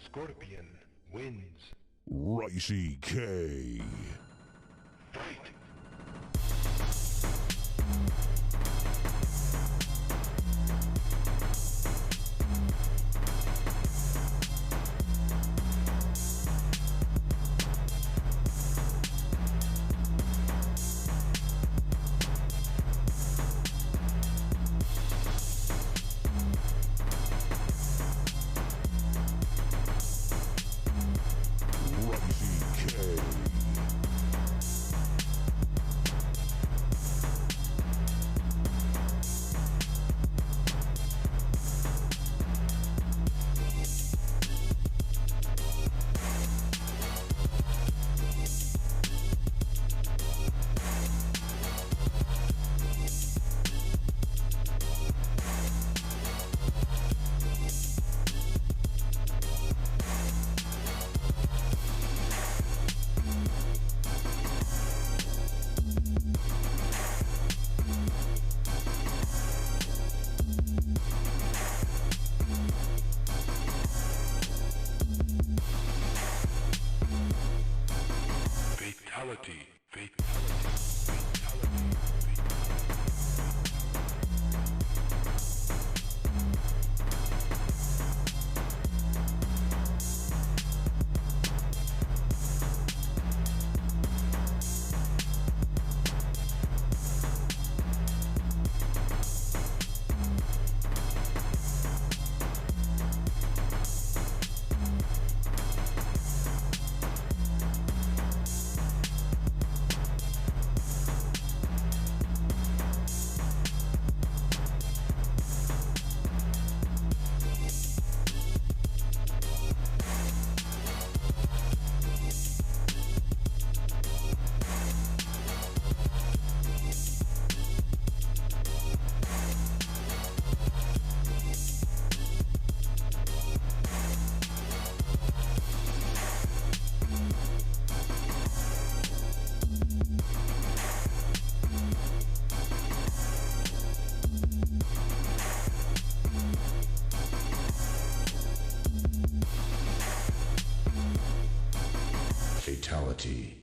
Scorpion wins. Ricey K. Fight. Fatality.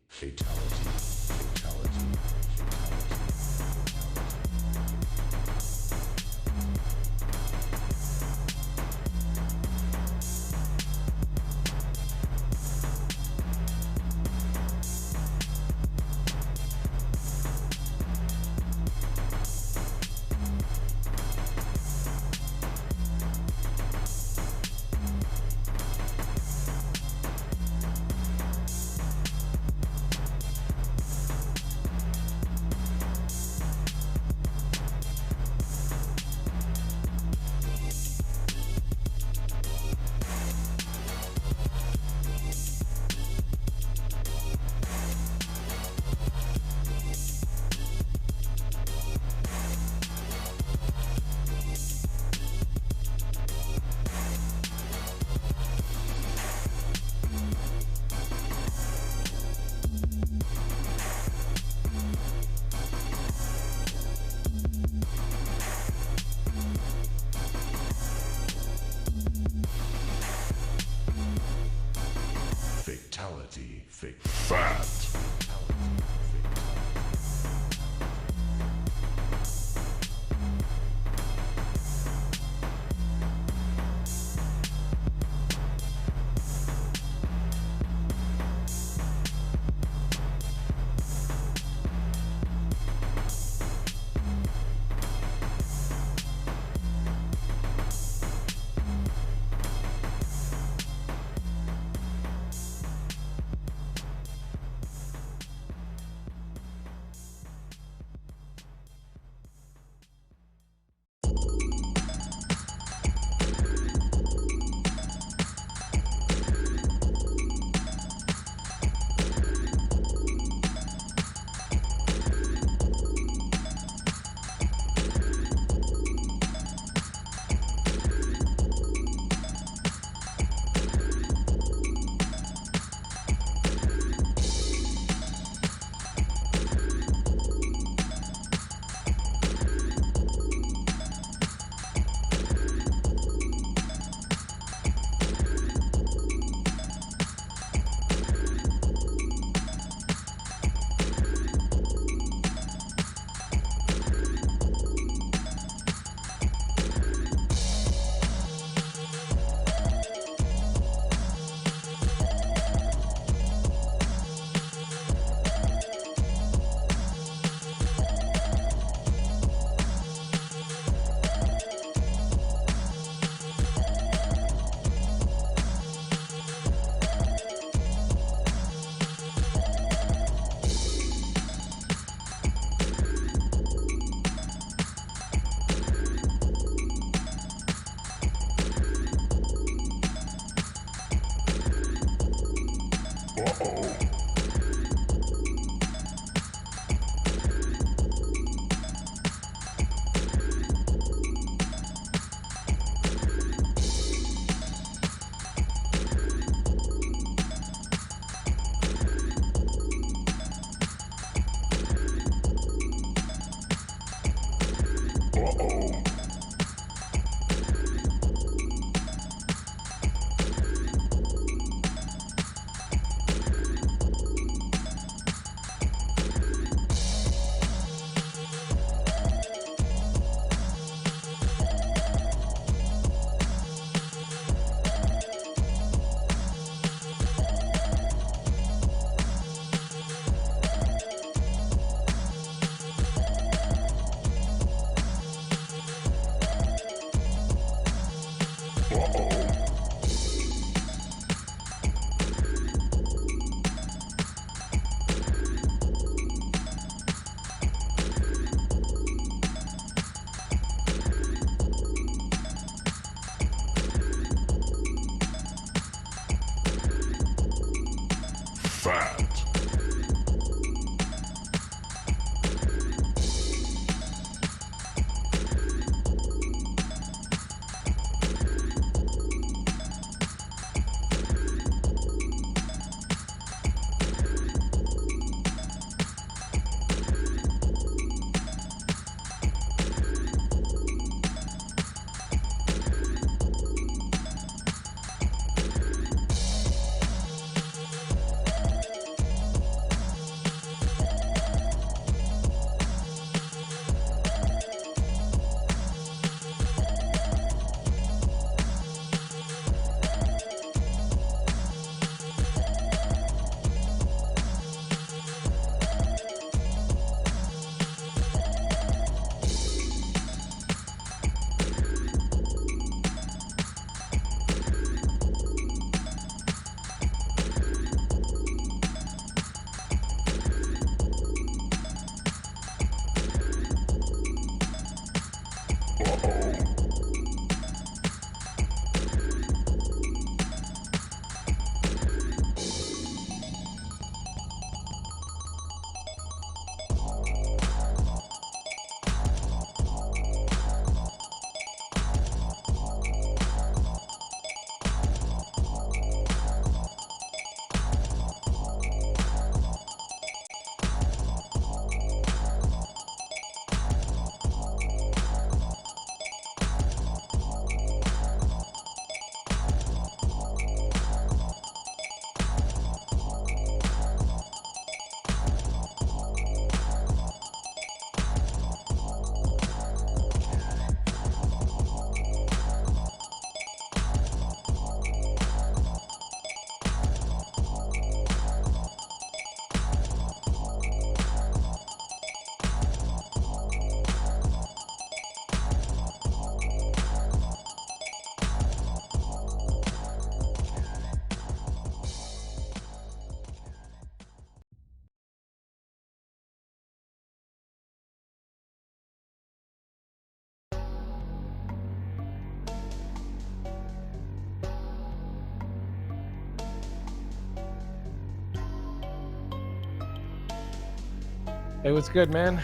Hey, what's good, man?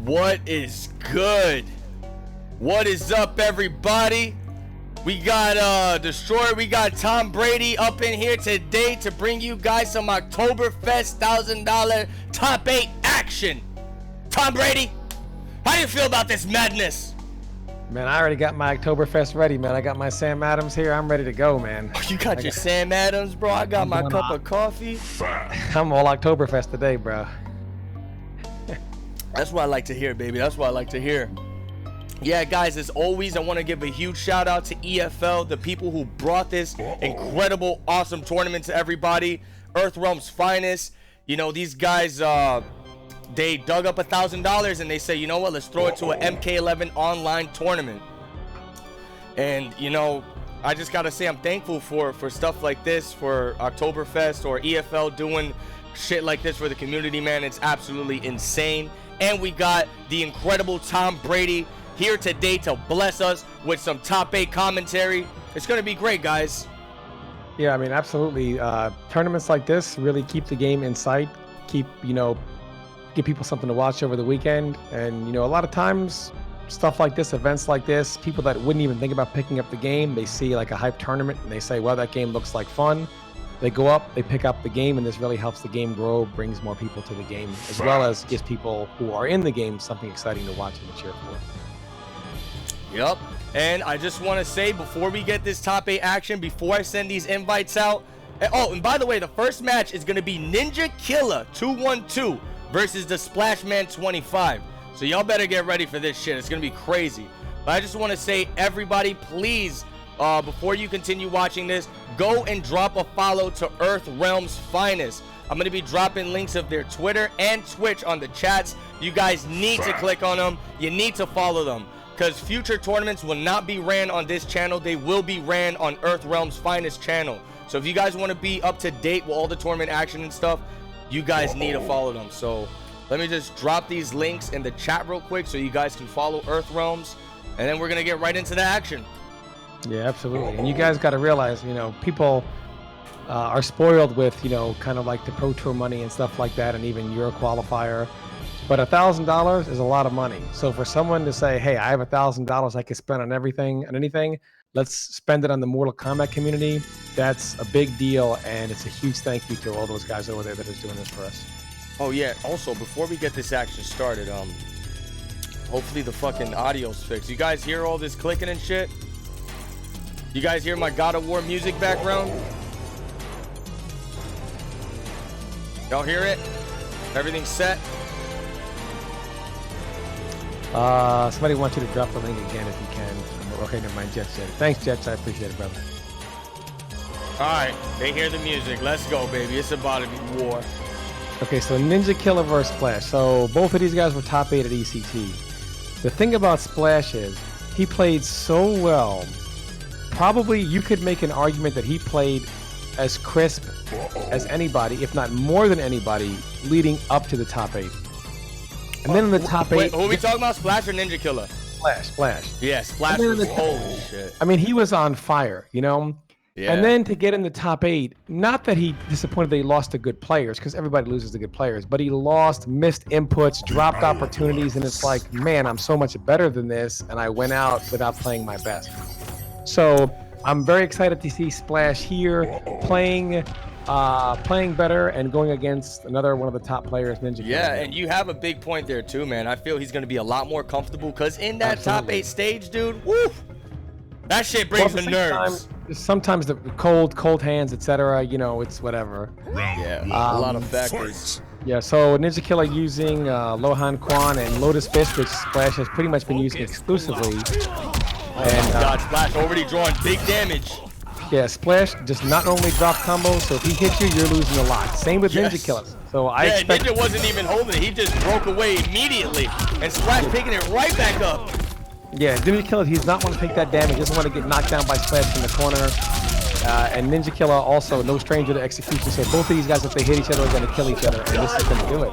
What is good? What is up, everybody? We got Destroyer, we got Tom Brady up in here today to bring you guys some Oktoberfest $1,000 top 8 action. Tom Brady, how do you feel about this madness? Man, I already got my Oktoberfest ready, man. I got my Sam Adams here. I'm ready to go, man. You got your Sam Adams, bro? I got my cup of coffee. I'm all Oktoberfest today, bro. That's what I like to hear, baby. That's what I like to hear. Yeah, guys, as always, I want to give a huge shout out to EFL, the people who brought this incredible, awesome tournament to everybody. Earthrealm's finest. You know, these guys, they dug up $1,000 and they say, you know what, let's throw it to an MK11 online tournament. And, you know, I just got to say I'm thankful for stuff like this, for Oktoberfest or EFL doing shit like this for the community, man. It's absolutely insane. And we got the incredible Tom Brady here today to bless us with some top 8 commentary. It's going to be great, guys. Yeah, I mean, absolutely. Tournaments like this really keep the game in sight, keep, you know, give people something to watch over the weekend. And, you know, a lot of times stuff like this, events like this, people that wouldn't even think about picking up the game, they see like a hype tournament and they say, well, that game looks like fun. They go up, they pick up the game, and this really helps the game grow, brings more people to the game, as well as gives people who are in the game something exciting to watch and to cheer for. Yep. And I just want to say, before we get this top 8 action, before I send these invites out, and by the way, the first match is going to be Ninja Killa 212 versus the Splashman 25. So y'all better get ready for this shit. It's going to be crazy. But I just want to say, everybody, please, before you continue watching this, go and drop a follow to Earth Realm's Finest. I'm going to be dropping links of their Twitter and Twitch on the chats. You guys need to click on them. You need to follow them, because future tournaments will not be ran on this channel. They will be ran on Earth Realm's Finest channel. So if you guys want to be up to date with all the tournament action and stuff, you guys need to follow them. So let me just drop these links in the chat real quick so you guys can follow Earth Realms, and then we're going to get right into the action. Yeah, absolutely. And you guys got to realize, you know, people are spoiled with, you know, kind of like the Pro Tour money and stuff like that, and even Euro qualifier. But $1,000 is a lot of money. So for someone to say, hey, I have $1,000 I can spend on everything and anything, let's spend it on the Mortal Kombat community, that's a big deal. And it's a huge thank you to all those guys over there that is doing this for us. Oh, yeah. Also, before we get this action started, hopefully the fucking audio's fixed. You guys hear all this clicking and shit? You guys hear my God of War music background? Y'all hear it? Everything's set? Somebody wants you to drop the link again if you can. Okay, never mind. Jets said it. Thanks, Jets. I appreciate it, brother. All right, they hear the music. Let's go, baby. It's about to be war. Okay, so Ninja Killa versus Splash. So both of these guys were top 8 at ECT. The thing about Splash is he played so well. Probably you could make an argument that he played as crisp as anybody, if not more than anybody, leading up to the top 8. And then in the top 8... Wait, who are we talking about, Splash or Ninja Killa? Splash. Yeah, Splash was holy shit. I mean, he was on fire, you know? Yeah. And then to get in the top 8, not that he disappointed that he lost to good players, because everybody loses to good players, but he lost, missed inputs, dropped opportunities, and it's like, man, I'm so much better than this, and I went out without playing my best. So I'm very excited to see Splash here playing better and going against another one of the top players, Ninja Killa. Yeah, and you have a big point there too, man. I feel he's going to be a lot more comfortable, because in that top 8 stage, dude, woo, that shit brings the nerves. Sometimes the cold hands, etc. You know, it's whatever. Yeah, a lot of factors. Yeah, so Ninja Killa using Lohan Quan and Lotus Fist, which Splash has pretty much been using exclusively. And God, Splash already drawing big damage. Yeah, Splash just not only drop combos, so if he hits you, you're losing a lot. Same with Ninja Killa. So I expect... Ninja wasn't even holding it. He just broke away immediately. And Splash picking it right back up. Yeah, Ninja Killa, he's not want to take that damage. He doesn't want to get knocked down by Splash in the corner. And Ninja Killa also no stranger to execution. So both of these guys, if they hit each other, are going to kill each other. And this is going to do it.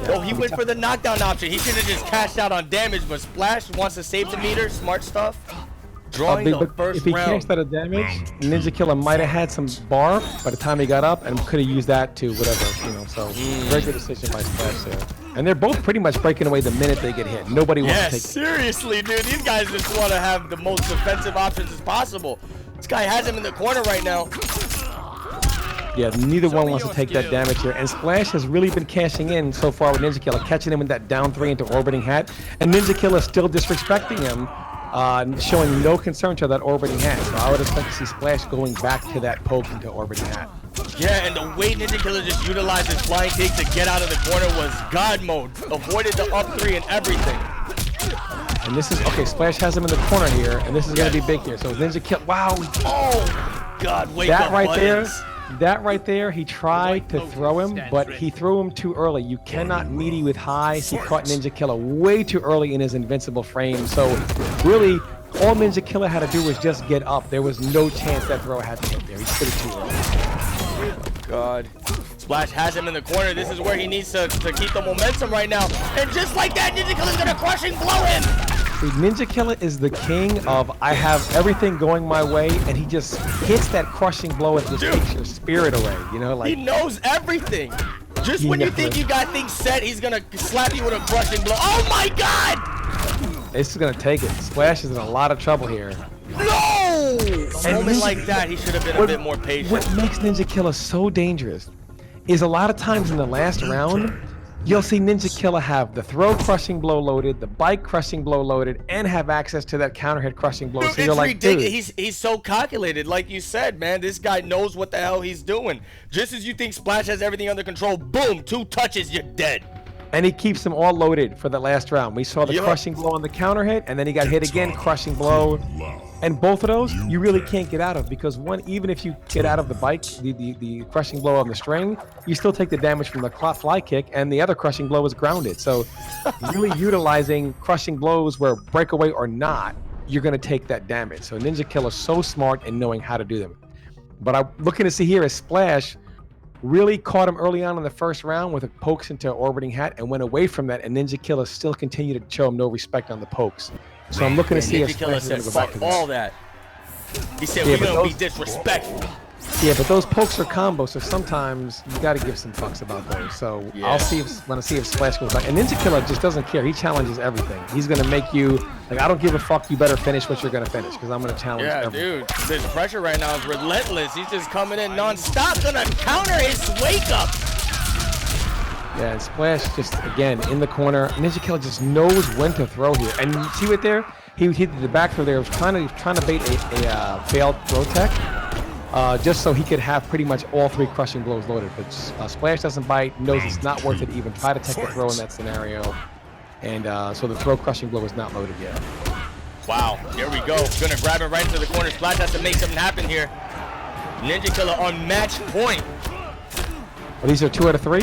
Oh, he went for the knockdown option. He should have just cashed out on damage, but Splash wants to save the meter. Smart stuff. Drawing the first if he round. cashed out of damage, Ninja Killa might have had some bar by the time he got up and could have used that to whatever, you know. So very good decision by Splash there. And they're both pretty much breaking away the minute they get hit. Nobody wants to take it. Seriously, dude. These guys just want to have the most defensive options as possible. This guy has him in the corner right now. Yeah, neither one wants to take that damage here. And Splash has really been cashing in so far with Ninja Killa, catching him in that down 3 into orbiting hat. And Ninja Killa is still disrespecting him, showing no concern to that orbiting hat. So I would expect to see Splash going back to that poke into orbiting hat. Yeah, and the way Ninja Killa just utilized his flying kick to get out of the corner was God mode. Avoided the up 3 and everything. And this is, okay, Splash has him in the corner here, and this is going to be big here. So Ninja Killa, wow. Oh, God, wake that up, right buttons. there. That right there, he tried to throw him, but he threw him too early. You cannot meaty with highs. He caught Ninja Killa way too early in his invincible frame. So really, all Ninja Killa had to do was just get up. There was no chance that throw had to hit there. He put it too early. Oh, God. Splash has him in the corner. This is where he needs to keep the momentum right now. And just like that, Ninja Killa's gonna crushing blow him. Ninja Killa is the king of I have everything going my way, and he just hits that crushing blow and just takes your spirit away. You know, like he knows everything. Just when you think you got things set, he's gonna slap you with a crushing blow. Oh my God! This is gonna take it. Splash is in a lot of trouble here. No! A moment like that, he should have been a bit more patient. What makes Ninja Killa so dangerous is a lot of times in the last round, you'll see Ninja Killa have the throw crushing blow loaded, the bike crushing blow loaded, and have access to that counter hit crushing blow. Dude, So you're it's like, ridiculous. dude. He's so calculated, like you said, man. This guy knows what the hell he's doing. Just as you think Splash has everything under control, boom, 2 touches, you're dead. And he keeps them all loaded for the last round. We saw the Yup. crushing blow on the counter hit, and then he got hit again, crushing blow. And both of those, you really can't get out of, because one, even if you get out of the bike, the crushing blow on the string, you still take the damage from the fly kick, and the other crushing blow is grounded. So really utilizing crushing blows where breakaway or not, you're going to take that damage. So Ninja Killa is so smart in knowing how to do them. But I'm looking to see here is Splash really caught him early on in the first round with a pokes into an orbiting hat and went away from that, and Ninja Killa still continued to show him no respect on the pokes. So I'm looking to see if Ninja Killa Splash is said, going to go back fuck to that. all that. He said, Yeah, we're but going to be those- disrespectful. Yeah, but those pokes are combos, so sometimes you got to give some fucks about those. So Yeah. I'll see if want to see if Splash goes back. And Ninja Killa just doesn't care. He challenges everything. He's gonna make you like, I don't give a fuck. You better finish what you're gonna finish, because I'm gonna challenge. Yeah, everything. dude. This pressure right now is relentless. He's just coming in non-stop, gonna counter his wake up. Yeah, and Splash just again in the corner. Ninja Killa just knows when to throw here. And you see it there? He did the back throw there. Was trying to bait a failed throw tech, just so he could have pretty much all 3 crushing blows loaded. But Splash doesn't bite. Knows it's not worth it to even try to tech the throw in that scenario. And so the throw crushing blow is not loaded yet. Wow, here we go. Gonna grab it right into the corner. Splash has to make something happen here. Ninja Killa on match point. Well, these are 2 out of 3.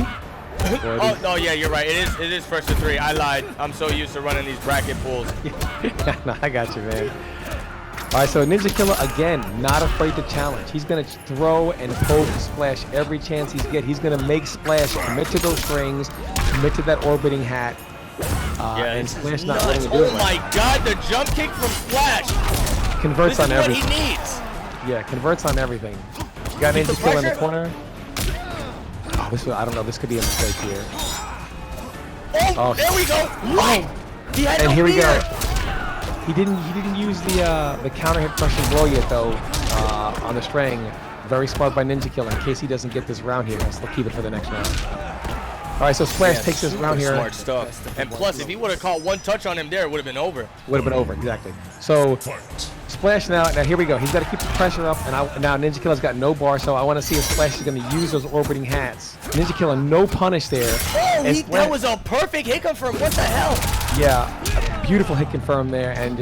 Oh no, yeah, you're right. It is first to 3. I lied. I'm so used to running these bracket pools. No, I got you, man. All right, so Ninja Killa, again, not afraid to challenge. He's going to throw and poke Splash every chance he's get. He's going to make Splash commit to those strings, commit to that orbiting hat, and Splash not letting him do it. Oh my God, the jump kick from Splash. Converts This is on what everything. he needs. Yeah, converts on everything. You got Keep the Ninja Killa in the pressure. corner. Oh, I don't know. This could be a mistake here. Oh, there we go. Right. He had And no here we fear. go. He didn't use the counter hit crushing blow yet though on the string. Very smart by Ninja Killa in case he doesn't get this round here. He'll keep it for the next round. All right, so Splash Yeah, takes this super round here. Smart stuff. And plus, if he would have caught 1 touch on him there, it would have been over. Would have been over, exactly. So Splash now here we go. He's got to keep the pressure up, and now Ninja Killa's got no bar, so I want to see if Splash is going to use those orbiting hats. Ninja Killa, no punish there. Oh, And that was a perfect hit confirm. What the hell? Yeah, a beautiful hit confirm there, and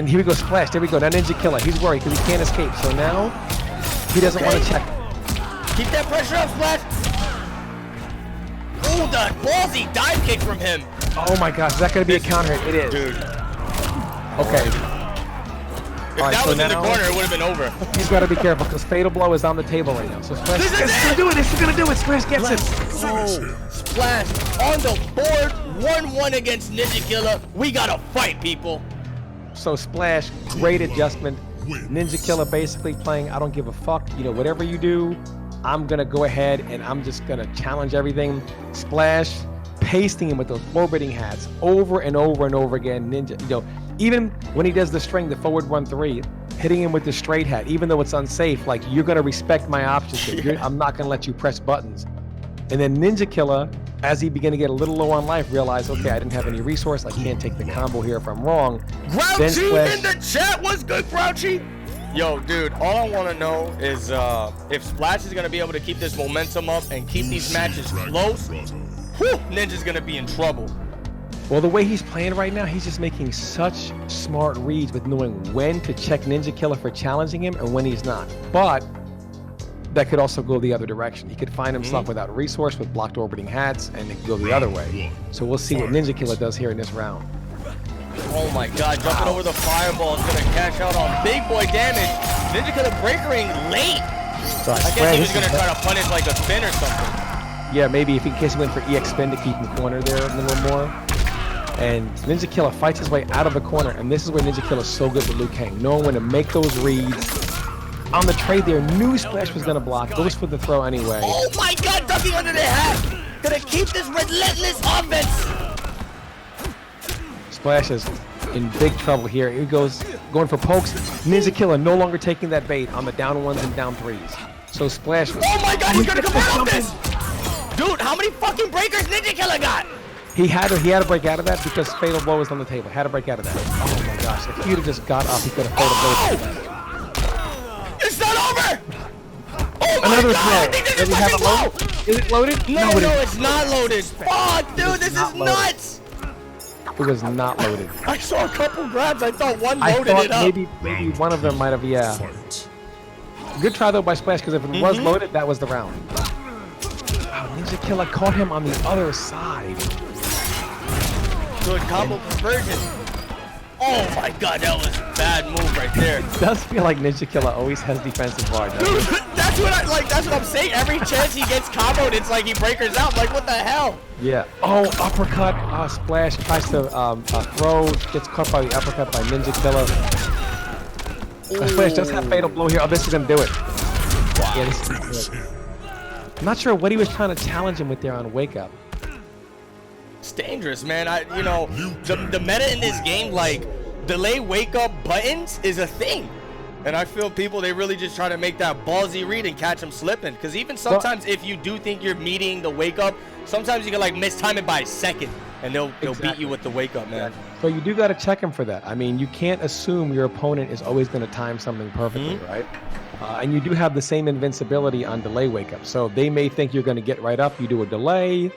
here we go, Splash. There we go. Now Ninja Killa, he's worried because he can't escape. So now he doesn't want to check. Keep that pressure up, Splash. Oh, the ballsy dive kick from him. Oh my gosh, is that going to be a counter hit? It is. Dude, Okay. if All right, that so was in the now- corner, it would have been over. He's got to be careful because Fatal Blow is on the table right now. So Splash This is is going it! to do it. This is going to do it. Splash gets it. Oh, Splash on the board. 1-1 against Ninja Killa. We got to fight, people. So Splash, great adjustment. Ninja Killa basically playing, I don't give a fuck. You know, whatever you do, I'm going to go ahead and I'm just going to challenge everything. Splash, pasting him with those orbiting hats over and over and over again. Ninja, you know, even when he does the string, the forward 1-3, hitting him with the straight hat, even though it's unsafe, like, you're going to respect my options here. I'm not going to let you press buttons. And then Ninja Killa, as he began to get a little low on life, realized, okay, I didn't have any resource. I can't take the combo here if I'm wrong. Then Grouchy Splash- in the chat. What's good, Grouchy? Yo, dude, all I want to know is if Splash is going to be able to keep this momentum up and keep these matches close, whew, Ninja's going to be in trouble. Well, the way he's playing right now, he's just making such smart reads with knowing when to check Ninja Killa for challenging him and when he's not. But that could also go the other direction. He could find himself without a resource with blocked orbiting hats, and it could go the other way. So we'll see what Ninja Killa does here in this round. Oh my God, jumping over the fireball is going to cash out on big boy damage. Ninja Killa breakering late. So I guess he was going to try to punish like a spin or something. Yeah, maybe if in case he went for EX spin to keep him cornered there a little more. And Ninja Killa fights his way out of the corner, and this is where Ninja Killa is so good with Liu Kang, knowing when to make those reads. On the trade there, knew Splash was going to block, goes for the throw anyway. Oh my God, ducking under the hat. Going to keep this relentless offense. Splash is in big trouble here. He goes going for pokes. Ninja Killa no longer taking that bait on the down 1s and down 3s. So Splash. Oh my God, he's going to come out of this. Dude, how many fucking breakers Ninja Killa got? He had to break out of that because fatal blow was on the table. Had to break out of that. Oh my gosh! If he'd have just got up, he could have fatal blow. It's not over! Oh my Another god! throw. I think Does this he is have fucking it loaded? low! Is it loaded? No, it it's not loaded. Fuck, dude, this is nuts! It was not loaded. I saw a couple grabs. I thought one I loaded thought it up. maybe one of them might have, yeah. Fight. Good try though by Splash, because if it was loaded, that was the round. Wow, Ninja Killa caught him on the other side. Good combo conversion. Oh my god, that was a bad move right there. It does feel like Ninja Killa always has defensive bar, doesn't Dude, it? that's what I'm saying. Every chance he gets comboed, it's like he breakers out. I'm like, what the hell? Yeah. Oh, uppercut. Splash tries to throw, gets caught by the uppercut by Ninja Killa. Splash does have fatal blow here. Oh, this is gonna do it. Wow. Yeah, this is gonna do it. I'm not sure what he was trying to challenge him with there on Wake Up. It's dangerous, man. You know, the meta in this game, like, delay wake up buttons is a thing. And I feel people, they really just try to make that ballsy read and catch them slipping. Because even sometimes if you do think you're meeting the wake up, sometimes you can like mistime it by a second. And they'll beat you with the wake up, man. So you do got to check him for that. I mean, you can't assume your opponent is always going to time something perfectly, right? And you do have the same invincibility on delay wake up. So they may think you're going to get right up. You do a delay.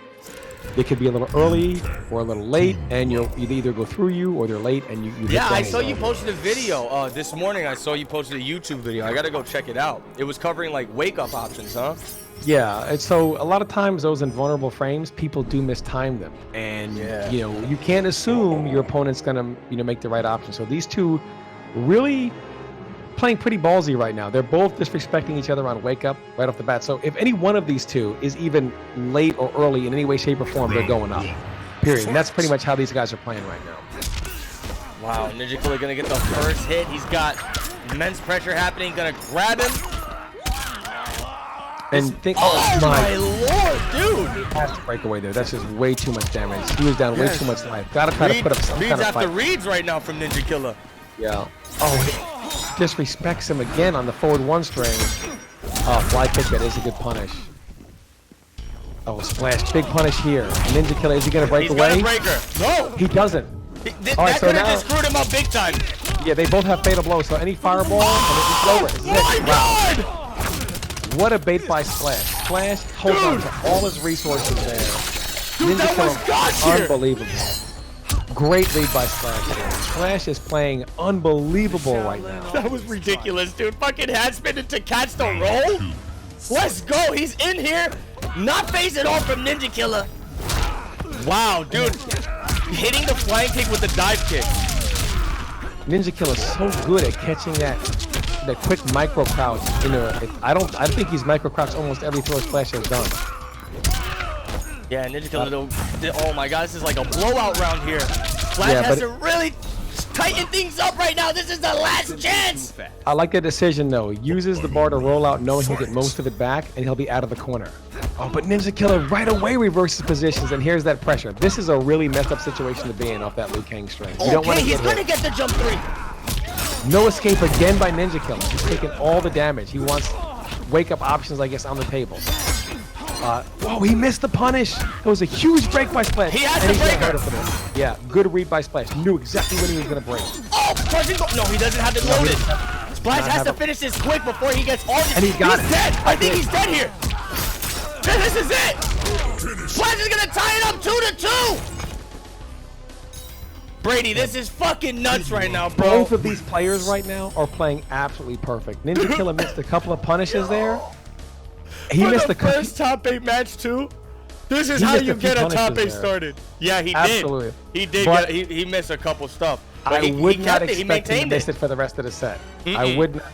They could be a little early or a little late, and you'll either go through you or they're late, and you yeah, I saw you posted a video this morning. I saw you posted a YouTube video. I gotta go check it out. It was covering like wake up options, huh? Yeah, and so a lot of times those invulnerable frames, people do mistime them, and you know, you can't assume your opponent's gonna make the right option. So these two really playing pretty ballsy right now. They're both disrespecting each other on wake up right off the bat. So if any one of these two is even late or early in any way, shape, or form, they're going up. Period. And that's pretty much how these guys are playing right now. Wow, Ninja Killa gonna get the first hit. He's got immense pressure happening. Gonna grab him. And think, oh my lord, dude! Has to break away there. That's just way too much damage. He was down way too much life. Gotta try to put up some reads kind of after fight. reads right now from Ninja Killa. Yeah. Oh, disrespects him again on the forward one string. Fly kick, that is a good punish. Oh, Splash, big punish here. Ninja Killa, is he gonna break away? He's got a breaker. No! He doesn't. That could have just screwed him up big time. Yeah, they both have fatal blows, so any fireball, and it's over. This is my it. god! Wow. What a bait by Splash. Splash holds on to all his resources there. Dude, Ninja that was Killa, gotcha! unbelievable. Great lead by Splash here. Splash is playing unbelievable right now. That was ridiculous, dude. Fucking hat spin into catch the roll. Let's go. He's in here. Not facing off from Ninja Killa. Wow, dude. Hitting the flying kick with the dive kick. Ninja Killa is so good at catching that quick micro crouch. I think he's micro crouched almost every throw Splash has done. Yeah, Ninja Killa, oh my god, this is like a blowout round here. Splash has to really tighten things up right now. This is the last chance. I like the decision though. He uses the bar to roll out knowing he'll get most of it back and he'll be out of the corner. Oh, but Ninja Killa right away reverses positions, and here's that pressure. This is a really messed up situation to be in off that Liu Kang string. You don't want to he's gonna get the jump three. No escape again by Ninja Killa. He's taking all the damage. He wants wake up options, I guess, on the table. Oh, he missed the punish. It was a huge break by Splash. He has the breaker. Yeah, good read by Splash. Knew exactly when he was going to break. Oh, no, he doesn't have to load it. Splash has to finish this quick before he gets all this. And he's dead. I think he's dead here. This is it. Splash is going to tie it up 2-2. Brady, this is fucking nuts right now, bro. Both of these players right now are playing absolutely perfect. Ninja Killa missed a couple of punishes there. He missed the first top 8 match too. This is how you get a top 8 started. Yeah, he Absolutely. did. He did. But he missed a couple stuff. But I would not expect him to miss it for the rest of the set. I would not.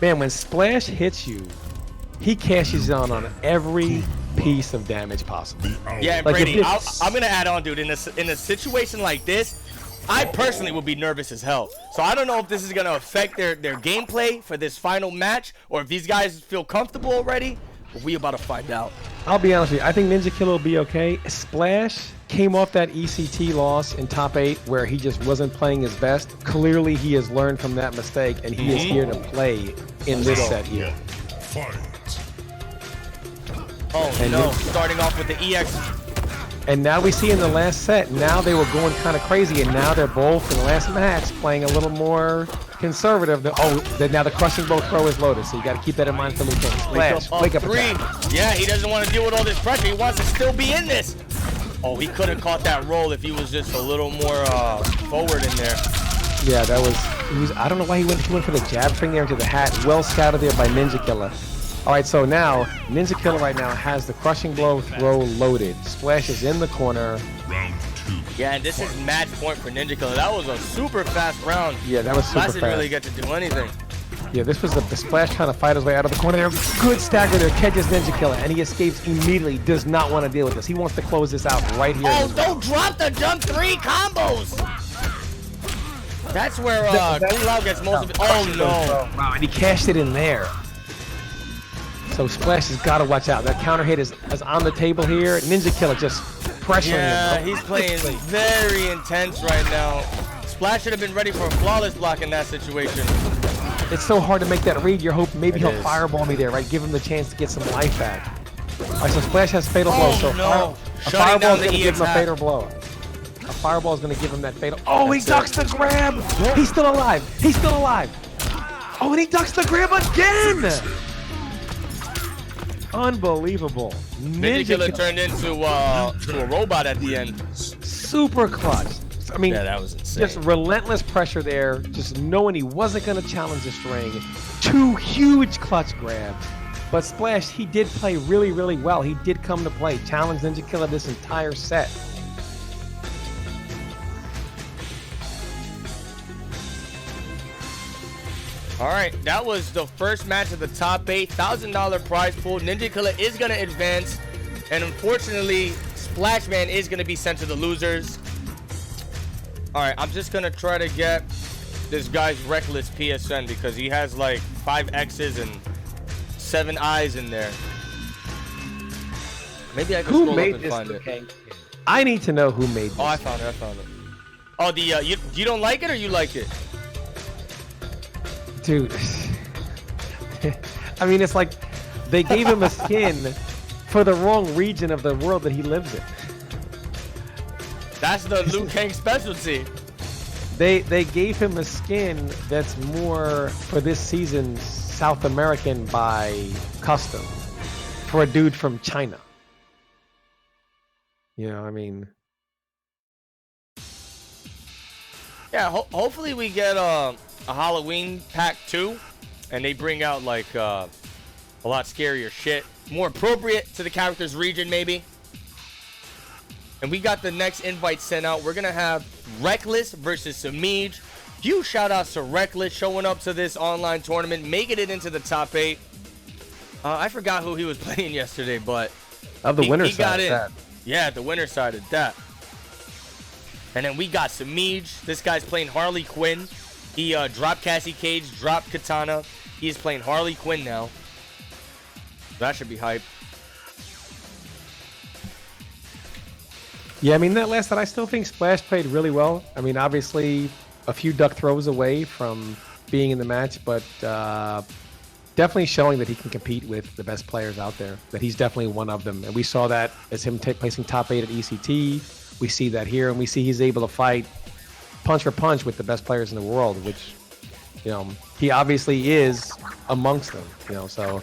Man, when Splash hits you, he cashes on every piece of damage possible. Yeah, and like Brady, I'm gonna add on, dude. In a situation like this, I personally would be nervous as hell. So I don't know if this is gonna affect their gameplay for this final match, or if these guys feel comfortable already. But we about to find out. I'll be honest with you. I think Ninja Killa will be okay. Splash came off that ECT loss in top 8 where he just wasn't playing his best. Clearly, he has learned from that mistake, and he is here to play in this set here. Fight. Oh And no, then- starting off with the EX. And now we see in the last set, now they were going kind of crazy, and now they're both in the last match playing a little more conservative. Now the crushing blow throw is loaded, so you got to keep that in mind for Liu Kang. Splash, wake up three. attack. Yeah, he doesn't want to deal with all this pressure. He wants to still be in this. Oh, he could have caught that roll if he was just a little more forward in there. Yeah, that was. I don't know why he went for the jab string there into the hat. Well scouted there by Ninja Killa. All right, so now Ninja Killa right now has the crushing blow throw loaded. Splash is in the corner. Round 2. Yeah, and this is match point for Ninja Killa. That was a super fast round. Yeah, that was super Splash fast. didn't really get to do anything. Yeah, this was the Splash trying to fight his way out of the corner there. Good stagger there, catches Ninja Killa, and he escapes immediately. Does not want to deal with this. He wants to close this out right here. Oh, don't drop the jump 3 combos. That's where Killa gets most of it. Oh no. Wow, and he cashed it in there. So Splash has got to watch out. That counter hit is on the table here. Ninja Killa just pressuring Yeah, him. he's playing very intense right now. Splash should have been ready for a flawless block in that situation. It's so hard to make that read. You're hoping maybe he'll is. fireball me there, right? Give him the chance to get some life back. All right, so Splash has fatal blow. Oh, So no. a Shutting fireball down is the going to give him a EX fatal blow. A fireball is going to give him that fatal. Oh, he That's ducks the grab. He's still alive. He's still alive. Oh, and he ducks the grab again. Unbelievable. Ninja Killa turned into a robot at the end. Super clutch. I mean, Yeah, that was insane. just relentless pressure there, just knowing he wasn't going to challenge the string. 2 huge clutch grabs. But Splash, he did play really, really well. He did come to play. Challenge Ninja Killa this entire set. All right, that was the first match of the top 8, $1,000 prize pool. Ninja Killa is going to advance, and unfortunately, Splash Man is going to be sent to the losers. All right, I'm just going to try to get this guy's reckless PSN because he has like 5 X's and 7 I's in there. Maybe I can Who scroll made up and this? find it. Okay. I need to know who made this. Oh, I found it. Oh, the you don't like it or you like it? Dude. I mean, it's like they gave him a skin for the wrong region of the world that he lives in. That's the Liu Kang specialty. They gave him a skin that's more for this season's South American by custom for a dude from China. You know, I mean, Yeah, hopefully we get a Halloween pack 2, and they bring out like a lot scarier shit, more appropriate to the character's region maybe. And we got the next invite sent out. We're gonna have Reckless versus Semij. Huge shout outs to Reckless showing up to this online tournament, making it into the top 8. I forgot who he was playing yesterday, but of the winner he got side. in. That. Yeah, the winner side of that. And then we got Semij. This guy's playing Harley Quinn. He dropped Cassie Cage, dropped Katana. He is playing Harley Quinn now. That should be hype. Yeah, I mean, that last set, I still think Splash played really well. I mean, obviously, a few duck throws away from being in the match, but definitely showing that he can compete with the best players out there, that he's definitely one of them. And we saw that as him placing top 8 at ECT. We see that here, and we see he's able to fight punch for punch with the best players in the world, which, you know, he obviously is amongst them, you know, so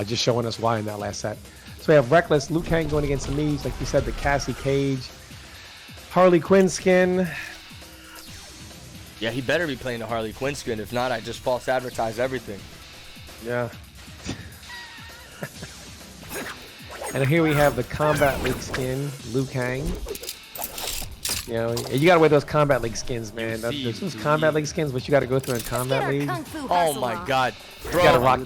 just showing us why in that last set. So we have Reckless, Liu Kang going against Semij, like you said, the Cassie Cage, Harley Quinn skin. Yeah, he better be playing the Harley Quinn skin. If not, I just false advertise everything. Yeah. And here we have the Combat League skin, Liu Kang. You know, you gotta wear those Combat League skins, man. Those Combat League skins, what you gotta go through in Combat League. Oh my God, You gotta bro! rock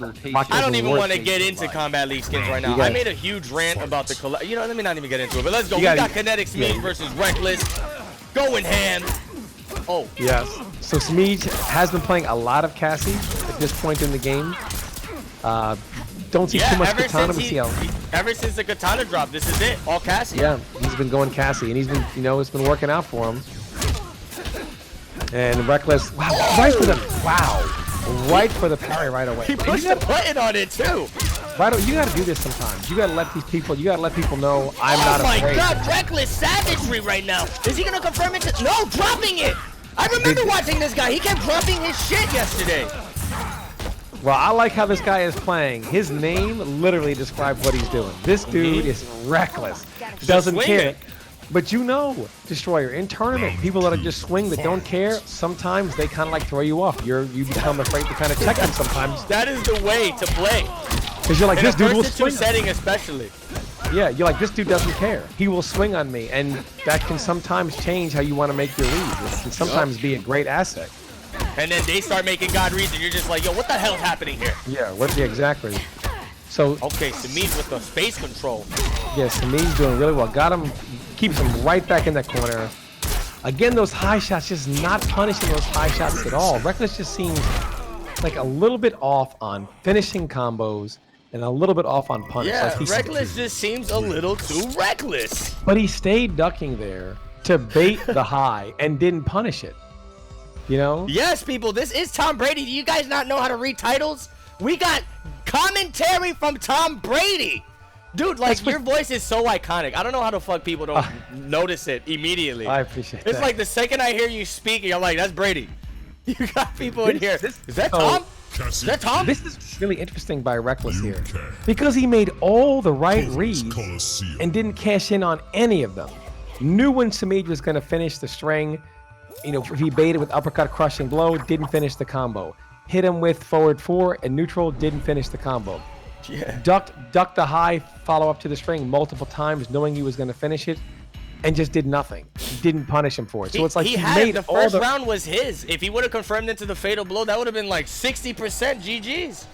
I don't those even war want to skins. get into Combat League skins right now. You gotta- I made a huge rant about the you know, let me not even get into it. But let's go. You We gotta- got Kinetic Semij versus Reckless. Going ham. Oh. Yes. So Semij has been playing a lot of Cassie at this point in the game. Don't see too much Katana. We see how. Ever since the Katana drop, this is it. All Cassie. Yeah, he's been going Cassie, and he's been, you know, it's been working out for him. And Reckless, wow, right for them. Wow. right for the parry right away. He pushed the button on it too. You gotta do this sometimes. You gotta let these people. You gotta let people know I'm not afraid. Oh my God, reckless savagery right now. Is he gonna confirm it? No, dropping it. I remember watching this guy. He kept dropping his shit yesterday. Well, I like how this guy is playing. His name literally describes what he's doing. This dude is reckless. Doesn't care. But you know, Destroyer, in tournament, people that are just swing that don't care, sometimes they kind of like throw you off. You become afraid to kind of check them sometimes. That is the way to play. Because you're like, this dude will swing. Setting especially. Yeah, you're like, this dude doesn't care. He will swing on me, and that can sometimes change how you want to make your reads. It can sometimes be a great asset. And then they start making God reads, and you're just like, yo, what the hell's happening here? Yeah, exactly. So okay, Semij with the space control. Yeah, Semij's doing really well. Got him, keeps him right back in that corner. Again, those high shots, just not punishing those high shots at all. Reckless just seems like a little bit off on finishing combos and a little bit off on punish. Yeah, like Reckless just seems a little too reckless. But he stayed ducking there to bait the high and didn't punish it. You know? Yes, people, this is Tom Brady. Do you guys not know how to read titles? We got commentary from Tom Brady. Dude, like, your voice is so iconic. I don't know how the fuck people don't notice it immediately. I appreciate that. It's like the second I hear you speaking, I'm like, that's Brady. You got people in here. Is that Tom? Is that Tom? This is really interesting by Reckless here. Because he made all the right reads and didn't cash in on any of them. Knew when Semij was going to finish the string. You know, he baited with uppercut crushing blow, didn't finish the combo. Hit him with forward 4 and neutral, didn't finish the combo. Yeah. Ducked the high follow up to the string multiple times, knowing he was going to finish it, and just did nothing. Didn't punish him for it. So it's like he made the first round was his. If he would have confirmed into the fatal blow, that would have been like 60% GGs.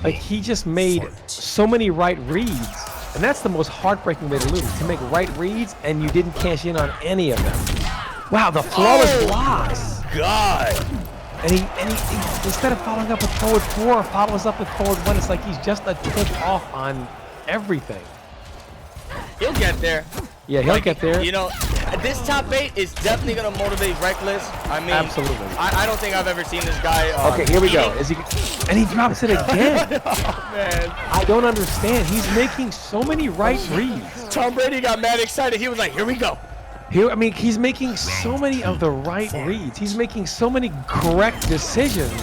Like, he just made so many right reads, and that's the most heartbreaking way to lose, to make right reads and you didn't cash in on any of them. Wow, the flawless blocks. God. And he instead of following up with forward 4, follows up with forward 1. It's like he's just a tick off on everything. He'll get there. Yeah, he'll get there. You know, this top 8 is definitely going to motivate Reckless. I mean, absolutely. I don't think I've ever seen this guy. Okay, here we go. And he drops it again. Oh, man. I don't understand. He's making so many right reads. Tom Brady got mad excited. He was like, here we go. I mean, he's making so many of the right reads. He's making so many correct decisions.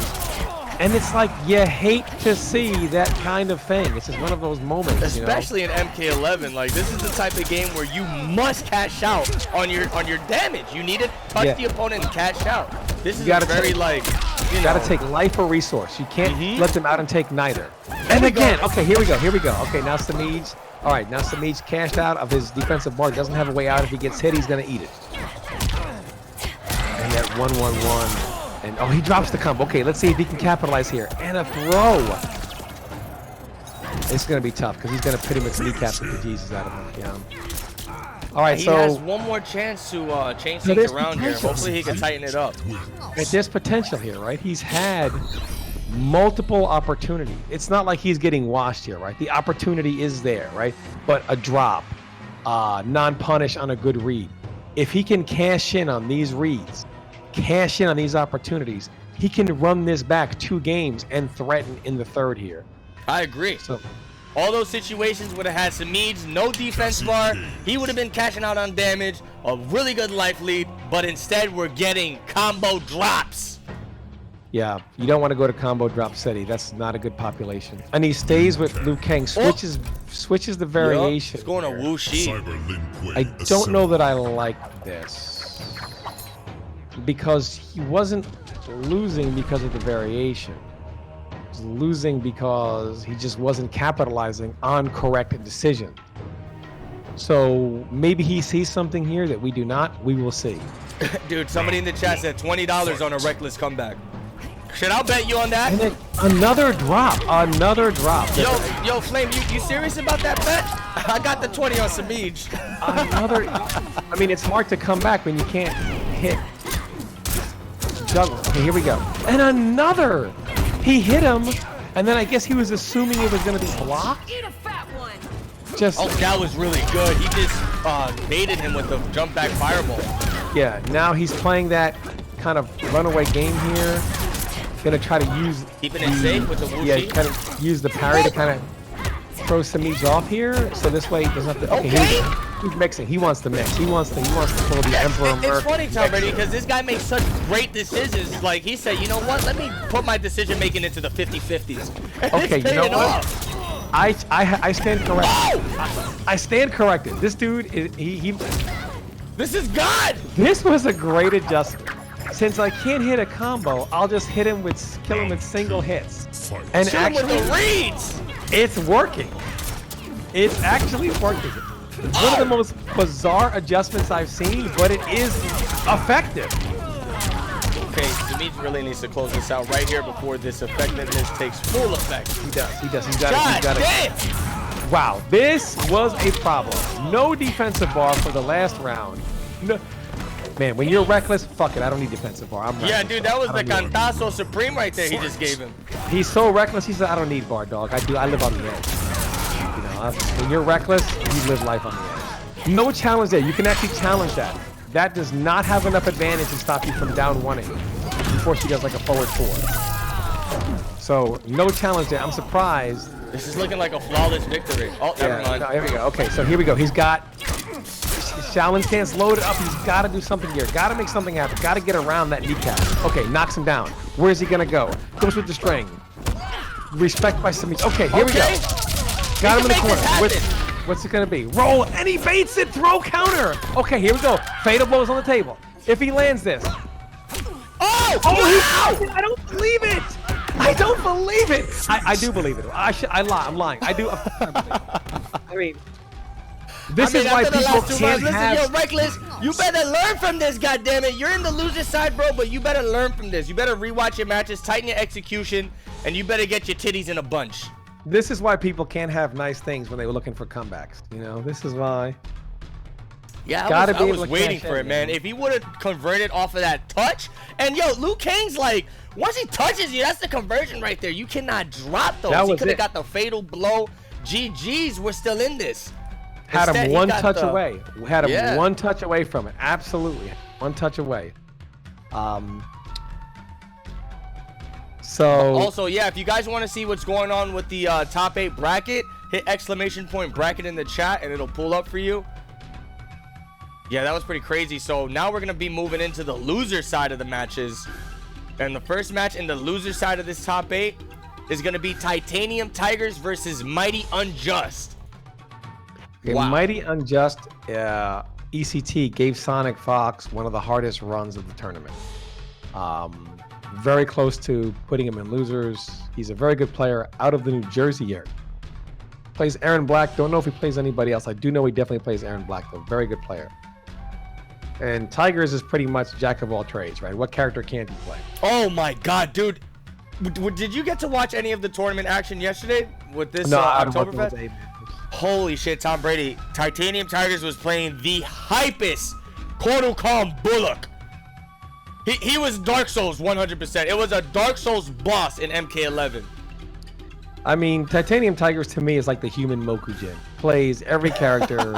And it's like, you hate to see that kind of thing. It's just one of those moments, especially in MK11. Like, this is the type of game where you must cash out on your damage. You need to touch the opponent and cash out. This is very, like, you gotta take life or resource. You can't let them out and take neither. And again, okay, here we go. Okay, now Semij. All right, now Semij cashed out of his defensive bar. Doesn't have a way out. If he gets hit, he's gonna eat it. And that 1-1-1. And oh, he drops the combo. Okay, let's see if he can capitalize here. And a throw. It's gonna be tough because he's gonna pretty much kneecap the Jesus out of him. Yeah. All right, he so has one more chance to change things around here. Hopefully, he can tighten it up. There's potential here, right? He's had multiple opportunities. It's not like he's getting washed here, right? The opportunity is there, right? But a drop, non-punish on a good read. If he can cash in on these reads, cash in on these opportunities, he can run this back 2 games and threaten in the 3rd here. I agree. So, all those situations would have had Semij, no defense bar. He would have been cashing out on damage, a really good life lead, but instead we're getting combo drops. Yeah, you don't want to go to combo drop city. That's not a good population. And he stays with Liu Kang, switches the variation. He's going to Wu Shi. I don't know that I like this. Because he wasn't losing because of the variation. He was losing because he just wasn't capitalizing on correct decision. So maybe he sees something here that we do not. We will see. Dude, somebody in the chat said $20 on a reckless comeback. Should I bet you on that? And then another drop. Yo, Flame, you serious about that bet? I got the 20 on Semij. I mean, it's hard to come back when you can't hit. Juggle. Okay, here we go. And another. He hit him, and then I guess he was assuming it was going to be blocked. Eat a fat one. Oh, that was really good. He just baited him with the jump back fireball. Yeah, now he's playing that kind of runaway game here. Gonna try to use Keeping it safe with the Wuxi. Yeah, kind of use the parry to kind of throw Semij off here, so this way he doesn't have to. Okay, he's mixing. He wants to mix. He wants to pull the Emperor. It's funny, Tom Brady, because this guy makes such great decisions. Like he said, you know what? Let me put my decision making into the 50-50s. Okay, you know what? I stand corrected. I stand corrected. This dude is he. This is God. This was a great adjustment. Since I can't hit a combo, I'll just kill him with single hits. And actually, with the reads. It's working. It's actually working. It's one of the most bizarre adjustments I've seen, but it is effective. Okay, Semij really needs to close this out right here before this effectiveness takes full effect. He does. He's got it. Wow, this was a problem. No defensive bar for the last round. No. Man, when you're reckless, fuck it. I don't need defensive bar. I'm reckless. Yeah, dude, that was the Cantazo Supreme right there he just gave him. He's so reckless. He said, I don't need bar, dog. I live on the edge. You know, when you're reckless, you live life on the edge. No challenge there. You can actually challenge that. That does not have enough advantage to stop you from down 1-8 before she does like a forward 4. So, no challenge there. I'm surprised. This is looking like a flawless victory. Oh, never mind. No, here we go. Okay, so here we go. He's got challenge stance loaded up. He's got to do something here. Got to make something happen. Got to get around that kneecap. Okay, knocks him down. Where's he going to go? Goes with the string. Respect by Semij. Okay, here we go. Got him in the corner. What's it going to be? Roll, and he baits it. Throw counter. Okay, here we go. Fatal blows on the table. If he lands this. Oh, wow! I don't believe it. I don't believe it. I do believe it. I lie. I'm lying. I do. I mean, this is why people can't have. Yo, Reckless, you better learn from this, goddammit. You're in the loser side, bro, but you better learn from this. You better rewatch your matches, tighten your execution, and you better get your titties in a bunch. This is why people can't have nice things when they were looking for comebacks. You know, this is why. Yeah, I was waiting for it, man. If he would have converted off of that touch, and yo, Liu Kang's like, once he touches you, that's the conversion right there. You cannot drop those. He could have got the fatal blow. GG's, we're still in this. Had him one touch away. Had him one touch away from it. Absolutely, one touch away. So also, yeah, if you guys want to see what's going on with the top 8 bracket, hit ! bracket in the chat, and it'll pull up for you. Yeah, that was pretty crazy. So now we're going to be moving into the loser side of the matches. And the first match in the loser side of this top 8 is going to be Titanium Tigerz versus Mighty Unjust. Okay, wow. Mighty Unjust, ECT gave Sonic Fox one of the hardest runs of the tournament. Very close to putting him in losers. He's a very good player out of the New Jersey area. Plays Aaron Black. Don't know if he plays anybody else. I do know he definitely plays Aaron Black, though. Very good player. And Tigerz is pretty much jack of all trades, right? What character can't he play? Oh my God, dude! Did you get to watch any of the tournament action yesterday with this no, Oktoberfest? Holy shit, Tom Brady! Titanium Tigerz was playing the hypest KO-KOMMENTARY Bullock. He was Dark Souls 100%. It was a Dark Souls boss in MK11. I mean, Titanium Tigerz to me is like the human Mokujin. Plays every character.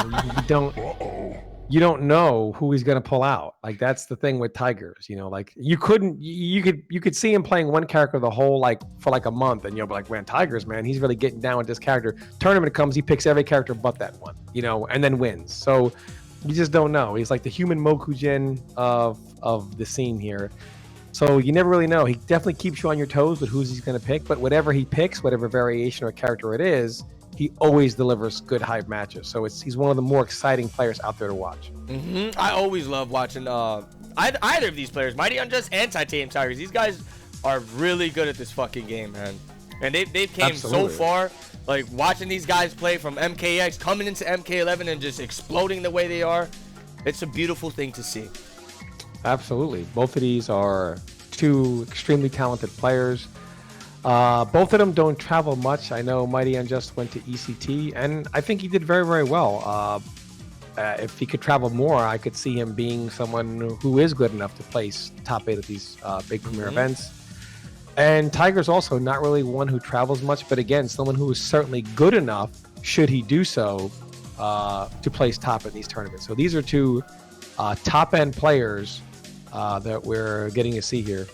You don't know who he's gonna pull out. Like that's the thing with Tigerz, you know. Like you could see him playing one character the whole for like a month, and you'll be like, man, Tigerz, man, he's really getting down with this character. Tournament comes, he picks every character but that one, you know, and then wins. So you just don't know. He's like the human Mokujin of the scene here. So you never really know. He definitely keeps you on your toes with who's he's gonna pick, but whatever he picks, whatever variation or character it is, he always delivers good hype matches. So he's one of the more exciting players out there to watch. I always love watching either of these players, Mighty Unjust and Titanium Tigerz. These guys are really good at this fucking game, man. And they've came so far. Like watching these guys play from MKX, coming into MK11 and just exploding the way they are. It's a beautiful thing to see. Absolutely. Both of these are two extremely talented players. Both of them don't travel much. I know Mighty Unjust went to ECT, and I think he did very, very well. If he could travel more, I could see him being someone who is good enough to place top 8 of these big premier events. And Tigerz also not really one who travels much, but again, someone who is certainly good enough, should he do so, to place top in these tournaments. So these are two top-end players that we're getting to see here.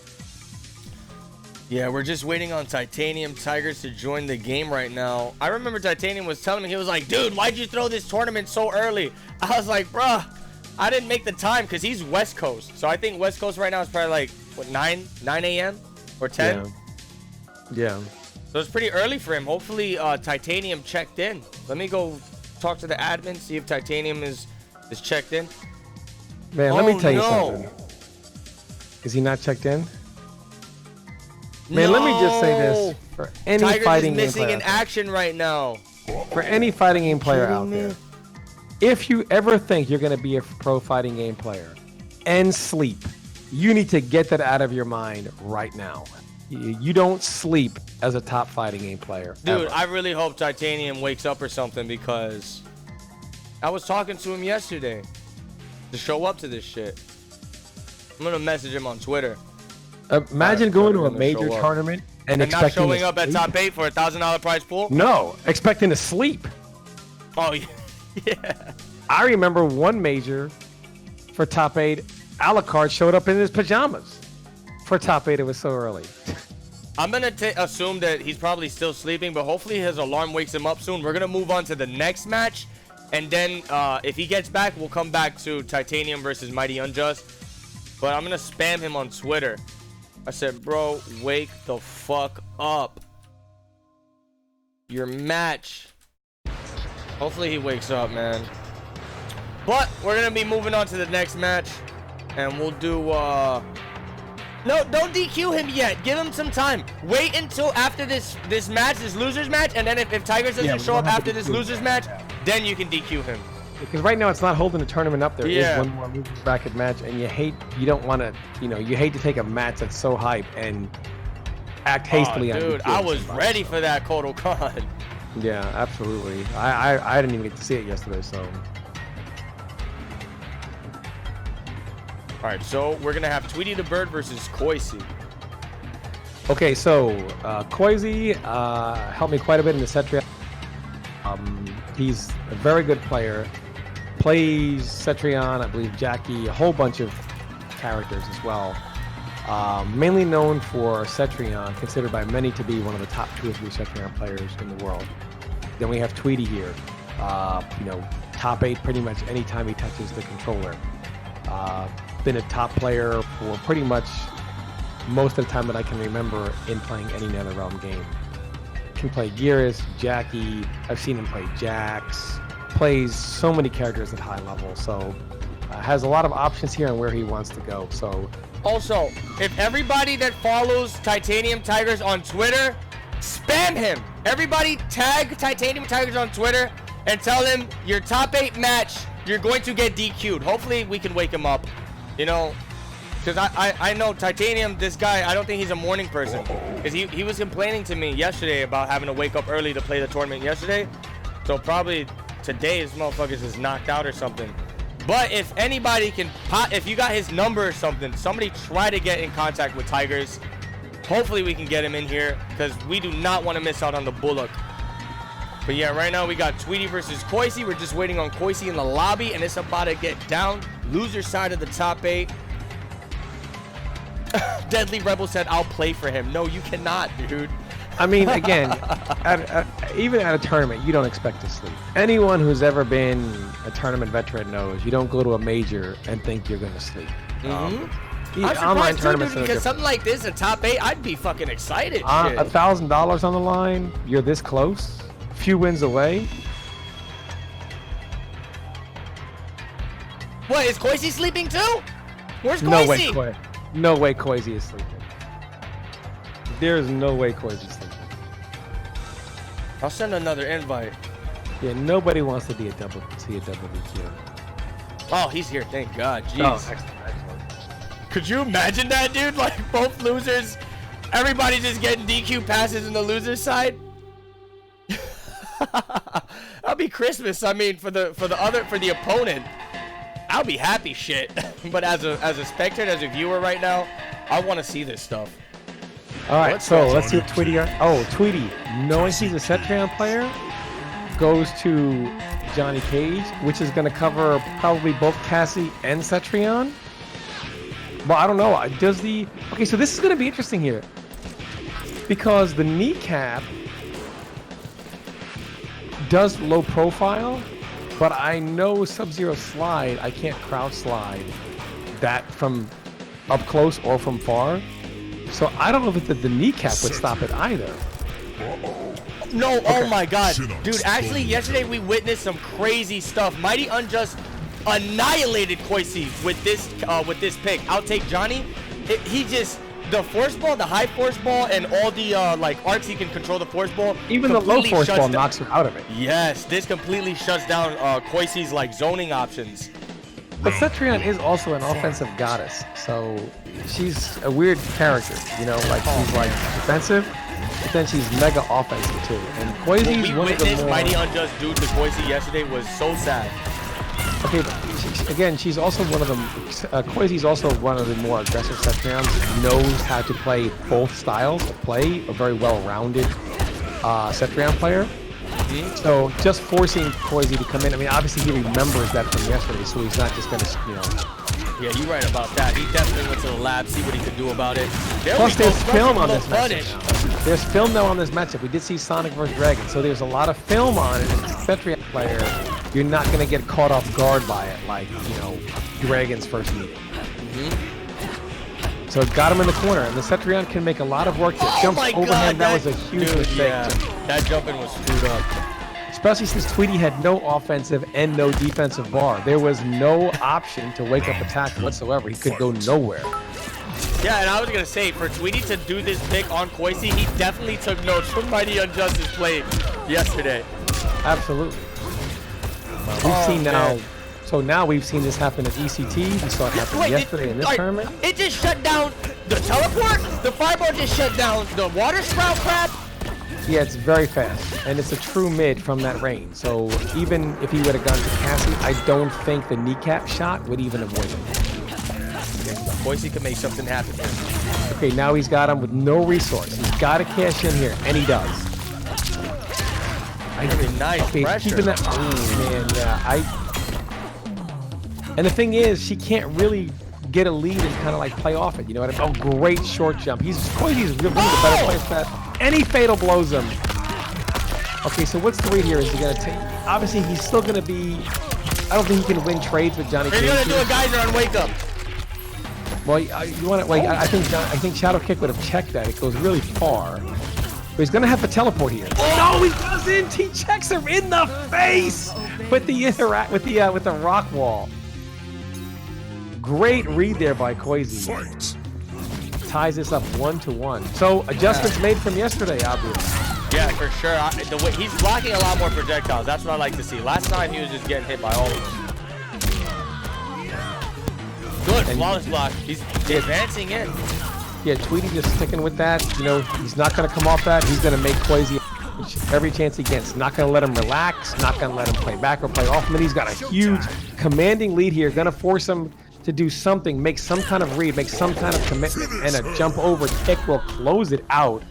Yeah, we're just waiting on Titanium Tigerz to join the game right now. I remember Titanium was telling me, he was like, dude, why'd you throw this tournament so early? I was like, bruh, I didn't make the time because he's West Coast. So I think West Coast right now is probably like, what, 9 a.m. or 10? Yeah. So it's pretty early for him. Hopefully Titanium checked in. Let me go talk to the admin, see if Titanium is checked in. Man, let me tell you something. Is he not checked in? Man, let me just say this for any Tigerz fighting is game missing player. in action right now. For any fighting game player out there, if you ever think you're going to be a pro fighting game player and sleep, you need to get that out of your mind right now. You don't sleep as a top fighting game player. Dude, ever. I really hope Titanium wakes up or something, because I was talking to him yesterday to show up to this shit. I'm going to message him on Twitter. Imagine going to a major tournament and expecting not showing up at top 8 for a $1,000 prize pool? No, expecting to sleep. Oh, yeah. I remember one major for top 8, Alucard showed up in his pajamas. For top 8, it was so early. I'm going to assume that he's probably still sleeping, but hopefully his alarm wakes him up soon. We're going to move on to the next match, and then if he gets back, we'll come back to Titanium versus Mighty Unjust. But I'm going to spam him on Twitter. I said, bro, wake the fuck up. Your match. Hopefully he wakes up, man. But we're going to be moving on to the next match. And we'll do, no, don't DQ him yet. Give him some time. Wait until after this match, this loser's match. And then if Tigerz doesn't show up after this loser's match, then you can DQ him. Because right now it's not holding the tournament up. There is one more losers bracket match, and you don't want to, you hate to take a match that's so hype and act hastily on. Dude, I was ready for that Kodo-Kan. Yeah, absolutely. I didn't even get to see it yesterday, so. All right, so we're gonna have Tweety the Bird versus Coizy. Okay, so Coizy helped me quite a bit in the Cetrion. He's a very good player. Plays Cetrion, I believe Jackie, a whole bunch of characters as well. Mainly known for Cetrion, considered by many to be one of the top 2 or 3 Cetrion players in the world. Then we have Tweety here. Top 8 pretty much anytime he touches the controller. Been a top player for pretty much most of the time that I can remember in playing any NetherRealm game. Can play Gearus, Jackie. I've seen him play Jax. Plays so many characters at high level, so has a lot of options here on where he wants to go. So, also, if everybody that follows Titanium Tigerz on Twitter, spam him. Everybody tag Titanium Tigerz on Twitter and tell him your top 8 match, you're going to get DQ'd. Hopefully we can wake him up, because I know Titanium, this guy, I don't think he's a morning person, because he was complaining to me yesterday about having to wake up early to play the tournament yesterday. So probably today his motherfuckers is knocked out or something. But if anybody can if you got his number or something, somebody try to get in contact with Tigerz. Hopefully we can get him in here, because we do not want to miss out on the Bullock. But yeah, right now we got Tweety versus Coizy. We're just waiting on Coizy in the lobby, and it's about to get down. Loser side of the top 8. Deadly Rebel said, I'll play for him. No, you cannot, dude. I mean, again, even at a tournament, you don't expect to sleep. Anyone who's ever been a tournament veteran knows you don't go to a major and think you're going to sleep. I'm surprised too, dude, because something like this, a top 8, I'd be fucking excited. $1,000 on the line, you're this close, few wins away. What, is Coizy sleeping too? Where's Coizy? No way Coizy is sleeping. There's no way Coizy is sleeping. I'll send another invite. Yeah, nobody wants to see a double DQ. Oh, he's here. Thank God. Jeez. Oh, excellent. Could you imagine that, dude? Like, both losers, everybody just getting DQ passes in the loser's side? That'll be Christmas. I mean, for the opponent, I'll be happy shit. But as a spectator, as a viewer right now, I want to see this stuff. All right, let's see what Tweety. Tweety, knowing he's a Cetrion player, goes to Johnny Cage, which is going to cover probably both Cassie and Cetrion. Well, I don't know. Okay, so this is going to be interesting here. because the kneecap does low profile, but I know Sub-Zero slide, I can't crouch slide that from up close or from far. So I don't know if the kneecap would stop it either. No, Okay. oh my god. Dude, actually, yesterday we witnessed some crazy stuff. Mighty Unjust annihilated Coizy with this pick. Outtake Johnny. He just, the force ball, the high force ball, and all the like arcs he can control the force ball. Even the low completely force shuts ball down- knocks her out of it. Yes, this completely shuts down Coizy's like zoning options. But Cetrion is also an offensive goddess, so she's a weird character, you know, like she's like defensive, but then she's mega offensive too. And What Coizy's we one of the witnessed more... Mighty Unjust do to Coizy yesterday was so sad. Okay, but again, she's also one of them. Coizy's also one of the more aggressive Cetrions. Knows how to play both styles of play. A very well-rounded Cetrion player. So just forcing Coizy to come in. I mean, obviously he remembers that from yesterday, so he's not just gonna, you know. Yeah, you're right about that. He definitely went to the lab, see what he could do about it. There Plus, we go, there's film on this punish. matchup. There's film now on this matchup. We did see Sonic versus Dragon, so there's a lot of film on it. And as a Cetrion player, you're not gonna get caught off guard by it, like, you know, Dragon's first meeting. So it got him in the corner, and the Cetrion can make a lot of work. Oh Jump my overhand, god, that was a huge dude, mistake. yeah. That jumping was screwed up. Especially since Tweety had no offensive and no defensive bar. There was no option to wake up attack whatsoever. He could go nowhere. Yeah, and I was gonna say, for Tweety to do this pick on Coizy, he definitely took notes from Mighty Unjust's play yesterday. Absolutely. We've seen now. man. So now we've seen this happen at ECT. We saw it happen yesterday in this tournament. It just shut down the teleport. The fireball just shut down the water sprout crab. Yeah, it's very fast, and it's a true mid from that range. So even if he would have gone to Cassie, I don't think the kneecap shot would even avoid him. Coizy can make something happen here. Okay, now he's got him with no resource. He's got to cash in here, and he does. Very nice Okay, pressure. keeping that. Oh man, yeah. And the thing is, she can't really get a lead and kind of like play off it. You know what I mean? Oh, great short jump. Coizy's really the better player for that. And he fatal blows him. Okay, so what's the read here? Is he gonna take? Obviously, he's still gonna be. I don't think he can win trades with Johnny He's Cage. gonna do a geyser on wake up. Well, you want to like? I think Shadow Kick would have checked that. It goes really far. But he's gonna have to teleport here. No, he doesn't. He checks him in the face with the rock wall. Great read there by Coizy. Fight! Ties this up 1-1. So adjustments made from yesterday, obviously. Yeah, for sure. The way he's blocking a lot more projectiles. That's what I like to see. Last time he was just getting hit by all of them. Good, flawless block. He's advancing in. Yeah, Tweety just sticking with that. You know, he's not going to come off that. He's going to make Coizy every chance he gets. Not going to let him relax. Not going to let him play back or play off him. And he's got a huge commanding lead here. Going to force him to do something, make some kind of read, make some kind of commitment, and a jump over kick will close it out.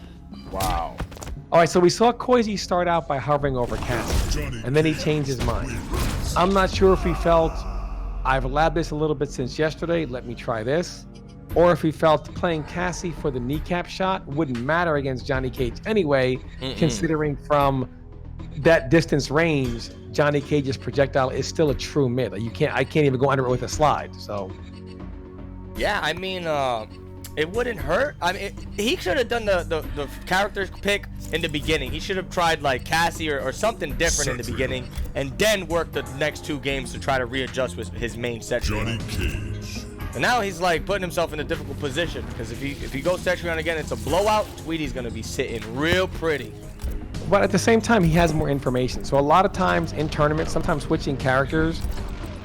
Wow. All right, so we saw Coizy start out by hovering over Cassie, and then he changed his mind. I'm not sure if he felt, I've labbed this a little bit since yesterday, let me try this, or if he felt playing Cassie for the kneecap shot wouldn't matter against Johnny Cage anyway, considering from that distance range, Johnny Cage's projectile is still a true mid. Like I can't even go under it with a slide. So Yeah, I mean, it wouldn't hurt. I mean, he should have done the characters pick in the beginning. He should have tried like Cassie or something different in the beginning, and then worked the next 2 games to try to readjust with his main Cetrion. Johnny Cage. And now he's like putting himself in a difficult position, because if he goes Cetrion again, it's a blowout. Tweety's gonna be sitting real pretty. but at the same time, he has more information. So a lot of times in tournaments, sometimes switching characters,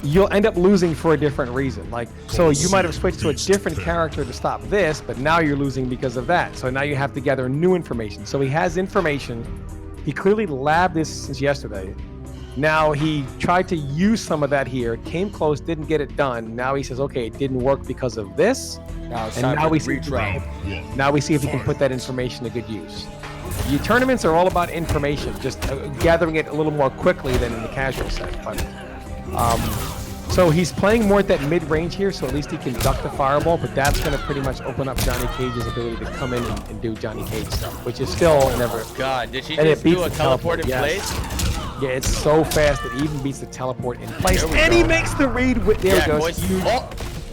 you'll end up losing for a different reason. Like, so you might have switched to a different character to stop this, but now you're losing because of that. So now you have to gather new information. So he has information. He clearly labbed this since yesterday. Now he tried to use some of that here, came close, didn't get it done. Now he says, okay, it didn't work because of this. Now it's And time now for we the see, retry. now we see if he can put that information to good use. Your tournaments are all about information, just gathering it a little more quickly than in the casual set. But So he's playing more at that mid-range here, so at least he can duck the fireball, but that's going to pretty much open up Johnny Cage's ability to come in and do Johnny Cage stuff, which is still never... God, did she just do a teleport in place? Yeah, it's so fast it even beats the teleport in place. And he makes the read with... There he goes. Oh,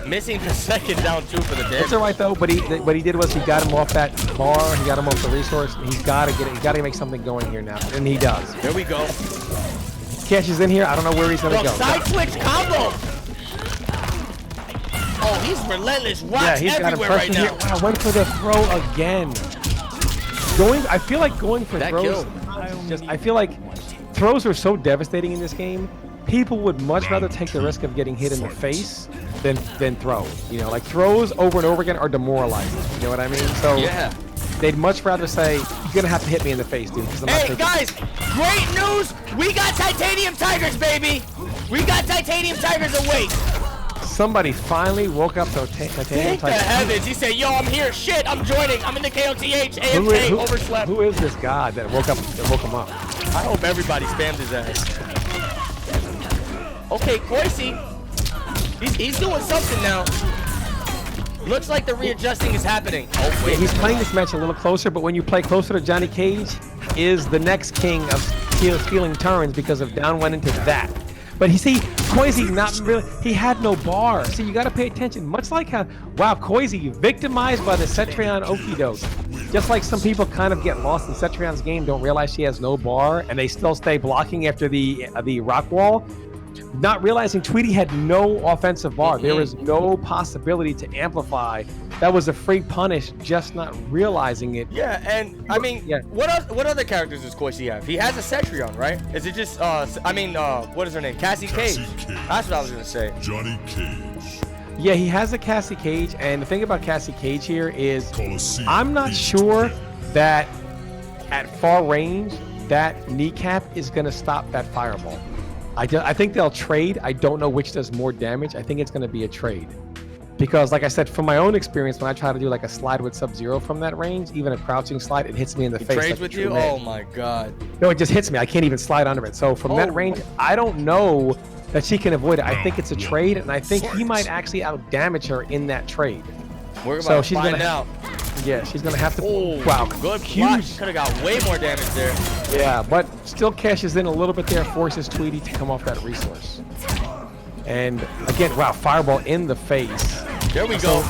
missing the second down, too, for the damage. It's all right, though, but what he did was he got him off that bar, he got him off the resource, and he's got to get it. He's got to make something going here now, and he does. There we go. Catches in here. I don't know where he's going to go. Side switch combo. Oh, he's relentless. Rocks he's everywhere right now. Here. Wow, went for the throw again. I feel like going for throws. I feel like throws are so devastating in this game. People would much rather take the risk of getting hit in the face than throw. You know, like throws over and over again are demoralizing. You know what I mean? So yeah. They'd much rather say, you're going to have to hit me in the face, dude. Hey, guys, great news. We got titanium Tigerz, baby. We got titanium Tigerz awake. Somebody finally woke up to titanium Thank the Tigerz. heavens. He said, yo, I'm here. Shit, I'm joining. I'm in the KOTH. AFK, overslept. Who is this god that woke him up? I hope everybody spams his ass. Okay, Coizy. He's doing something now. Looks like the readjusting is happening. Oh, wait. Yeah, he's playing this match a little closer, but when you play closer to Johnny Cage, is the next king of stealing turns because of down went into that. But you see, Coizy not really, he had no bar. See, you got to pay attention. Much like how, wow, Coizy victimized by the Cetrion Okidoke. Just like some people kind of get lost in Cetrion's game, don't realize she has no bar, and they still stay blocking after the rock wall. Not realizing Tweety had no offensive bar. There was no possibility to amplify. That was a free punish, just not realizing it. Yeah, and I mean, what other characters does Coizy have? He has a Cetrion, right? Is it just, what is her name? Cassie Cage. That's what I was going to say. Johnny Cage. Yeah, he has a Cassie Cage, and the thing about Cassie Cage here is I'm not sure that at far range, that kneecap is going to stop that fireball. I think they'll trade. I don't know which does more damage. I think it's going to be a trade. Because, like I said, from my own experience, when I try to do like a slide with Sub-Zero from that range, even a crouching slide, it hits me in the face. Trades like with you? Oh my god. No, it just hits me. I can't even slide under it. So from that range, I don't know that she can avoid it. I think it's a trade, and I think he might actually out-damage her in that trade. We're about to find out. Yeah, she's going to have to... Oh, wow, good huge. Could have got way more damage there. Yeah, but still cashes in a little bit there, forces Tweety to come off that resource. And again, wow, fireball in the face. There we go.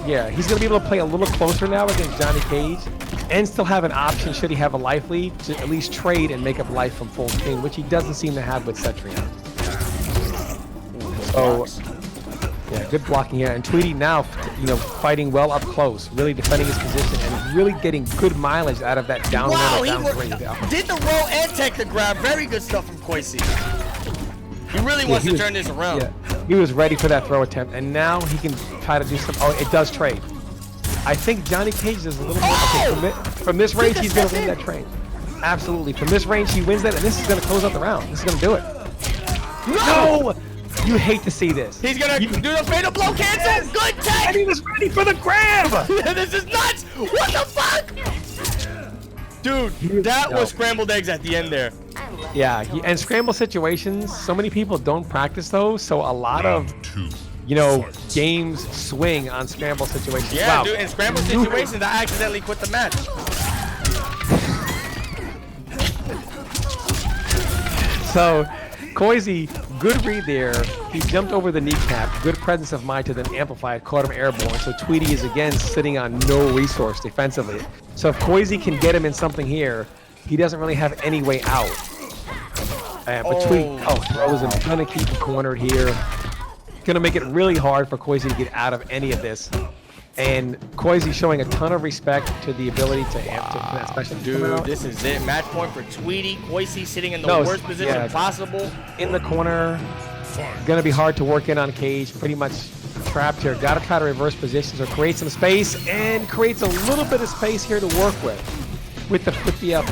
Yeah, he's going to be able to play a little closer now against Johnny Cage and still have an option, should he have a life lead, to at least trade and make up life from full screen, which he doesn't seem to have with Cetrion. So, yeah, good blocking here. And Tweety now, fighting well up close, really defending his position and really getting good mileage out of that down three. Did the roll and take the grab. Very good stuff from Coizy. He really wants to turn this around. Yeah, he was ready for that throw attempt, and now he can try to do some. Oh, it does trade. I think Johnny Cage does a little more. Okay, from this range, he's going to win that trade. Absolutely. From this range, he wins that, and this is going to close out the round. This is going to do it. No! You hate to see this. He's going to do the fatal blow cancel. Yes. Good tech. And he was ready for the grab. This is nuts. What the fuck? Dude, that was scrambled eggs at the end there. Yeah, and scramble situations, so many people don't practice those, so a lot of, games swing on scramble situations. Yeah, dude, in scramble situations, I accidentally quit the match. So, Coizy, good read there. He jumped over the kneecap, good presence of mind to then amplify it, caught him airborne. So Tweety is again sitting on no resource defensively. So if Coizy can get him in something here, he doesn't really have any way out. But Tweety, throws him, gonna keep him cornered here. Gonna make it really hard for Coizy to get out of any of this. And Coizy showing a ton of respect to the ability to amp to that special. Dude, this is it. Match point for Tweety. Coizy sitting in the worst position possible. In the corner. Gonna be hard to work in on Cage. Pretty much trapped here. Gotta try to reverse positions or create some space, and creates a little bit of space here to work with the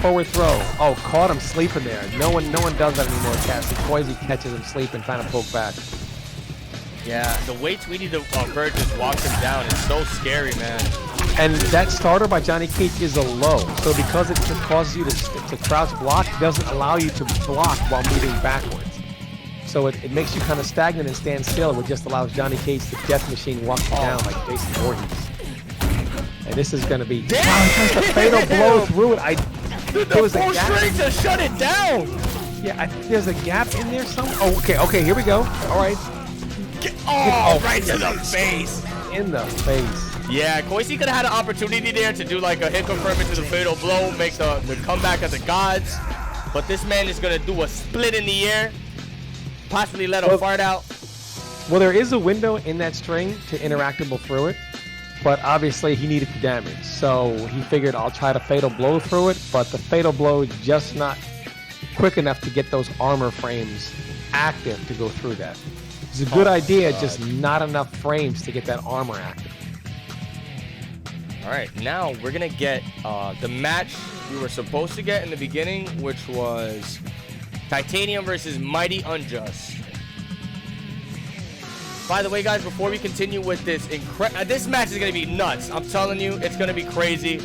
forward throw. Oh, caught him sleeping there. No one does that anymore, Cassie. Coizy catches him sleeping, trying to poke back. Yeah, the way Tweety the bird just walks him down is so scary, man. And that starter by Johnny Cage is a low, so because it causes you to crouch block, it doesn't allow you to block while moving backwards. So it makes you kind of stagnant and stand still, which just allows Johnny Cage, the death machine, walk you down like Jason Voorhees. And this is going to be... Damn! Wow, he tries to fatal blow through it. There was a full gap. strength to shut it down. Yeah, I think there's a gap in there somewhere. Oh, okay, here we go. All right. Right to the face. In the face. Yeah, Coizy could have had an opportunity there to do like a hit confirm into the fatal blow, make the comeback of the gods. But this man is going to do a split in the air, possibly let him fart out. Well, there is a window in that string to interactable through it, but obviously he needed the damage. So he figured I'll try to fatal blow through it, but the fatal blow is just not quick enough to get those armor frames active to go through that. It's a good idea, just not enough frames to get that armor active. All right, now we're going to get the match we were supposed to get in the beginning, which was Titanium versus Mighty Unjust. By the way, guys, before we continue with this, this match is going to be nuts. I'm telling you, it's going to be crazy.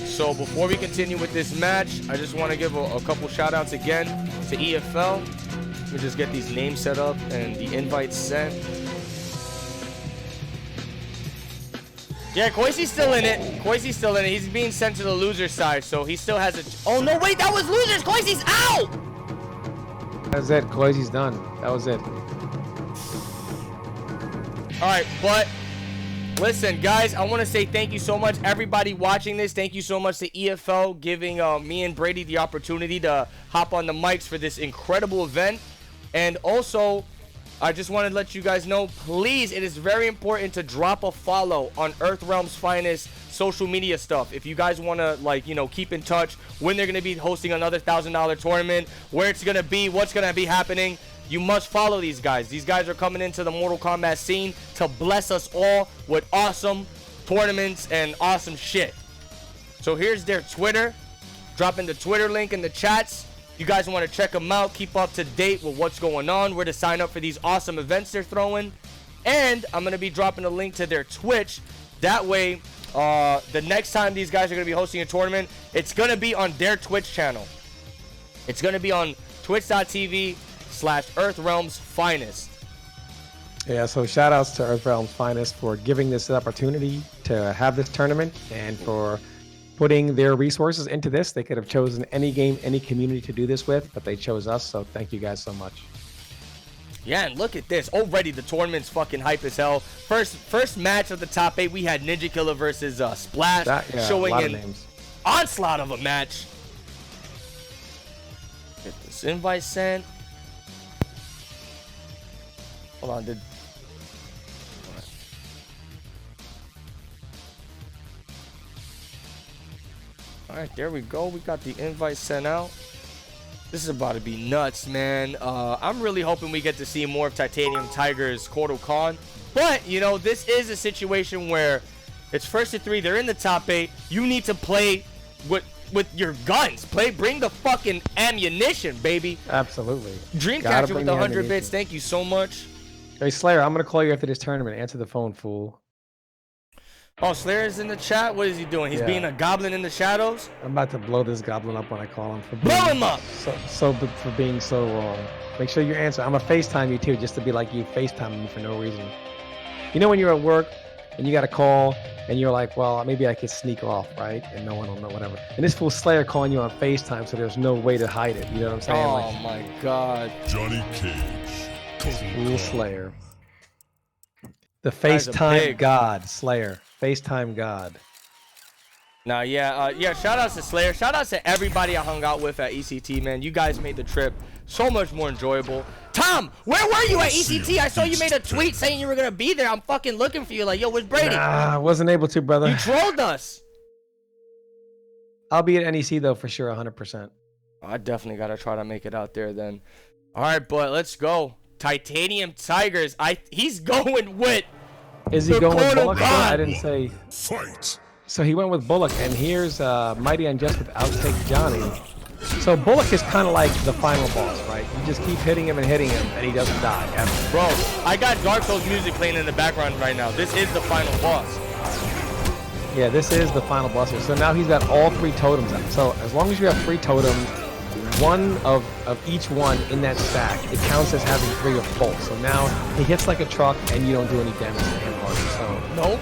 So before we continue with this match, I just want to give a couple shout-outs again to EFL. Let me just get these names set up and the invites sent. Yeah, Coizy's still in it. Coizy's still in it. He's being sent to the loser side, so he still has a... Oh, no, wait, that was losers. Coizy's out! That's it. Coizy's done. That was it. All right, but listen, guys, I want to say thank you so much, everybody watching this. Thank you so much to EFL giving me and Brady the opportunity to hop on the mics for this incredible event. And also, I just want to let you guys know, please, it is very important to drop a follow on Earthrealm's Finest social media stuff. If you guys want to, like, you know, keep in touch when they're going to be hosting another $1,000 tournament, where it's going to be, what's going to be happening, you must follow these guys. These guys are coming into the Mortal Kombat scene to bless us all with awesome tournaments and awesome shit. So here's their Twitter. Dropping the Twitter link in the chats. You guys want to check them out, keep up to date with what's going on, where to sign up for these awesome events they're throwing. And I'm going to be dropping a link to their Twitch. That way, the next time these guys are going to be hosting a tournament, it's going to be on their Twitch channel. It's going to be on twitch.tv/Earthrealm's Finest. Yeah, so shout outs to Earthrealm's Finest for giving this opportunity to have this tournament and for putting their resources into this. They could have chosen any game, any community to do this with, but they chose us, so thank you guys so much. Yeah, and look at this. Already the tournament's fucking hype as hell. First match of the top 8, we had Ninja Killa versus Splash, showing an onslaught of a match. Get this invite sent. Hold on, All right, there we go. We got the invite sent out. This is about to be nuts, man. I'm really hoping we get to see more of Titanium, Tigerz, Kotal Khan. But, you know, this is a situation where it's 1st to 3. They're in the top 8. You need to play with your guns. Bring the fucking ammunition, baby. Absolutely. Dreamcatcher with the 100 bits. Thank you so much. Hey, Slayer, I'm going to call you after this tournament. Answer the phone, fool. Oh, Slayer's in the chat? What is he doing? He's being a goblin in the shadows? I'm about to blow this goblin up when I call him. Blow him up! For being so wrong. Make sure you answer. I'm going to FaceTime you, too, just to be like you FaceTiming me for no reason. You know when you're at work and you got a call and you're like, well, maybe I could sneak off, right? And no one will know, whatever. And this fool Slayer calling you on FaceTime, so there's no way to hide it. You know what I'm saying? Oh, my God. Johnny Cage. Fool Slayer. The FaceTime God, Slayer. FaceTime God. Nah, yeah, shout outs to Slayer. Shout outs to everybody I hung out with at ECT, man. You guys made the trip so much more enjoyable. Tom, where were you at ECT? I saw you made a tweet saying you were gonna be there. I'm fucking looking for you. Like, yo, where's Brady? Nah, I wasn't able to, brother. You trolled us. I'll be at NEC though for sure, 100%. I definitely gotta try to make it out there then. All right, but let's go. Titanium Tigerz. He's going with. Is he going with Bullock? I didn't say. Fight. So he went with Bullock, and here's Mighty Unjust with Outtake Johnny. So Bullock is kind of like the final boss, right? You just keep hitting him, and he doesn't die ever. Bro, I got Dark Souls music playing in the background right now. This is the final boss. Yeah, this is the final boss here. So now he's got all 3 totems up. So as long as you have 3 totems, one of each one in that stack, it counts as having 3 of both. So now he hits like a truck, and you don't do any damage to him, hardly. So Nope.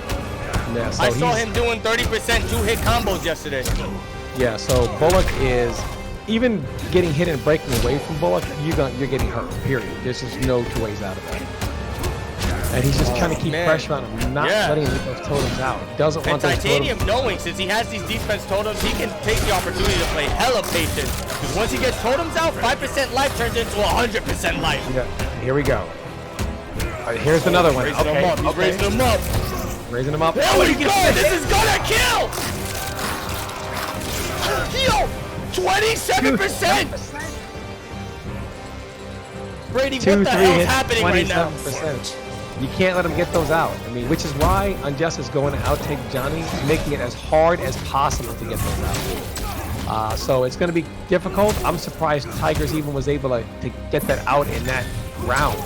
yeah, so I saw him doing 30% 2-hit combos yesterday. Yeah, so Bullock is even getting hit and breaking away from Bullock, you're getting hurt. Period. There's just no two ways out of that. And he's just trying to keep pressure on him, not letting him get those totems out. Doesn't want those Titanium totems. knowing, since he has these defense totems, he can take the opportunity to play hella patient. Because once he gets totems out, 5% life turns into 100% life. Yeah, here we go. All right, here's another one. Raising him up. He's raising him up. Raising him up. There we go. This is gonna kill. Yo, 27%. Brady, what the hell's happening right now? 27%. You can't let him get those out. I mean, which is why Unjust is going to outtake Johnny, making it as hard as possible to get those out. So it's going to be difficult. I'm surprised Tigerz even was able to get that out in that round.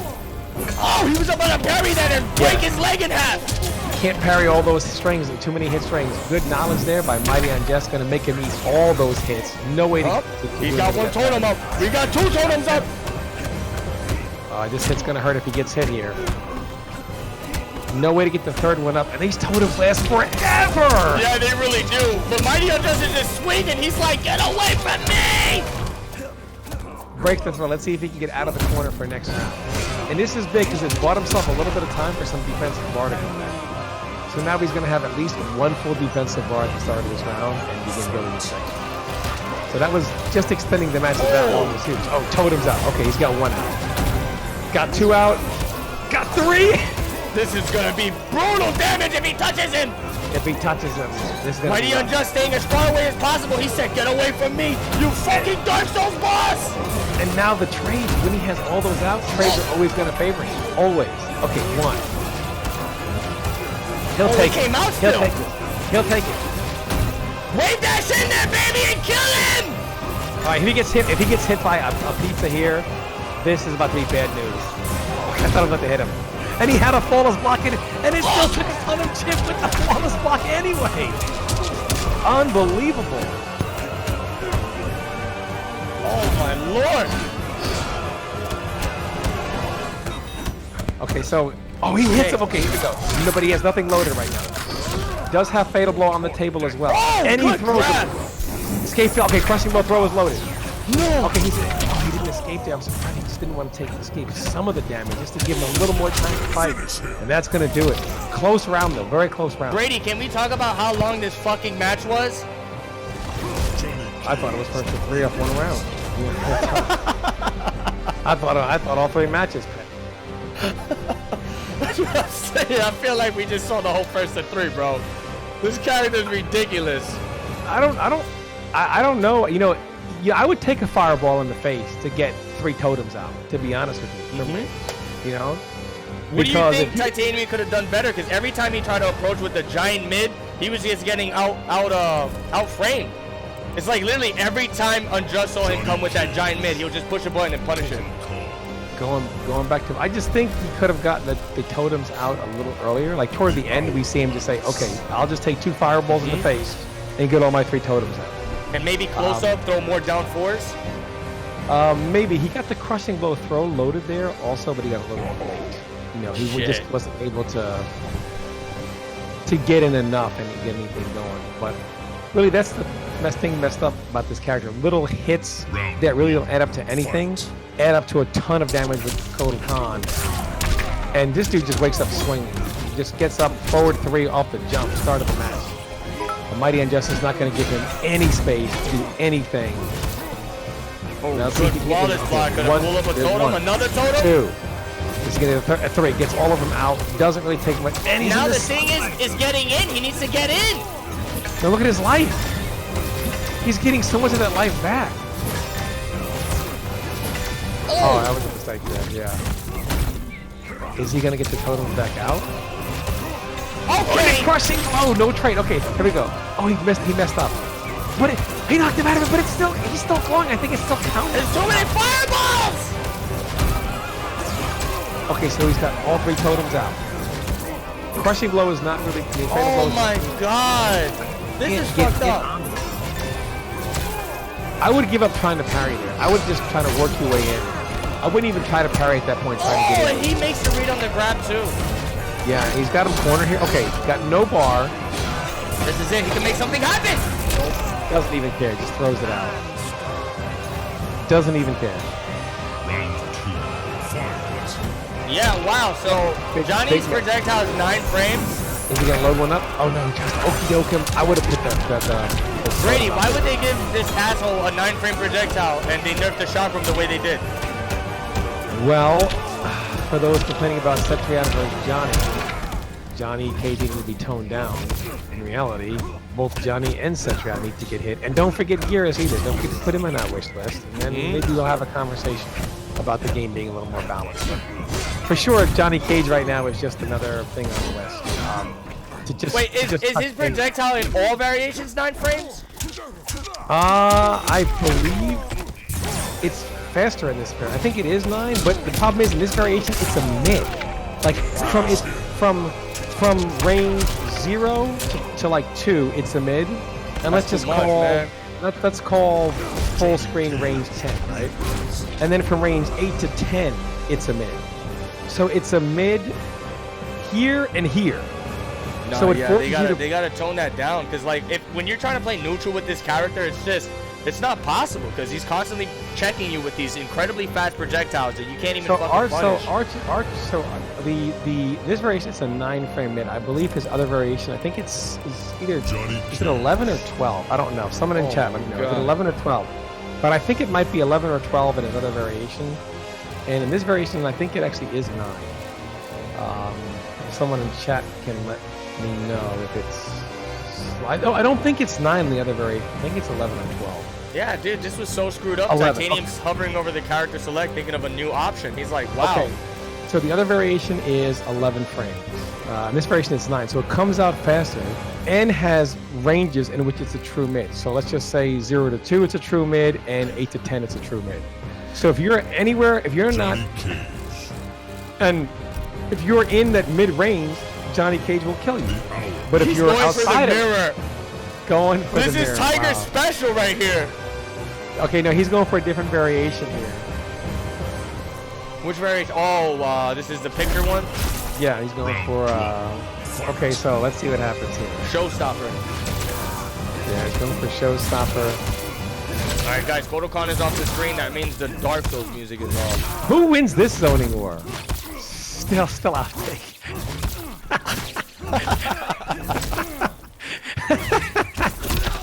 Oh, he was about to parry that and break his leg in half. Can't parry all those strings and too many hit strings. Good knowledge there by Mighty Unjust, going to make him eat all those hits. No way to He's got one totem up. We got 2 totems up. This hit's going to hurt if he gets hit here. No way to get the third one up, and these totems last forever! Yeah, they really do. But Mighty Unjust is just swinging. He's like, get away from me! Breaks the throw. Let's see if he can get out of the corner for next round. And this is big because it's bought himself a little bit of time for some defensive bar to come back. So now he's going to have at least 1 full defensive bar at the start of this round and begin building the second. So that was just extending the match that long was huge. Oh, totems out. Okay, he's got 1 out. Got 2 out. Got 3! This is gonna be brutal damage if he touches him! If he touches him, this is gonna Mighty Unjust staying as far away as possible. He said, get away from me, you fucking Dark Souls boss! And now the trades, when he has all those out, trades are always gonna favor him. Always. Okay, 1. He'll take it. He'll take it. He'll take it. Wave dash in there, baby, and kill him! Alright, if he gets hit by a pizza here, this is about to be bad news. I thought I was about to hit him. And he had a flawless block in it, and it still took a ton of chip with the flawless block anyway. Unbelievable. Oh my lord. Okay, so, he hits him. Okay, here we go. No, but he has nothing loaded right now. Does have Fatal Blow on the table as well. And he throws it. Escape, okay, Crushing Blow throw is loaded. No. Okay, he didn't escape there. I'm surprised he just didn't want to escape some of the damage just to give him a little more time to fight. And that's going to do it. Close round, though. Very close round. Brady, can we talk about how long this fucking match was? I thought it was first to 3 off 1 round. I thought all 3 matches. That's what I'm saying. I feel like we just saw the whole first to 3, bro. This character's ridiculous. I don't know. You know, I would take a fireball in the face to get 3 totems out, to be honest with you. You know? What do you think Titanium could have done better? Because every time he tried to approach with the giant mid, he was just getting out framed. It's like literally every time Unjust saw him come with that giant mid, he would just push a button and punish him. Going back to, I just think he could have gotten the totems out a little earlier. Like toward the end, we see him just say, okay, I'll just take 2 fireballs in the face and get all my 3 totems out. And maybe close up, throw more down 4s? Maybe. He got the Crushing Blow throw loaded there also, but he got a little late. You know, he just wasn't able to get in enough and get anything going. But really, that's the thing messed up about this character. Little hits that really don't add up to anything add up to a ton of damage with Kotal Khan. And this dude just wakes up swinging. He just gets up forward 3 off the jump, start of the match. The Mighty Unjust is not going to give him any space to do anything. Now, good flawless block. Gonna pull up a totem, another totem? 2. He's getting a 3. Gets all of them out. Doesn't really take much. And he's now the thing is getting in. He needs to get in. Now look at his life. He's getting so much of that life back. Oh, that was a mistake there. Yeah. Is he gonna get the totems back out? Okay. Crushing blow. No trade. Okay, here we go. Oh, he messed up. But he knocked him out of it. But he's still going. I think it's still counting. There's too many fireballs. Okay, so he's got all 3 totems out. Crushing blow is not really. Oh my god! This is fucked up. I would give up trying to parry there. I would just try to work your way in. I wouldn't even try to parry at that point. Oh, and he makes the read on the grab too. Yeah, he's got him cornered here. Okay, got no bar. This is it. He can make something happen. Doesn't even care. Just throws it out. Doesn't even care. Yeah, wow. So Johnny's projectile is 9 frames. Is he gonna load one up? Oh no, just okie doke him. I would have put that. Brady, why would they give this asshole a 9-frame projectile and they nerfed the shot from the way they did? Well, for those complaining about Cetrion versus Johnny Cage needs to be toned down. In reality, both Johnny and Cetrion need to get hit. And don't forget Geras either. Don't forget to put him in that wish list. And then maybe we'll have a conversation about the game being a little more balanced. But for sure, Johnny Cage right now is just another thing on the list. Wait, is his projectile in all variations 9 frames? I believe it's faster in this variant. I think it is 9, but the problem is in this variation it's a mid. Like from range 0 to like 2, it's a mid. And let's call full screen range 10, right? And then from range 8 to 10, it's a mid. So it's a mid here and here. No, so yeah, they gotta tone that down, because like when you're trying to play neutral with this character, it's not possible, because he's constantly checking you with these incredibly fast projectals that you can't even fucking punish. This variation is a 9-frame mid. I believe his other variation, I think it's either is it 11 or 12. I don't know. Someone in chat let me know. Is it 11 or 12? But I think it might be 11 or 12 in his other variation. And in this variation, I think it actually is 9. Someone in chat can let me know if it's. I don't think it's 9 in the other variation. I think it's 11 or 12. Yeah, dude, this was so screwed up. 11. Titanium's hovering over the character select, thinking of a new option. He's like, wow. Okay. So the other variation is 11 frames. And this variation is 9, so it comes out faster and has ranges in which it's a true mid. So let's just say 0 to 2, it's a true mid, and 8 to 10, it's a true mid. So if you're anywhere, if you're not, and if you're in that mid range, Johnny Cage will kill you. But if you're outside of it, going for the mirror. This is Tigerz special right here. Okay, no, he's going for a different variation here. Which variation? Oh, this is the picture one? Yeah, he's going for, okay, so let's see what happens here. Showstopper. Yeah, he's going for Showstopper. All right, guys, Kodokan is off the screen. That means the Dark Souls music is off. Who wins this zoning war? Still out there.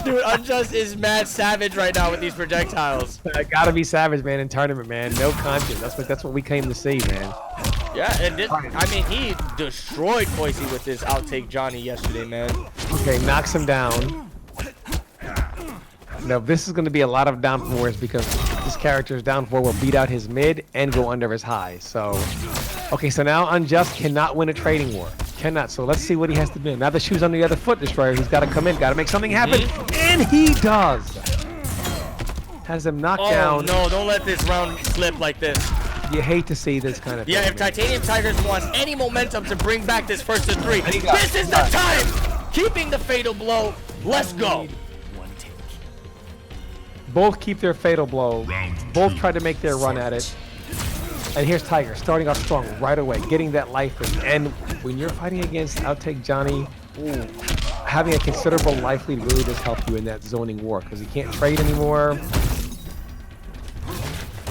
Dude, Unjust is mad savage right now with these projectiles. Gotta be savage, man, in tournament, man. No conscience. That's what we came to see, man. Yeah, and this, I mean, he destroyed Coizy with this outtake Johnny yesterday, man. Okay, knocks him down. Now, this is going to be a lot of down 4s because this character's down 4 will beat out his mid and go under his high. So, okay, so now Unjust cannot win a trading war. Cannot. So let's see what he has to do. Now the shoe's on the other foot, Destroyer. He's got to come in, got to make something happen, and he does. Has him knocked down. Oh no! Don't let this round slip like this. You hate to see this kind of thing. Yeah, if Titanium Tigerz wants any momentum to bring back this first to 3, this is the time. Keeping the fatal blow. Let's go. Both keep their fatal blow. Both try to make their run at it. And here's Tigerz starting off strong right away, getting that life in. And when you're fighting against Outtake Johnny, having a considerable life lead really does help you in that zoning war because he can't trade anymore.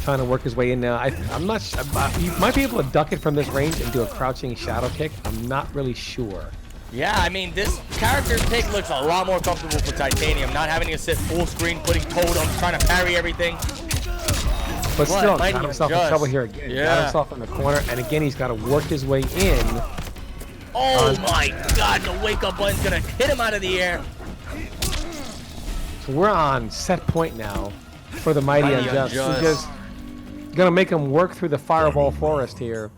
Trying to work his way in now. I'm not sure. You might be able to duck it from this range and do a crouching shadow kick. I'm not really sure. Yeah, I mean, this character's pick looks a lot more comfortable for Titanium, not having to sit full screen, putting totems, trying to parry everything. But still, got himself in trouble here again. Yeah. Got himself in the corner, and again, he's got to work his way in. Oh my God, the wake-up button's gonna hit him out of the air. So we're on set point now for the Mighty Unjust. He's just gonna make him work through the fireball forest here.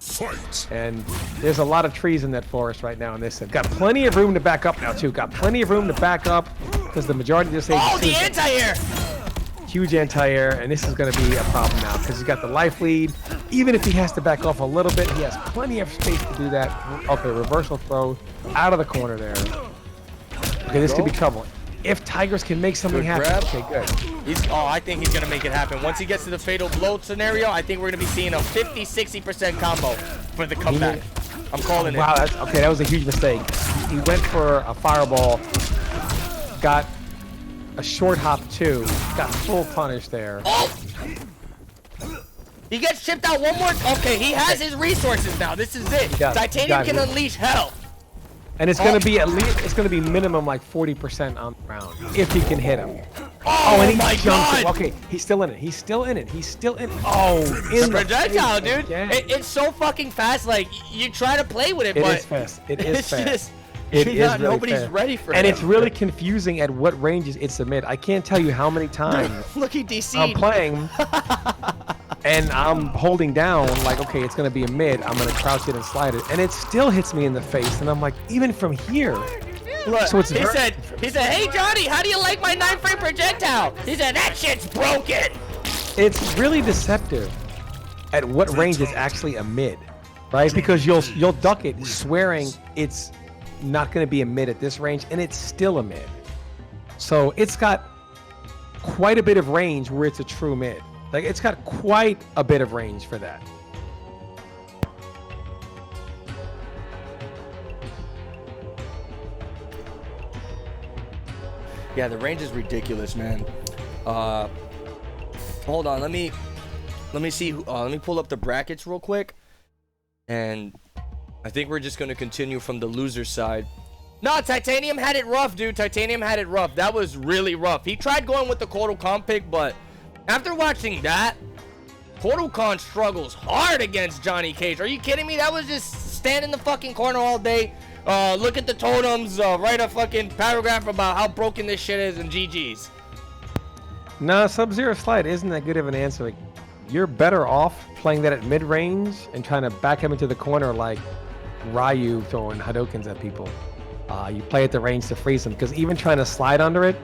And there's a lot of trees in that forest right now in this set. Got plenty of room to back up now, too. Got plenty of room to back up because the majority of this age. Oh, the anti-air! Huge anti-air, and this is going to be a problem now because he's got the life lead. Even if he has to back off a little bit, he has plenty of space to do that. Okay, reversal throw out of the corner there. Okay, this could be trouble. if Tigerz can make something Good happen. grab. Okay, good. I think he's gonna make it happen. Once he gets to the fatal blow scenario, I think we're gonna be seeing a 50-60% combo for the comeback. I'm calling it. Wow, okay, that was a huge mistake. He went for a fireball, got a short hop too, got full punish there. Oh! He gets chipped out one more. Okay, he has his resources now. This is it. Titanium can unleash hell. And it's gonna be at least, it's gonna be minimum like 40% on the round if he can hit him. Oh, and he my jumped God! Okay, he's still in it. He's still in it. He's still in it. Oh, in the projectile, face dude. again. It's so fucking fast. Like you try to play with it, It but is fast. It is it's fast. just It is really nobody's fast. ready for it. And it's really confusing at what ranges it's a mid. I can't tell you how many times Look at DC. I'm playing and I'm holding down like, okay, it's gonna be a mid. I'm gonna crouch it and slide it, and it still hits me in the face. And I'm like, even from here. Look, So it's he said, hey Johnny, how do you like my 9-frame projectile? He said, that shit's broken. It's really deceptive at what range it's actually a mid, right? Because you'll duck it swearing it's not going to be a mid at this range, and it's still a mid. So it's got quite a bit of range where it's a true mid. Like, it's got quite a bit of range for that. Yeah, the range is ridiculous, man. Hold on, let me see. Let me pull up the brackets real quick, and I think we're just gonna continue from the loser side. No, Titanium had it rough, dude. Titanium had it rough. That was really rough. He tried going with the KO-KOMM pick, but after watching that, KO-KOMM struggles hard against Johnny Cage. Are you kidding me? That was just stand in the fucking corner all day. Look at the totems, write a fucking paragraph about how broken this shit is, and GG's. Nah, Sub-Zero slide isn't that good of an answer. Like, you're better off playing that at mid-range and trying to back him into the corner like Ryu throwing Hadokens at people. You play at the range to freeze him, because even trying to slide under it,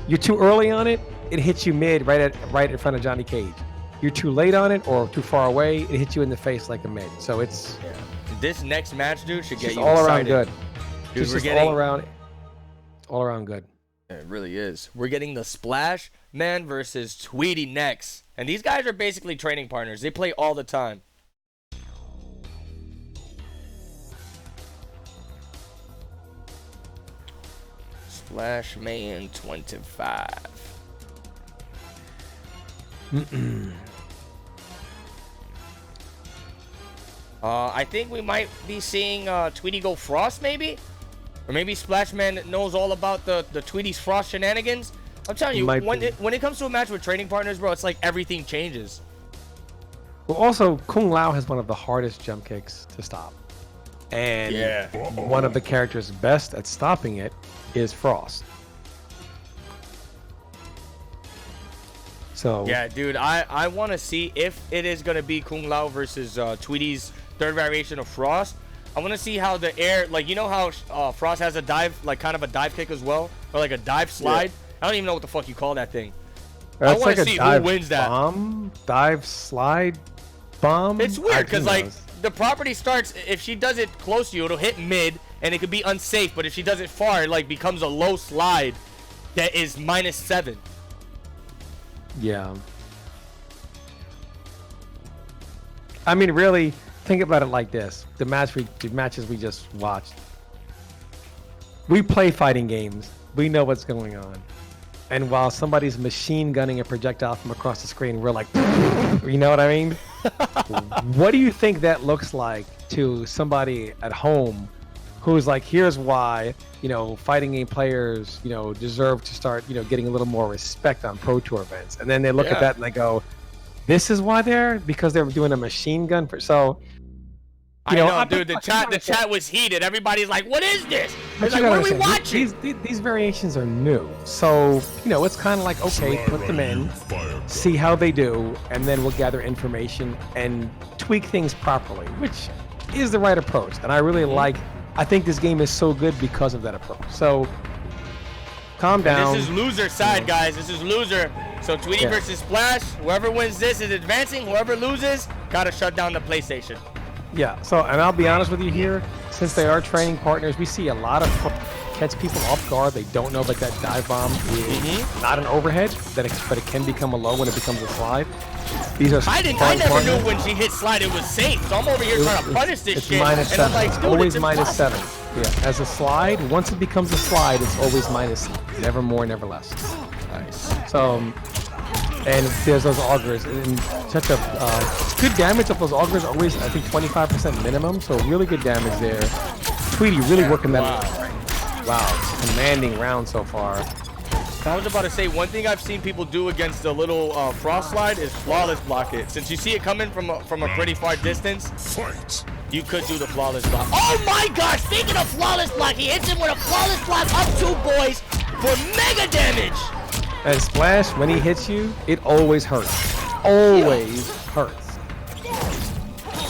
you're too early on it, it hits you mid right in front of Johnny Cage. You're too late on it or too far away, it hits you in the face like a mid. So it's... Yeah. This next match, dude, should get you all excited. around good. Dude, Just we're getting all around good. It really is. We're getting the Splash Man versus Tweety next. And these guys are basically training partners. They play all the time. Splash Man 25. I think we might be seeing Tweety go Frost, maybe? Or maybe Splashman knows all about the Tweety's Frost shenanigans. I'm telling you, when it comes to a match with training partners, bro, it's like everything changes. Well, also, Kung Lao has one of the hardest jump kicks to stop. And one of the characters best at stopping it is Frost. So yeah, dude, I want to see if it is going to be Kung Lao versus Tweety's third variation of Frost. I want to see how the air, like, you know how Frost has a dive, like kind of a dive kick as well, or like a dive slide. I don't even know what the fuck you call that thing. I want to see who wins that. Dive slide bomb. It's weird because like the property starts, if she does it close to you, it'll hit mid and it could be unsafe, but if she does it far, it like becomes a low slide that is -7. Yeah. I mean, really, think about it like this: the matches we just watched. We play fighting games. We know what's going on. And while somebody's machine gunning a projectile from across the screen, we're like, you know what I mean? What do you think that looks like to somebody at home who's like, here's why, you know, fighting game players, you know, deserve to start, you know, getting a little more respect on Pro Tour events. And then they look at that and they go, this is why because they're doing a machine gun for, so... I know, dude, the chat was heated. Everybody's like, what is this? It's like, what are we watching? These variations are new. So, you know, it's kind of like, okay, put them in, see how they do, and then we'll gather information and tweak things properly, which is the right approach. And I really I think this game is so good because of that approach. So, calm down. And this is loser side, guys. This is loser. So, Tweety versus Splash. Whoever wins this is advancing. Whoever loses, gotta shut down the PlayStation. Yeah, so, and I'll be honest with you here, since they are training partners, we see a lot of catch people off guard. They don't know that that dive bomb is not an overhead, but it can become a low when it becomes a slide. These are I never knew when she hit slide it was safe. So I'm over here trying to punish this shit. Minus and I'm 7. like, It's dude, always it's minus impossible. 7. Yeah, as a slide, once it becomes a slide, it's always minus. Never more, never less. Nice. So, and there's those augers, and such a good damage of those augers. Always, I think 25% minimum. So really good damage there. Tweety really working that. Wow, commanding round so far. I was about to say, one thing I've seen people do against the little frost slide is flawless block it. Since you see it coming from a pretty far distance, Fight. you could do the flawless block. Oh my gosh, speaking of flawless block, he hits him with a flawless block up 2 boys for mega damage. And Splash, when he hits you, it always hurts. Always hurts.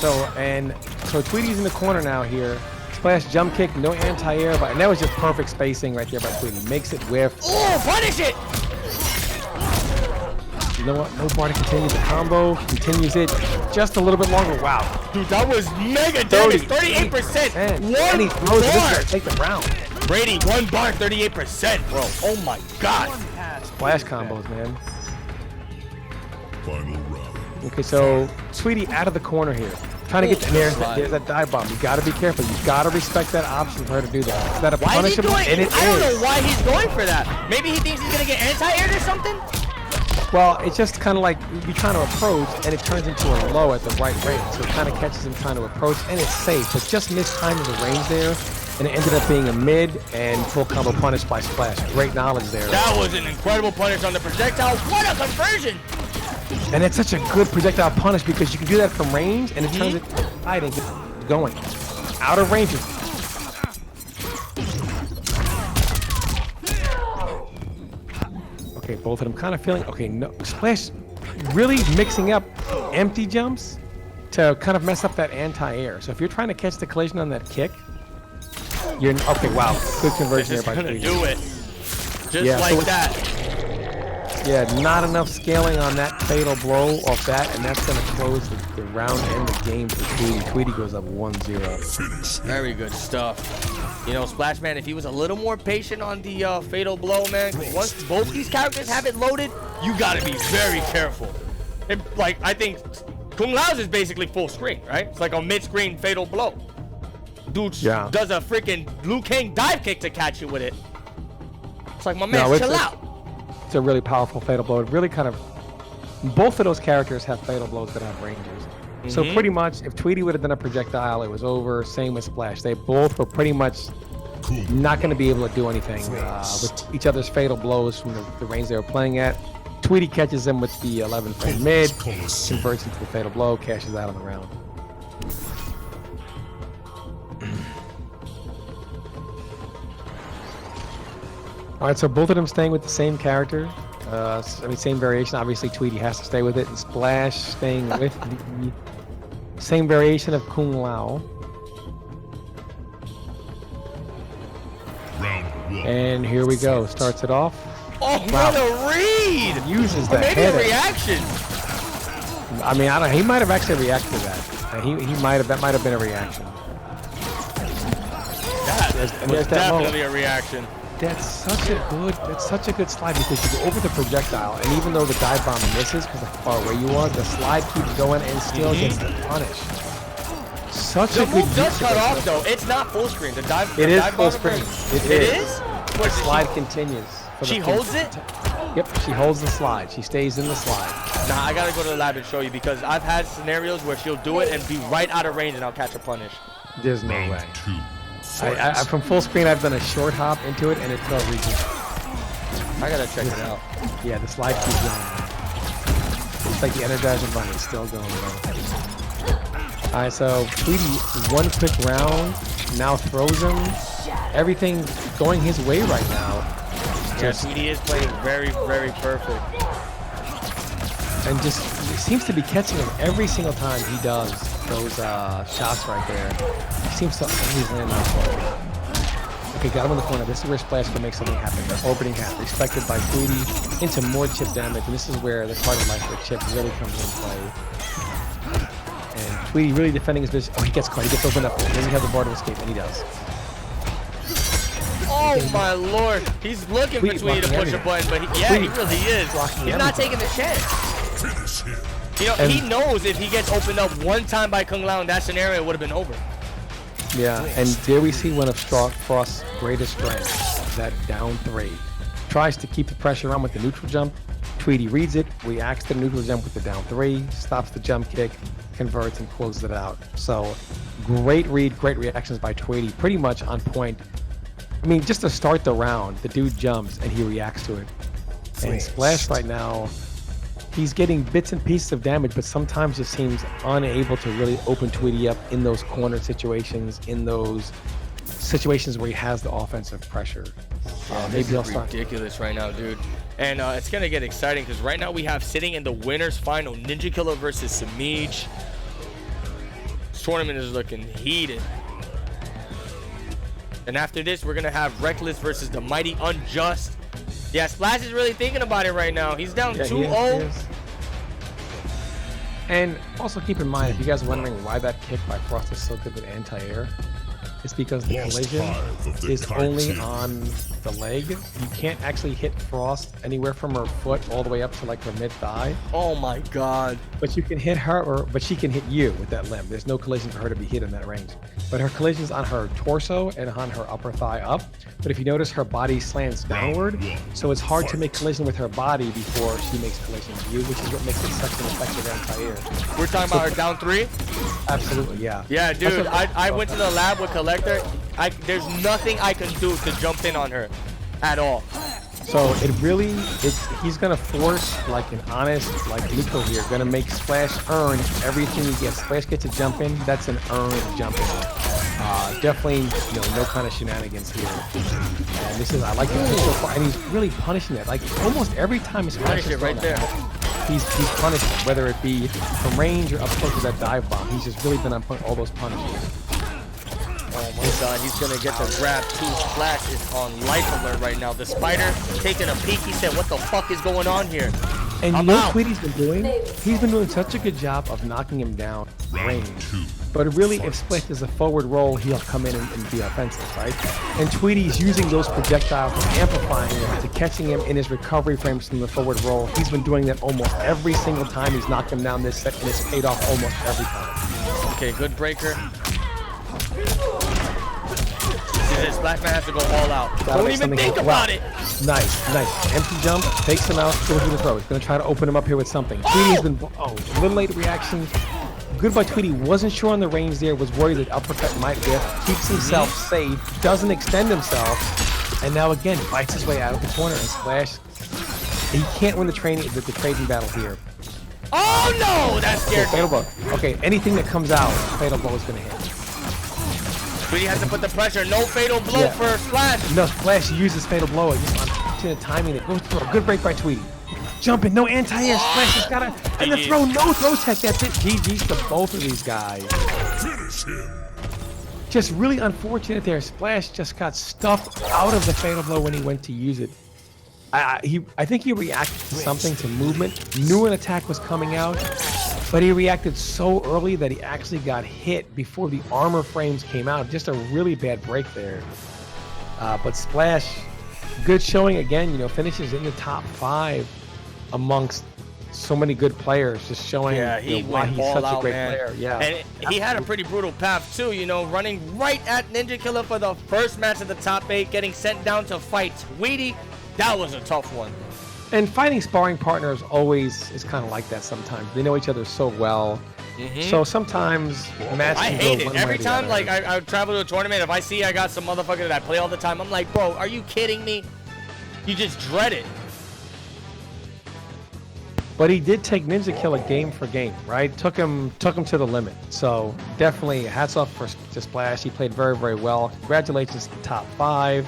So Tweety's in the corner now here. Splash jump kick, no anti-air, and that was just perfect spacing right there by Tweety. Makes it whiff. Oh, punish it! You know what? No bar to continue the combo. Continues it just a little bit longer. Wow. Dude, that was mega damage. 38%. And he throws it in there to take the round. Brady, 1 bar, 38%, bro. Oh my god. Splash combos, man. Final round. Okay, so Tweety out of the corner here. Trying to get there's that dive bomb. You gotta be careful. You gotta respect that option for her to do that. Is that a Why is he punishable? doing? And it I don't is. know why he's going for that. Maybe he thinks he's gonna get anti-aired or something. Well, it's just kind of like you're trying to approach, and it turns into a low at the right range. So it kind of catches him trying to approach, and it's safe. But just mistimed the range there, and it ended up being a mid and full combo punish by Splash. Great knowledge there. That was an incredible punish on the projectile. What a conversion! And it's such a good projectile punish because you can do that from range, and it turns it tight and gets going. Out of range. Okay, both of them kind of feeling, okay, no, Splash really mixing up empty jumps to kind of mess up that anti-air. So if you're trying to catch the collision on that kick, you're, okay, wow, good conversion there by Gonna Tweety. do it. Just like that. Yeah, not enough scaling on that fatal blow off that, and that's going to close the round and the game for Tweety. Tweety goes up 1-0. Very good stuff. You know, Splash Man, if he was a little more patient on the fatal blow, man, once both these characters have it loaded, you got to be very careful. Like, I think Kung Lao's is basically full screen, right? It's like a mid-screen fatal blow. Dude does a freaking Liu Kang dive kick to catch you with it. It's like, my man, chill out. It's a really powerful fatal blow. It really kind of, both of those characters have fatal blows that have ranges. So pretty much, if Tweety would have done a projectile, it was over. Same with Splash. They both were pretty much not going to be able to do anything with each other's fatal blows from the range they were playing at. Tweety catches them with the 11 frame mid, converts into a fatal blow, cashes out on the round. All right, so both of them staying with the same character. I mean, same variation. Obviously, Tweety has to stay with it, and Splash staying with the same variation of Kung Lao. Round 1. And here we go. Starts it off. Oh, what a read! Uses the maybe head. a reaction. I mean, I don't. He might have actually reacted to that. He might have. That might have been a reaction. That was definitely a reaction. That's such a good slide because you go over the projectile, and even though the dive bomb misses because of how far away you are, the slide keeps going and still gets the punish. Such a good move does cut off though. It's not full screen. The dive. It is dive full bomb screen. It is. The slide continues. She holds it? Yep, she holds the slide. She stays in the slide. Nah, I gotta go to the lab and show you because I've had scenarios where she'll do it and be right out of range and I'll catch a punish. There's no way. Round 2. I from full screen, I've done a short hop into it and it still reaches. I gotta check it out. Yeah, the slide keeps going. It's like the Energizer Bunny is still going. All right, so Tweety, one quick round, now throws him. Everything going his way right now. Yeah, Tweety is playing very, very perfect. And just seems to be catching him every single time he does those shots right there. He seems to always land on point. Okay, got him in the corner. This is where Splash can make something happen. The orbiting hat, respected by Tweety, into more chip damage. And this is where the card of life for chip really comes into play. And Tweety really defending his business. Oh, he gets caught. He gets opened up. Then you have the bar to escape, and he does. Oh my lord. He's looking for Tweety's Tweety to blocking push a everything. button, but he really is. blocking He's not taking the chance. You know, he knows if he gets opened up one time by Kung Lao in that scenario, it would have been over. Yeah, and there we see one of Frost's greatest strengths, that down 3. Tries to keep the pressure on with the neutral jump. Tweety reads it, reacts to the neutral jump with the down 3, stops the jump kick, converts, and closes it out. So, great read, great reactions by Tweety, pretty much on point. I mean, just to start the round, the dude jumps and he reacts to it. And Splash right now, he's getting bits and pieces of damage, but sometimes just seems unable to really open Tweety up in those corner situations, in those situations where he has the offensive pressure. Maybe he'll start. Ridiculous right now, dude. And it's gonna get exciting because right now we have sitting in the winners final Ninja Killa versus Semij. This tournament is looking heated. And after this, we're gonna have Reckless versus the Mighty Unjust. Yeah, Splash is really thinking about it right now. He's down 2-0. And also keep in mind, if you guys are wondering why that kick by Frost is so good with anti-air, it's because the collision is only on the leg. You can't actually hit Frost anywhere from her foot all the way up to like her mid-thigh. Oh my god. But you can hit her, but she can hit you with that limb. There's no collision for her to be hit in that range. But her collision's on her torso and on her upper thigh up. But if you notice, her body slants downward, so it's hard to make collision with her body before she makes collision with you, which is what makes it such an effective anti-air. We're talking about her down 3? Absolutely, yeah. Yeah, dude, I went to the lab with Collector. There's nothing I can do to jump in on her at all. So he's gonna force like an honest Nico here, gonna make Splash earn everything he gets. Splash gets a jump in, that's an earned jump in. Definitely, no kind of shenanigans here. And this is, I like it so far, and he's really punishing it. Like almost every time Splash is right there, he's punishing it, whether it be from range or up close with that dive bomb. He's just really been on point all those punishes. Oh my god, he's gonna get the grab too. Splash is on life alert right now. The spider taking a peek. He said, what the fuck is going on here? And you know what Tweety's been doing? He's been doing such a good job of knocking him down range. But really, if Splash does a forward roll, he'll come in and be offensive, right? And Tweety's using those projectiles and amplifying him to catching him in his recovery frames from the forward roll. He's been doing that almost every single time he's knocked him down this set, and it's paid off almost every time. Okay, good breaker. Splash Man has to go all out. Don't even think about it. Nice. Empty jump, takes him out, goes to the throw. He's going to try to open him up here with something. Tweety's been, a little late reaction. Good by Tweety, wasn't sure on the range there, was worried that uppercut might whiff, keeps himself safe, doesn't extend himself, and now again, fights his way out of the corner and Splash. He can't win the trading battle here. Oh no, that scared me. Fatal blow. Okay, anything that comes out, fatal blow is going to hit. Tweety has to put the pressure. No fatal blow for Splash. No, Splash uses fatal blow. Just unfortunate timing. It goes through a good break by Tweety. Jumping, no anti-air. Splash has got to. And the throw, no throw tech. That's it. GG's to both of these guys. Just really unfortunate there. Splash just got stuffed out of the fatal blow when he went to use it. I think he reacted to something, to movement, knew an attack was coming out, but he reacted so early that he actually got hit before the armor frames came out. Just a really bad break there. But Splash, good showing again, finishes in the top 5 amongst so many good players, just showing why he's such a great player. Yeah, and he had a pretty brutal path too, running right at Ninja Killa for the first match of the top 8, getting sent down to fight Tweety. That was a tough one. And fighting sparring partners always is kind of like that sometimes. They know each other so well. So sometimes matches I hate it. Every time I travel to a tournament, if I see I got some motherfucker that I play all the time, I'm like, bro, are you kidding me? You just dread it. But he did take Ninja Killa game for game, right? Took him to the limit. So definitely hats off to Splash. He played very, very well. Congratulations to the top 5.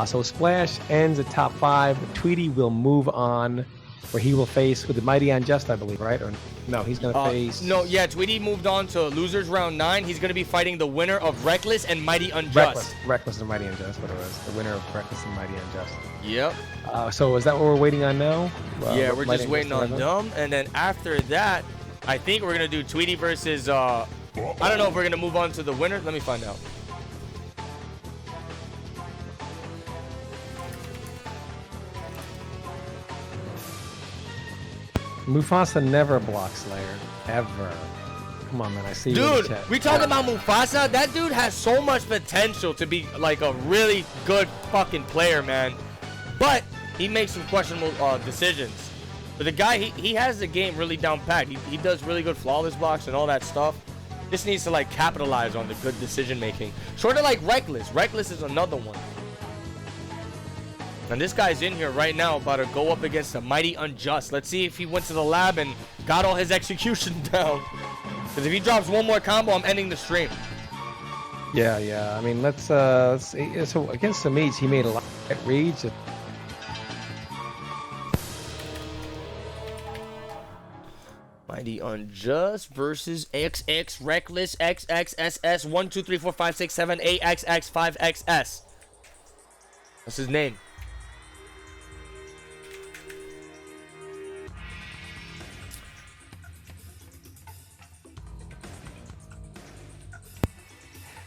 So Splash ends at top 5. Tweety will move on, where he will face with the Mighty Unjust, I believe, right? Or no, he's going to face... No, yeah, Tweety moved on to losers round 9. He's going to be fighting the winner of Reckless and Mighty Unjust. Reckless and Mighty Unjust, what it was. The winner of Reckless and Mighty Unjust. Yep. So is that what we're waiting on now? Yeah, we're just waiting on them. And then after that, I think we're going to do Tweety versus... I don't know if we're going to move on to the winner. Let me find out. Mufasa never blocks Slayer. Ever. Come on, man. I see you in the Dude, chat. we talking about Mufasa. That dude has so much potential to be like a really good fucking player, man. But he makes some questionable decisions. But the guy, he has the game really down pat. He does really good flawless blocks and all that stuff. Just needs to like capitalize on the good decision making. Sort of like Reckless. Reckless is another one. And this guy's in here right now about to go up against the mighty Unjust. Let's see if he went to the lab and got all his execution down. Because if he drops one more combo, I'm ending the stream. Yeah. I mean, let's see. So against Semij, he made a lot of reads. Mighty Unjust versus XX Reckless XXSS 1 2 3 4 5 6 7 8 XX 5XS. That's his name.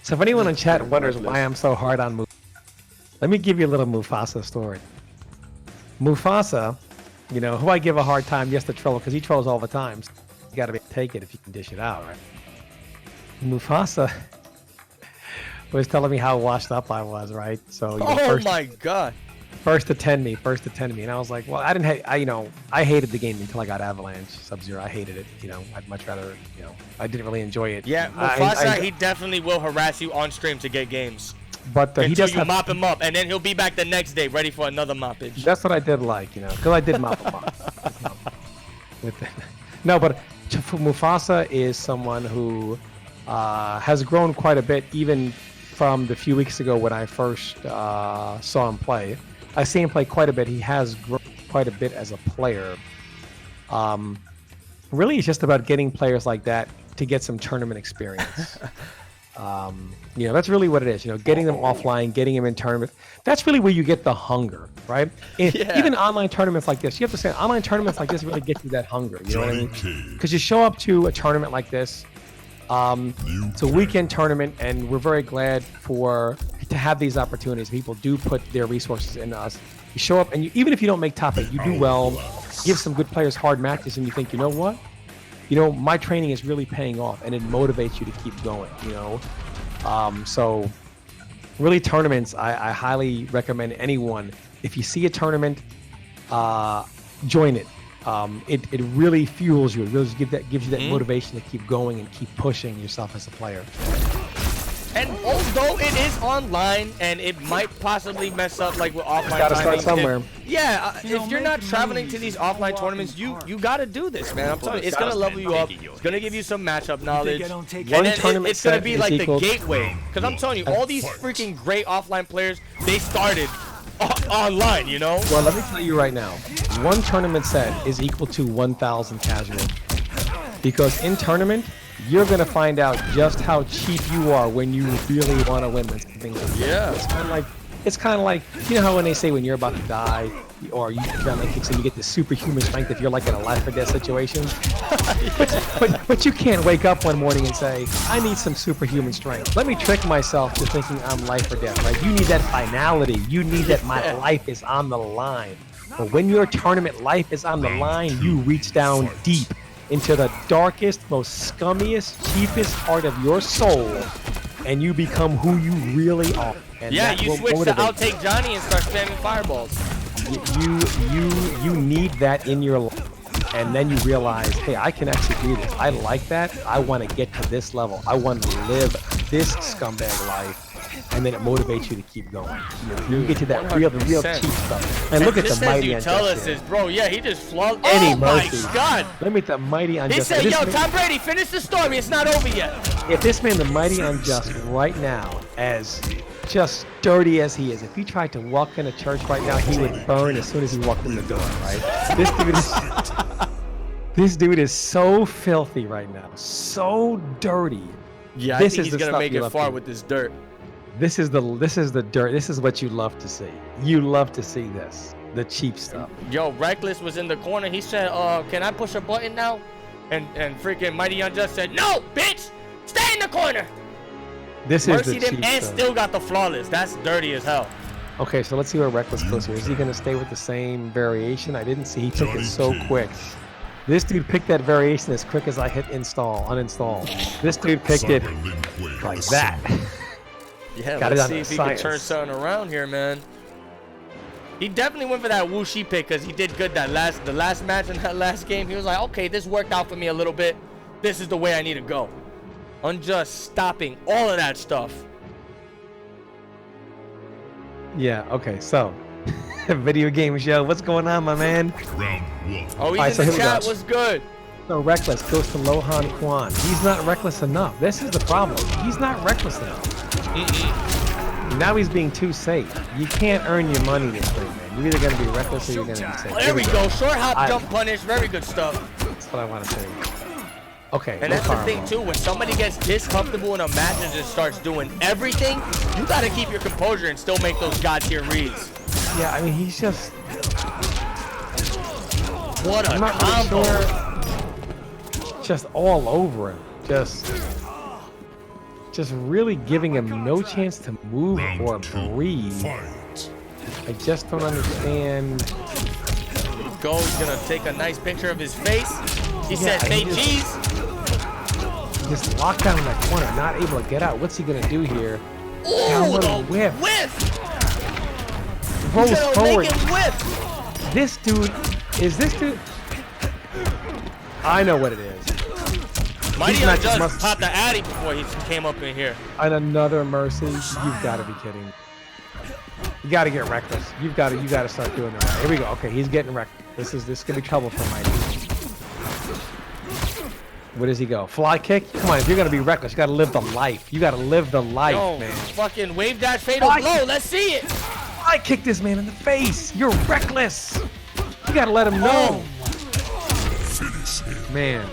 So if anyone in chat wonders why I'm so hard on Mufasa, let me give you a little Mufasa story. Mufasa, you know, who I give a hard time just to troll because he trolls all the time. So you got to take it if you can dish it out, right? Mufasa was telling me how washed up I was, right? So my god. First to 10 me, and I was like, well, I hated the game until I got Avalanche Sub-Zero. I hated it, you know. I'd much rather, you know, I didn't really enjoy it. Yeah, Mufasa, he definitely will harass you on stream to get games. But he until does you mop him up, and then he'll be back the next day ready for another moppage. That's what I did like, you know, because I did mop him up. No, but Mufasa is someone who has grown quite a bit, even from the few weeks ago when I first saw him play. I see him play quite a bit. He has grown quite a bit as a player. Really, it's just about getting players like that to get some tournament experience. You know, that's really what it is. You know, getting them offline, getting them in tournaments. That's really where you get the hunger, right? Even online tournaments like this, you have to say online tournaments like this really get you that hunger. You know what I mean? Because you show up to a tournament like this. It's a weekend tournament, and we're very glad to have these opportunities. People do put their resources into us. You show up, and even if you don't make top 8, you do well, give some good players hard matches, and you think, you know what? You know, my training is really paying off, and it motivates you to keep going, you know? So really tournaments, I highly recommend anyone, if you see a tournament, join it. It really fuels you. It really gives you that motivation to keep going and keep pushing yourself as a player. And although it is online and it might possibly mess up like with offline, Gotta start somewhere. If you're not traveling to these offline tournaments, you gotta do this, man. I'm telling you, it's gonna level you up. It's gonna give you some matchup knowledge, and then it's gonna be like the gateway. Because I'm telling you, all these freaking great offline players, they started online, you know? Well, let me tell you right now, one tournament set is equal to 1,000 casual. Because in tournament, you're going to find out just how cheap you are when you really want to win this thing. Yeah. It's kind of like, you know how when they say when you're about to die, or you kicks and you get this superhuman strength if you're like in a life or death situation. but you can't wake up one morning and say, I need some superhuman strength. Let me trick myself to thinking I'm life or death, right? You need that finality. You need that my life is on the line. But when your tournament life is on the line, you reach down deep into the darkest, most scummiest, cheapest part of your soul, and you become who you really are. And yeah, you switch to outtake Johnny and start spamming fireballs. You need that in your life, and then you realize, hey, I can actually do this. I like that. I want to get to this level. I want to live this scumbag life. And then it motivates you to keep going. You get to that real cheap stuff. And look at the mighty Unjust. Tell us this, bro. Yeah, he just flogged. Any oh mercy. My God. Let me the mighty Unjust. He said, "Yo, Tom Brady, finish the story. It's not over yet." If this man, the mighty Unjust, right now, as just dirty as he is, if he tried to walk in a church right now, he would burn as soon as he walked in the door. Right? This dude is so filthy right now, so dirty. Yeah, I think he's gonna make it far with this dirt. This is the dirt. This is what you love to see. You love to see this, the cheap stuff. Yo, Reckless was in the corner. He said, can I push a button now?" And freaking Mighty Unjust said, "No, bitch, stay in the corner." This Mercy is the them cheap and stuff. Still got the flawless. That's dirty as hell. Okay, so let's see where Reckless goes here. Is he gonna stay with the same variation? I didn't see. He took it so quick. This dude picked that variation as quick as I hit uninstall. This dude picked it like that. Yeah, Got it let's on see the if he can turn science. something around here, man. He definitely went for that Wuxi pick because he did good the last match in that last game. He was like, okay, this worked out for me a little bit. This is the way I need to go. Unjust stopping all of that stuff. Yeah, okay, so video game show. What's going on, my man? Round 1. Oh, he's Alright, in so the here we chat. go. What's good? So reckless goes to Lohan Kwan. He's not reckless enough. This is the problem. He's not reckless enough. Now he's being too safe. You can't earn your money this way, man. You're either going to be reckless or you're going to be safe. Oh, there we go. Short hop, jump punish. Very good stuff. That's what I want to say. Okay. And that's the thing, too. When somebody gets this comfortable in a match and just starts doing everything, you got to keep your composure and still make those god-tier reads. Yeah, I mean, he's just... What a I'm not really combo. sure. Just all over him. Just really giving him no chance to move or breathe. Fight. I just don't understand. Go, he's gonna take a nice picture of his face. He Yeah, said, "Say he cheese." Just locked down in that corner, not able to get out. What's he gonna do here? Ooh, Downward the whip. whiff. Rolls He's gonna forward. make him whiff. This dude, is this dude? I know what it is. Mighty These matches Unjust must- popped the Addy before he came up in here. And another mercy. You've got to be kidding. You got to get reckless. You got to start doing that. Here we go. Okay, he's getting wrecked. This could be trouble for Mighty. Where does he go? Fly kick? Come on, if you're gonna be reckless, you gotta live the life. You gotta live the life, Yo, man. fucking wave dash fatal Fly blow. kick. Let's see it. I kicked this man in the face. You're reckless. You gotta let him know. Finish him. Man.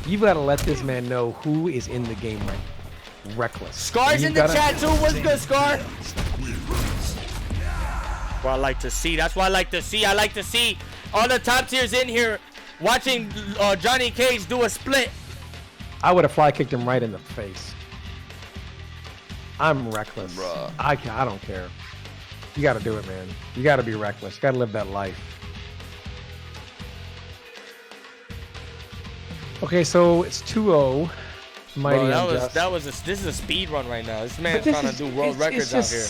You gotta let this man know who is in the game right. Reckless. Scar's You in the gotta- chat too. What's good, Scar? What I like to see. That's what I like to see. I like to see all the top tiers in here watching Johnny Cage do a split. I would have fly kicked him right in the face. I'm reckless. Bruh. I don't care. You gotta do it, man. You gotta be reckless. You gotta live that life. Okay, so it's 2-0. Mighty Bro, Unjust. this is a speed run right now. This But man's this trying is- to do world it's records out just here.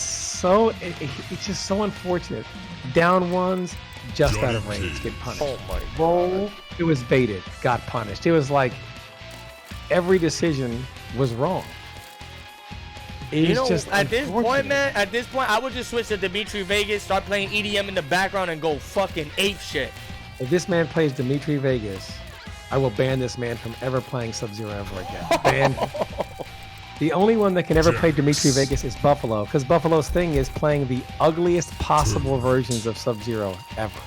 it's just so unfortunate. Down ones, just out of range, get punished. Oh my Roll, it was baited, got punished. It was like every decision was wrong. It You is know, just at this point, unfortunate. man, at this point, I would just switch to Dimitri Vegas, start playing EDM in the background, and go fucking ape shit. If this man plays Dimitri Vegas, I will ban this man from ever playing Sub-Zero ever again. Ban him. The only one that can ever play Dimitri Vegas is Buffalo, because Buffalo's thing is playing the ugliest possible versions of Sub-Zero ever.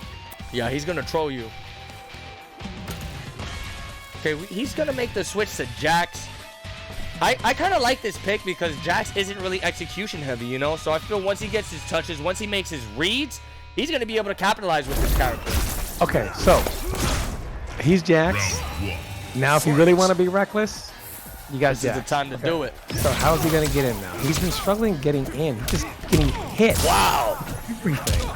Yeah, he's gonna troll you. Okay, he's gonna make the switch to Jax. I kind of like this pick because Jax isn't really execution heavy, you know? So I feel once he gets his touches, once he makes his reads, he's gonna be able to capitalize with this character. Okay, so he's Jax. Round 1. Now, if you really want to be reckless, you got This is Jax. the time to do it. So how's he gonna get in now? He's been struggling getting in. He's just getting hit. Wow. Everything.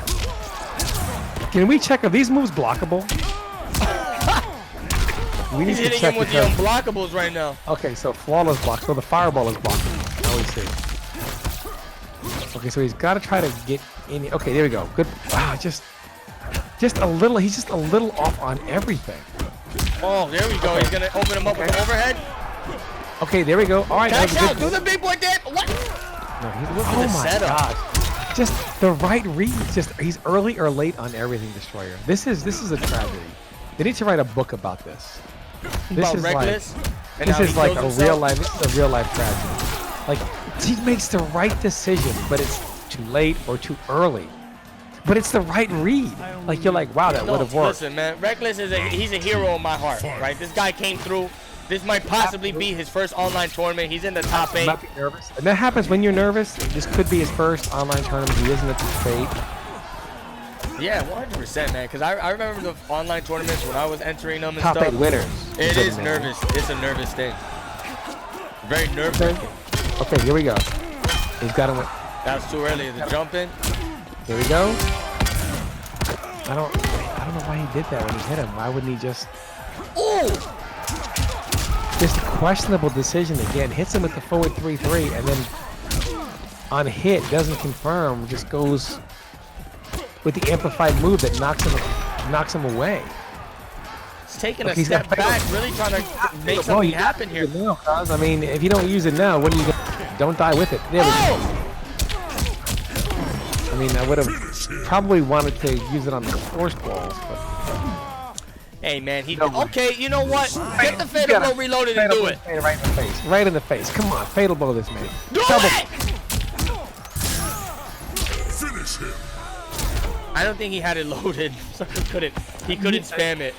Can we check, are these moves blockable? We He's need to hitting check him with the because- unblockables right now. Okay, so flawless block. So the fireball is blocking. Now we see. Okay, so he's got to try to get in. Okay, there we go. Good. Wow, just a little. He's just a little off on everything. Oh, there we go. Okay. He's gonna open him up with the overhead. Okay, there we go. All right, that Catch was a out. good. Do the big boy dip. What? No, he's, Look at oh the my setup. god! Just the right read. Just he's early or late on everything, Destroyer. This is a tragedy. They need to write a book about this. This About is reckless. like and this how is he like kills a himself. real life. This is a real life tragedy. Like he makes the right decision, but it's too late or too early. But it's the right read. Like you're like, wow, that No, would have worked. listen, man. Reckless he's a hero in my heart, right? This guy came through. This might possibly be his first online tournament. He's in the top 8. Might be nervous. And that happens when you're nervous. This could be his first online tournament. He isn't at the state. Yeah, 100%, man. Because I remember the online tournaments when I was entering them and Top stuff. 8 winners. It Good is man. nervous. It's a nervous thing. Very nerve-wracking. Okay, here we go. He's got to win. That was too early. The jump in. Here we go. I I don't know why he did that when he hit him. Why wouldn't he just... Ooh! Just a questionable decision again. Hits him with the forward 3-3 and then on hit, doesn't confirm, just goes with the amplified move that knocks him away. He's taking a step back, really trying to make something happen here. Now, I mean, if you don't use it now, what are you going to do? Don't die with it. There we go. I mean, I would have probably wanted to use it on the force balls, but... Hey, man, okay, you know what? Get the fatal blow reloaded and do it. Right in the face. Right in the face. Come on, fatal blow this man. Do it! Finish him. I don't think he had it loaded, so he couldn't spam it.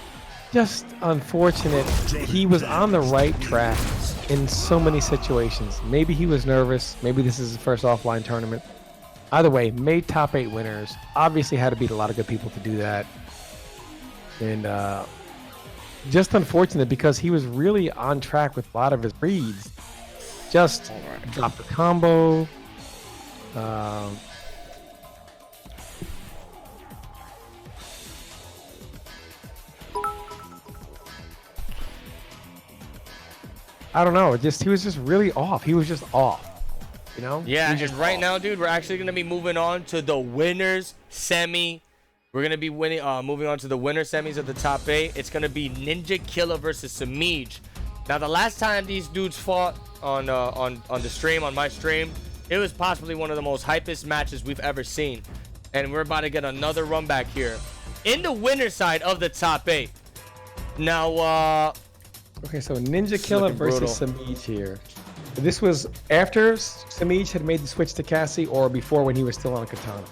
Just unfortunate. He was on the right track in so many situations. Maybe he was nervous. Maybe this is his first offline tournament. Either way, made top 8 winners. Obviously had to beat a lot of good people to do that. And just unfortunate because he was really on track with a lot of his reads. Just dropped the combo. I don't know. He was just really off. He was just off. You know? Yeah, and right now, dude, we're actually gonna be moving on to the winners semi. We're gonna be moving on to the winner semis of the top 8. It's gonna be Killa versus Semij. Now, the last time these dudes fought on the stream, on my stream, it was possibly one of the most hypest matches we've ever seen, and we're about to get another run back here in the winner side of the top 8. Now, okay, so Killa versus Semij here. This was after Semij had made the switch to Cassie, or before when he was still on Katana?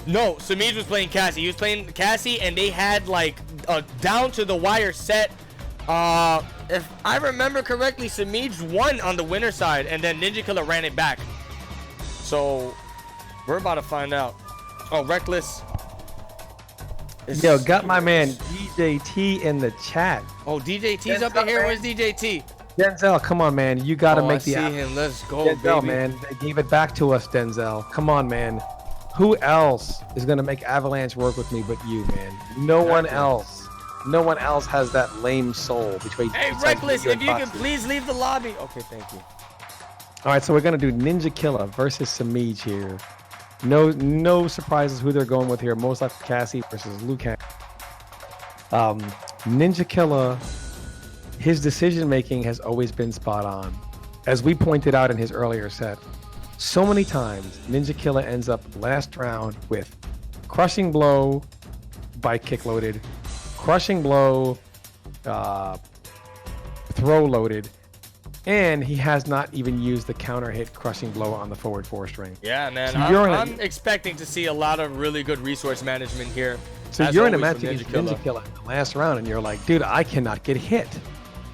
No, Semij was playing Cassie. He was playing Cassie, and they had like a down to the wire set. If I remember correctly, Semij won on the winner side, and then Killa ran it back. So we're about to find out. Oh, Reckless. Yo, got my man DJT in the chat. Oh, DJT's up in here. Where's DJT? Denzel, come on, man. You got to make the... I see him. Let's go, Denzel, baby. Man. They gave it back to us, Denzel. Come on, man. Who else is going to make Avalanche work with me but you, man? No one else. No one else has that lame soul between... Hey, Reckless, if you can please leave the lobby. Okay, thank you. All right, so we're going to do Killa versus Semij here. No surprises who they're going with here. Most likely Cassie versus Liu Kang. Killa, his decision making has always been spot on. As we pointed out in his earlier set, so many times Killa ends up last round with crushing blow by kick loaded, crushing blow throw loaded, and he has not even used the counter hit crushing blow on the forward 4-string. Yeah, man. So I'm expecting to see a lot of really good resource management here. So you're in a match against Killa in the last round, and you're like, dude, I cannot get hit.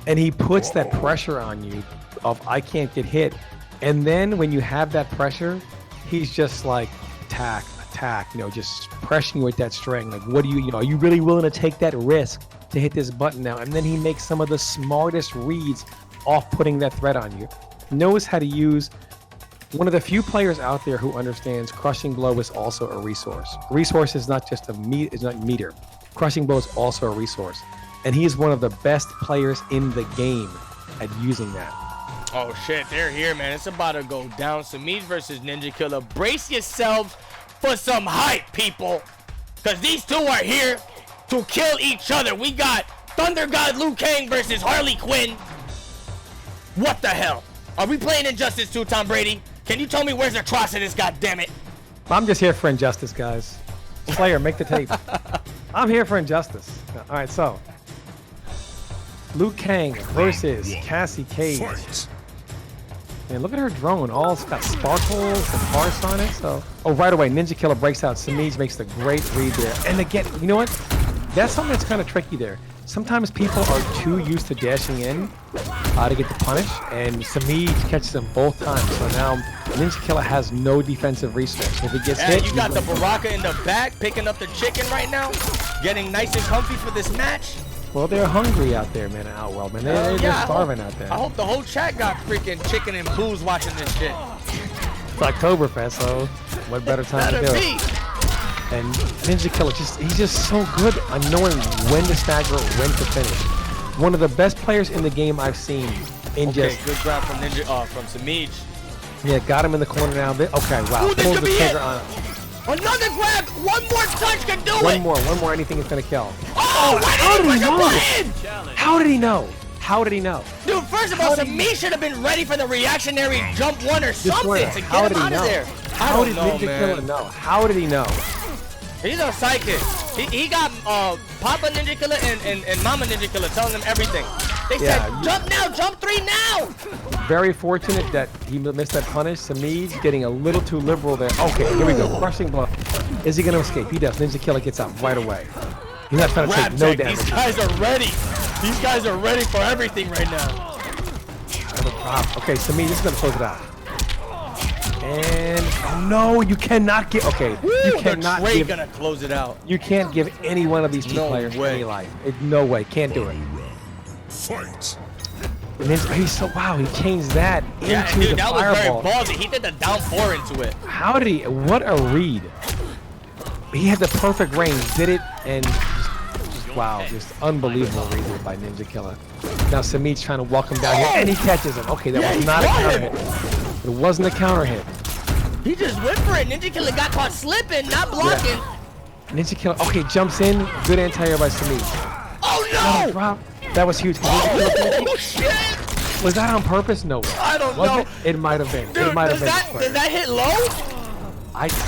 And he puts that pressure on you of I can't get hit. And then when you have that pressure, he's just like, attack, just pressing you with that string. Like, what do you are you really willing to take that risk to hit this button now? And then he makes some of the smartest reads off putting that threat on you. Knows how to use one of the few players out there who understands crushing blow is also a resource. Resource is not just is not meter. Crushing blow is also a resource. And he is one of the best players in the game at using that. Oh shit, they're here, man. It's about to go down. Semij versus Killa. Brace yourselves for some hype, people. Because these two are here to kill each other. We got Thunder God Liu Kang versus Harley Quinn. What the hell? Are we playing Injustice 2, Tom Brady? Can you tell me where's Atrocitus, goddammit? I'm just here for Injustice, guys. Slayer, make the tape. I'm here for Injustice. All right, so Liu Kang versus Cassie Cage. Man, look at her drone. All it's got sparkles and hearts on it. So, right away, Killa breaks out. Semij makes the great read there. And again, you know what? That's something that's kind of tricky there. Sometimes people are too used to dashing in to get the punish, and Semij catches him both times. So now Killa has no defensive resource. If he gets hit, you got the Baraka in the back, picking up the chicken right now, getting nice and comfy for this match. Well, they're hungry out there, man, in Outworld, man. They're starving out there. I hope the whole chat got freaking chicken and booze watching this shit. It's Oktoberfest, so what better time to do it? And Ninja Killa he's just so good on knowing when to stagger, when to finish. One of the best players in the game I've seen. Okay, good grab from from Semij. Yeah, got him in the corner now. Okay, wow. Ooh, Pulls the trigger on him. Another grab! One more touch can do it! One more, anything is gonna kill. Oh, how did he know? How did he know? How did he know? Dude, first of all, Semij should have been ready for the reactionary jump one or something to get him out of there. How did Ninja Killa know? How did he know? He's a psychic. He got Papa Ninja Killa and Mama Ninja Killa telling him everything. They said, jump now, jump 3 now! Very fortunate that he missed that punish. Semij getting a little too liberal there. Okay, here we go. Crushing blow. Is he going to escape? He does. Ninja Killa gets out right away. He's not trying to take no damage. These guys are ready. These guys are ready for everything right now. Okay, Semij is going to close it out. And oh no, you cannot get. Okay, you cannot give. Gonna close it out. You can't give any one of these two players any life. No way, can't do it. Fight. And then he's so wow, he changed that into dude, the fireball. Was very ballsy. He did the down 4 into it. How did he? What a read! He had the perfect range, did it, and wow, just unbelievable read by Ninja Killa. Now Semij trying to walk him down here, and he catches him. Okay, that was not a counter hit. It wasn't a counter hit. He just went for it. Ninja Killa got caught slipping, not blocking. Yeah. Ninja Killa, okay, jumps in. Good anti-air by Semij. Oh no! That was huge. Oh shit! Was that on purpose? No way. I don't know. It might have been. Dude, it might have been. Did that hit low?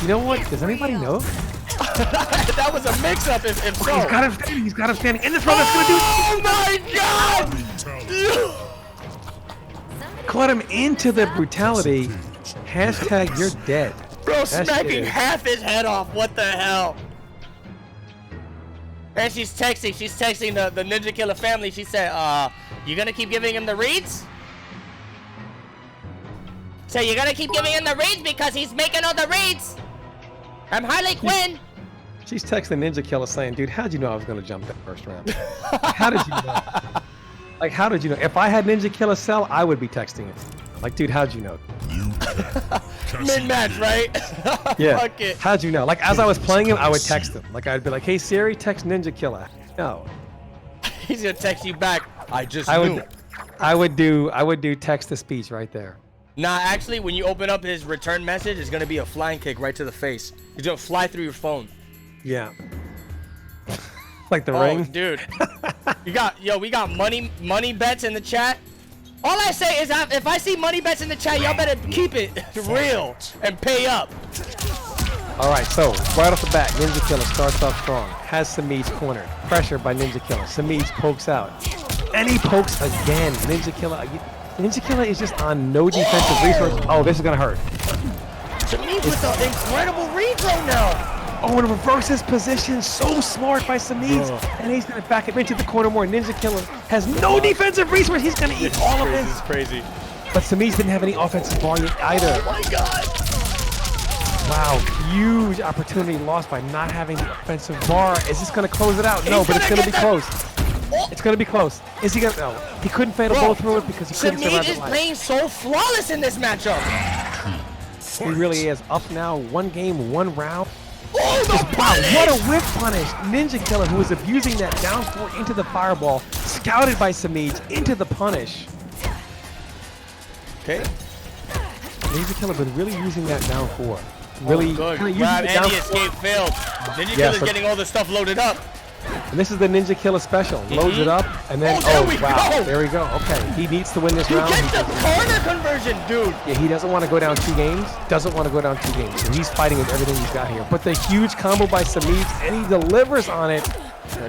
You know what? Does anybody know? That was a mix-up. If so. He's got him standing. He's got him standing in the front. That's gonna do. Oh my god! Caught him into the brutality. Hashtag you're dead. Bro, smacking half his head off. What the hell? And she's texting the Ninja Killa family. She said, you gonna keep giving him the reads? So you're gonna keep giving him the reads because he's making all the reads? I'm Harley Quinn. She's texting Ninja Killa saying, dude, how'd you know I was gonna jump that first round? How did you know? Like, how did you know? If I had Ninja Killa cell, I would be texting it. Like, dude, how'd you know? Mid-match, right? Yeah. Fuck it. How'd you know? Like, as I was playing him, I would text him. Like, I'd be like, hey, Siri, text Ninja Killa. No. He's gonna text you back. I just knew. I would do text to speech right there. Nah, actually, when you open up his return message, it's gonna be a flying kick right to the face. He's gonna fly through your phone. Yeah. Like the ring? Dude. we got money bets in the chat. All I say is if I see money bets in the chat, y'all better keep it real and pay up. All right, so right off the bat, Ninja Killa starts off strong. Has Semij cornered. Pressure by Ninja Killa. Semij pokes out. And he pokes again. Ninja Killa is just on no defensive resource. Oh, this is going to hurt. Semij with the incredible redraw now. Oh, and reverses position. So smart by Semij. And he's going to back him into the corner more. Ninja Killa has no defensive resource. He's going to eat all of this. This is crazy. But Semij didn't have any offensive volume either. Oh my god. Wow, huge opportunity lost by not having the offensive bar. Is this going to close it out? No, but it's going to be close. It's going to be close. Is he going to? No. He couldn't fatal bowl through it because he couldn't survive the Semij is playing so flawless in this matchup. He really is. Up now, 1 game, 1 round. Oh, the punish! What a whip punish. Ninja Killa, who was abusing that down 4 into the fireball, scouted by Semij into the punish. Okay. Ninja Killa was really using that down 4. Really good. Using Grab the and down the escape failed. Ninja Killa's getting all the stuff loaded up. And this is the Ninja Killa special. Loads it up, and then, there we go. Okay, he needs to win this round. He gets the corner conversion, dude. Yeah, he doesn't want to go down 2 games. Doesn't want to go down 2 games. So he's fighting with everything he's got here. But the huge combo by Semij, and he delivers on it.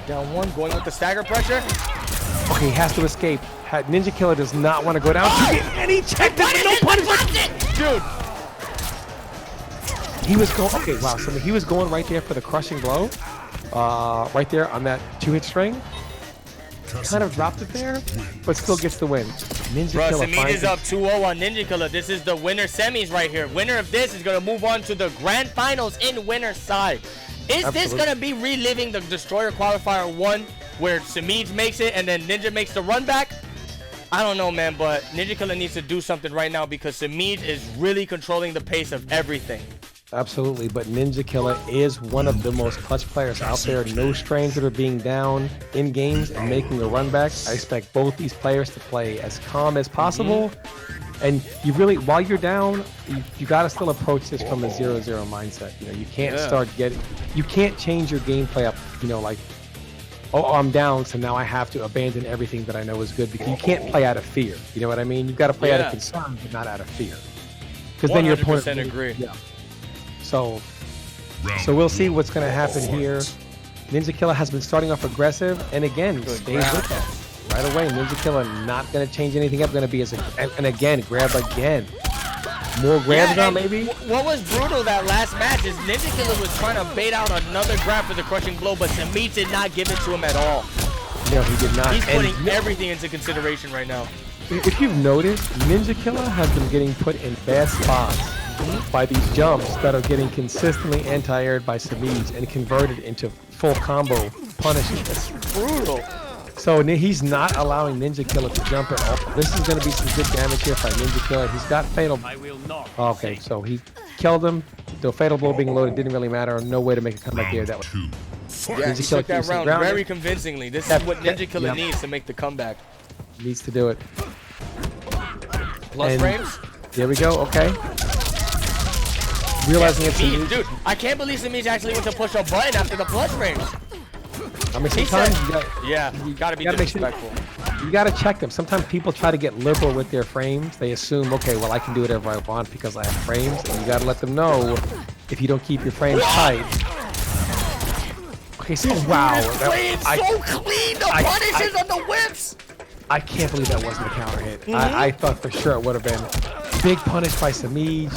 Down 1, going with the stagger pressure. Okay, he has to escape. Ninja Killa does not want to go down 2 games, and he checked it. No punishment. Dude. He was going, okay, wow, so he was going right there for the crushing blow. Right there on that 2-hit string. Kind of dropped it there, but still gets the win. Ninja Killa Semij is up 2-0 on Ninja Killa. This is the winner semis right here. Winner of this is going to move on to the grand finals in winner's side. Is this going to be reliving the Destroyer Qualifier 1 where Semij makes it and then Ninja makes the run back? I don't know, man, but Ninja Killa needs to do something right now because Semij is really controlling the pace of everything. absolutely. But Ninja Killa is one of the most clutch players out there. No strains that are being down in games and making a run back. I expect both these players to play as calm as possible. And you really, while you're down, you got to still approach this from a 0-0 mindset. You know, you can't start getting, you can't change your gameplay up, you know, like, oh, I'm down, so now I have to abandon everything that I know is good, because you can't play out of fear. You know what I mean? You've got to play out of concern, but not out of fear. Because then your opponent. 100% agree. Yeah. So we'll see what's going to happen here. Ninja Killa has been starting off aggressive, and again, stays with that. Right away, Ninja Killa not going to change anything up. Going to be as and again, grab again. More grabs now, maybe? What was brutal that last match is Ninja Killa was trying to bait out another grab for the crushing blow, but Semij did not give it to him at all. No, he did not. He's putting everything into consideration right now. If you've noticed, Ninja Killa has been getting put in bad spots by these jumps that are getting consistently anti-aired by Semij and converted into full combo punishes. It's brutal. So he's not allowing Ninja Killa to jump at all. This is going to be some good damage here by Ninja Killa. He's got fatal. Okay, so he killed him. The fatal blow being loaded didn't really matter. No way to make a comeback there. That was. Yeah, he took that round very convincingly. This is what Ninja Killa needs to make the comeback. Needs to do it. Plus frames. There we go. Okay. Realizing it's Semij. Dude, I can't believe Semij actually went to push a button after the plus frames. I mean, sometimes you gotta be disrespectful. You gotta check them. Sometimes people try to get liberal with their frames. They assume, okay, well, I can do whatever I want because I have frames, and you gotta let them know if you don't keep your frames tight. Okay, so wow, playing so clean. The punishes on the whips. I can't believe that wasn't a counter hit. I thought for sure it would have been big punish by Semij.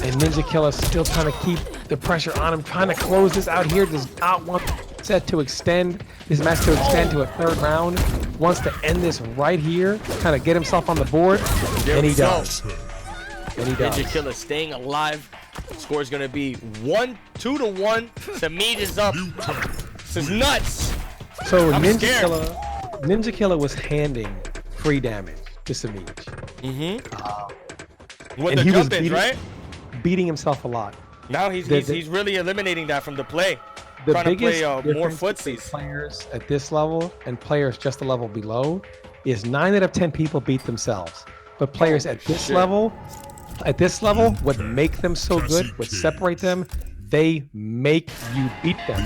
And Ninja Killa still trying to keep the pressure on him, trying to close this out here. Does not want set to extend his match to extend to a third round. Wants to end this right here, kind of get himself on the board, and he does. And he does. Ninja Killa staying alive. Score is going to be 2-1. Semij is up. This is nuts. So Ninja Killa was handing free damage to Semij. With the jump ins, right? Beating himself a lot. Now he's really eliminating that from the play. The trying to biggest play more difference between footsies. Players at this level and players just a level below is 9 out of 10 people beat themselves. But players at this level, what make them so good, what separate them, they make you beat them.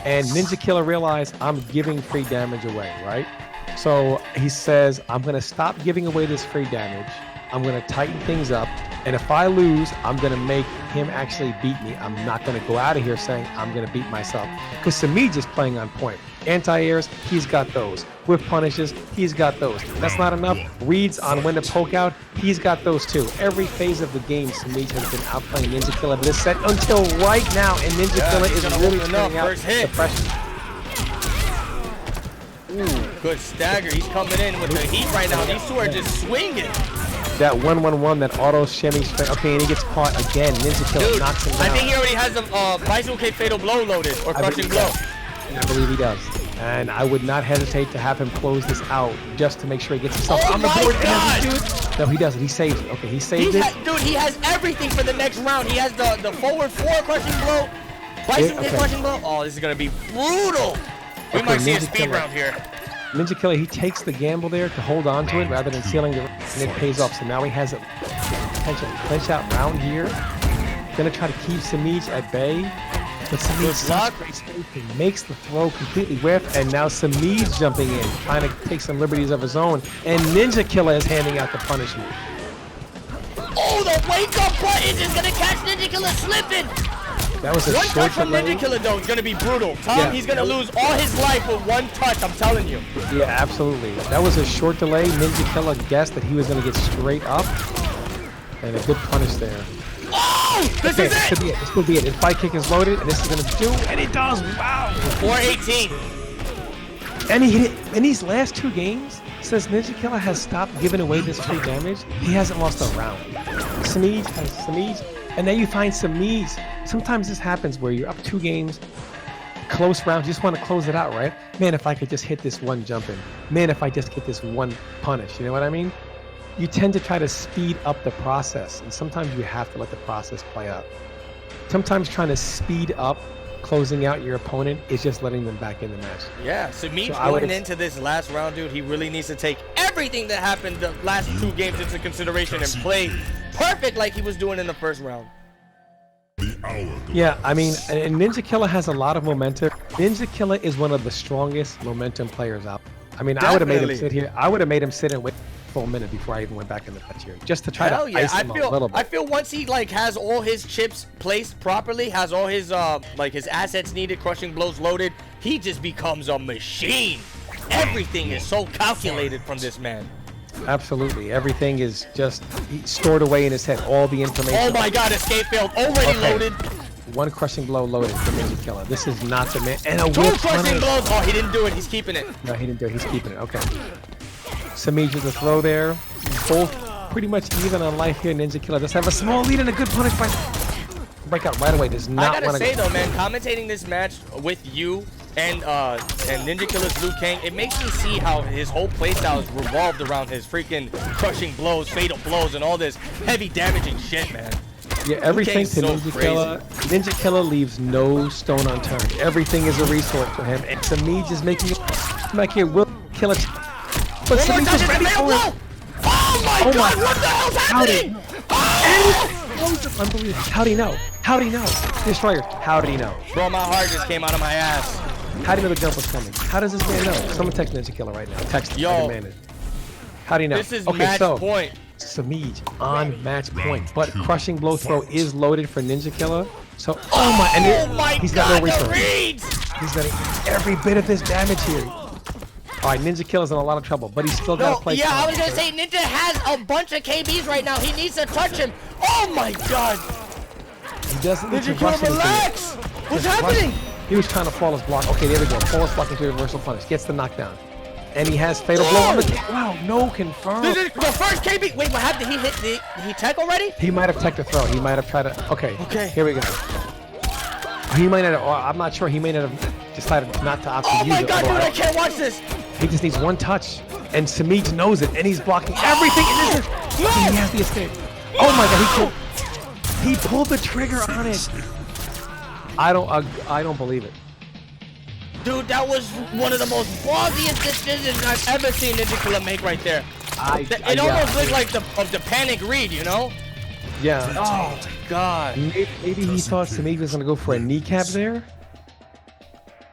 And Ninja Killa realized, I'm giving free damage away, right? So he says, I'm going to stop giving away this free damage. I'm going to tighten things up. And if I lose, I'm going to make him actually beat me. I'm not going to go out of here saying I'm going to beat myself. Because Semij is playing on point. Anti-airs, he's got those. Whip punishes, he's got those. That's not enough. Reads on when to poke out, he's got those too. Every phase of the game, Semij has been outplaying Ninja Killa this set until right now. And Ninja Killa is really turning out the pressure. Ooh, good stagger. He's coming in with the heat right now. These two are just swinging. That 1-1-1, that auto shimmy straight. Okay, and he gets caught again. Ninja Killa knocks him down. I think he already has a bicycle fatal blow loaded, or crushing blow. I believe he does. And I would not hesitate to have him close this out just to make sure he gets himself on the board. And no, he doesn't. He saves it. Okay, he saved it. Dude, he has everything for the next round. He has the forward 4 crushing blow, bicycle crushing blow. Oh, this is going to be brutal. We might see a speed round here. Ninja Killa, he takes the gamble there to hold on to it rather than sealing the, and it pays off. So now he has a potential clinch out round here. Gonna try to keep Semij at bay, but Semij makes the throw completely whiff, and now Semij jumping in, trying to take some liberties of his own, and Ninja Killa is handing out the punishment. Oh, the wake up button is gonna catch Ninja Killa slipping. That was a one short touch from Ninja Killa though is gonna be brutal. Tom, he's gonna lose all his life with one touch, I'm telling you. Yeah, absolutely. That was a short delay. Ninja Killa guessed that he was gonna get straight up. And a good punish there. Oh! This is it! This could be it. His fight kick is loaded, and this is gonna do, and it does! Wow! 418. And he hit it in these last 2 games. Since Ninja Killa has stopped giving away this free damage, he hasn't lost a round. Semij, and then you find Semij. Sometimes this happens where you're up 2 games, close rounds, you just want to close it out, right? Man, if I could just hit this one jump in. Man, if I just get this one punish, you know what I mean? you tend to try to speed up the process, and sometimes you have to let the process play out. Sometimes trying to speed up closing out your opponent is just letting them back in the match. Yeah, Semij going into this last round, dude, he really needs to take everything that happened the last 2 games into consideration and play perfect like he was doing in the first round. Yeah, I mean, and Ninja Killa has a lot of momentum. Ninja Killa is one of the strongest momentum players out. I mean, I would have made him sit here. I would have made him sit and wait for a minute before I even went back in the match here, just to try to ice him a little bit. I feel once he like has all his chips placed properly, has all his like his assets needed, crushing blows loaded, he just becomes a machine. Everything is so calculated from this man. Absolutely, everything is just stored away in his head. All the information. Oh my God, escape failed. Already loaded. One crushing blow loaded for Ninja Killa. This is not the man. And a 2 crushing blows. Oh, he didn't do it. He's keeping it. No, he didn't do it. He's keeping it. Okay. Semij with the throw there. Both pretty much even on life here. Ninja Killa does have a small lead and a good punish by breakout right away. Does not. I gotta say though, man, commentating this match with you and Ninja Killa's Liu Kang, it makes me see how his whole playstyle is revolved around his freaking crushing blows, fatal blows, and all this heavy damaging shit, man. Yeah, everything to Ninja Killa. Ninja Killa leaves no stone unturned. Everything is a resource for him, and Semij is making it back here. Will kill it, but Semij is ready for it. Oh my God! What the hell's happening? Oh! Unbelievable. How'd he know? How'd he know? Destroyer. How did he know? Bro, my heart just came out of my ass. How did he know the jump was coming? How does this man know? Someone text Ninja Killa right now. Text him. Yo. How do you know? This is match point. Semij on match point, but crushing blow throw is loaded for Ninja Killa. So, he's got no return. He's got every bit of his damage here. All right, Ninja Killa's in a lot of trouble, but he's still got to play. Yeah, I was gonna say Ninja has a bunch of KBs right now. He needs to touch him. Oh my God! He doesn't need to Ninja Killa, relax. What's happening? He was trying to flawless block. Okay, there we go. Flawless block into reversal punish. Gets the knockdown. And he has fatal blow on the wow, no confirm. This is the first KB. Wait, what happened? Did he tech already? He might have teched the throw. He might have tried to. Okay. Here we go. He might not have, I'm not sure. He may not have decided not to opt to use it. Oh my God, dude, I can't watch this. He just needs one touch. And Semij knows it, and he's blocking everything. And he has the escape. Oh my God, he pulled the trigger on it. I don't believe it. Dude, that was one of the most ballsiest decisions I've ever seen Ninja Killa make right there. It almost looked like the panic read, you know? Yeah. Oh my God. Maybe he thought Semij was gonna go for a kneecap there.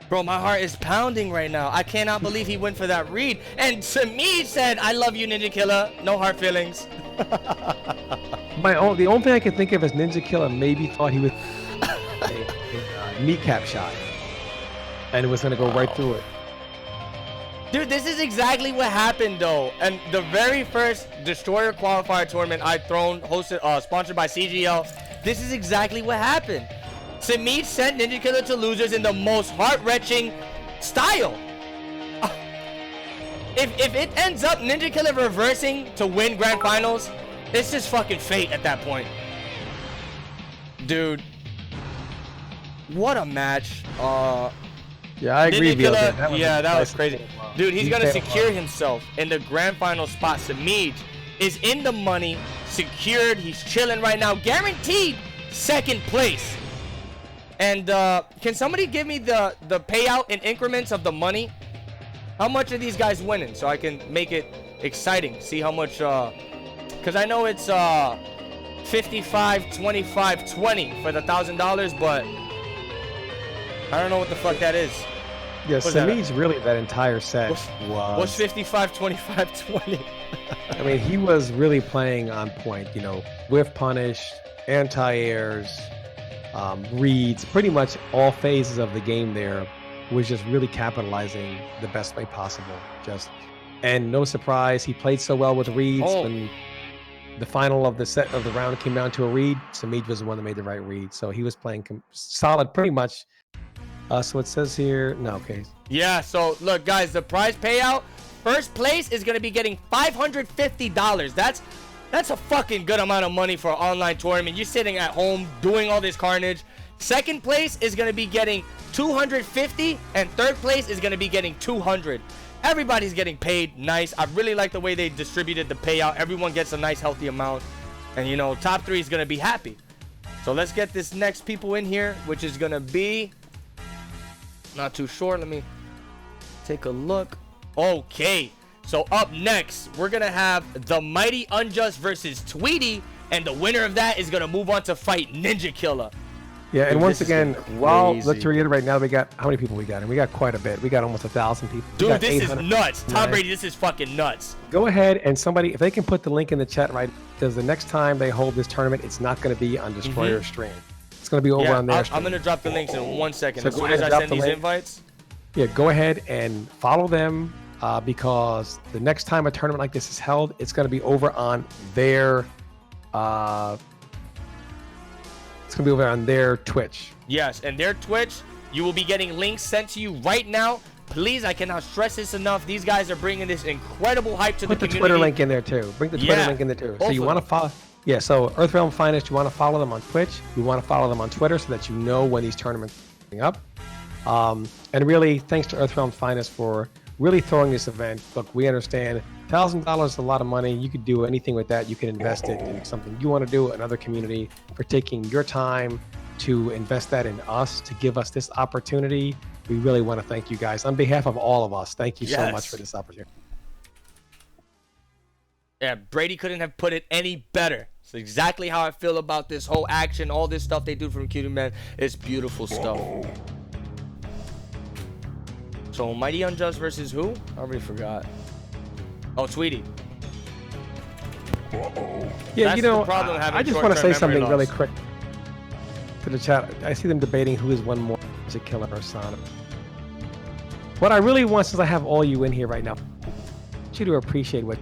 Bro, my heart is pounding right now. I cannot believe he went for that read. And Semij said, "I love you, Ninja Killa. No hard feelings." The only thing I can think of is Ninja Killa maybe thought he was a kneecap shot. And it was gonna go right through it. Dude, this is exactly what happened though. And the very first Destroyer qualifier tournament I'd thrown, hosted, sponsored by CGL, this is exactly what happened. Semij sent Ninja Killa to losers in the most heart-wrenching style. If it ends up Ninja Killa reversing to win grand finals, it's just fucking fate at that point. Dude, what a match. Yeah, I agree with you. That was crazy. Dude, he's gonna secure himself in the grand final spot. Semij is in the money, secured. He's chilling right now, guaranteed second place. And can somebody give me the payout in increments of the money? How much are these guys winning so I can make it exciting? See how much, because I know it's 55, 25, 20 for the $1,000, but I don't know what the fuck that is. Yeah, Semij really that entire set what's 55, 25, 20? I mean, he was really playing on point, you know, whiff punish, anti-airs, reads, pretty much all phases of the game there was just really capitalizing the best way possible. And no surprise, he played so well with reads. When the final of the round came down to a read, Semij was the one that made the right read. So he was playing solid pretty much. So it says here, no, okay. Yeah, so look, guys, the prize payout, first place is going to be getting $550. That's a fucking good amount of money for an online tournament. You're sitting at home doing all this carnage. Second place is going to be getting $250, and third place is going to be getting $200. Everybody's getting paid nice. I really like the way they distributed the payout. Everyone gets a nice healthy amount. And you know, top 3 is gonna be happy. So let's get this next people in here, which is gonna be not too sure. Let me take a look. Okay, so up next we're gonna have the Mighty Unjust versus Tweety, and the winner of that is gonna move on to fight Ninja Killa. Yeah, and Dude, once again, let's crazy. reiterate now, we got how many people we got? And we got quite a bit. We got almost 1,000 people. We Dude, got this is 800. nuts. Tom Brady, this is fucking nuts. Go ahead and somebody, if they can put the link in the chat, right? Because the next time they hold this tournament, it's not going to be on Destroyer stream. It's going to be over on their stream. I'm gonna drop the links in 1 second. So As go soon ahead as and I drop send the these link. invites. Yeah, go ahead and follow them because the next time a tournament like this is held, it's going to be over on their it's going to be over on their Twitch. Yes, and their Twitch, you will be getting links sent to you right now. Please, I cannot stress this enough. These guys are bringing this incredible hype to Put the the community. Twitter link in there too. Bring the Twitter link in there too. So you want to follow. Yeah, so Earthrealm Finest, you want to follow them on Twitch. You want to follow them on Twitter so that you know when these tournaments are coming up. And really, thanks to Earthrealm Finest for really throwing this event. Look, we understand $1,000 is a lot of money. You could do anything with that. You can invest it in something you want to do, another community, for taking your time to invest that in us, to give us this opportunity. We really want to thank you guys. On behalf of all of us, thank you so much for this opportunity. Yeah, Brady couldn't have put it any better. It's exactly how I feel about this whole action, all this stuff they do from Cutie Man. It's beautiful stuff. So, Mighty Unjust versus who? I already forgot. Oh, Tweety. Yeah, That's you know, the problem, having I just want to say short-term something memory really loss. quick to the chat. I see them debating who is one more, is it Killa or Sonic. What I really want, since I have all you in here right now, I want you to appreciate what.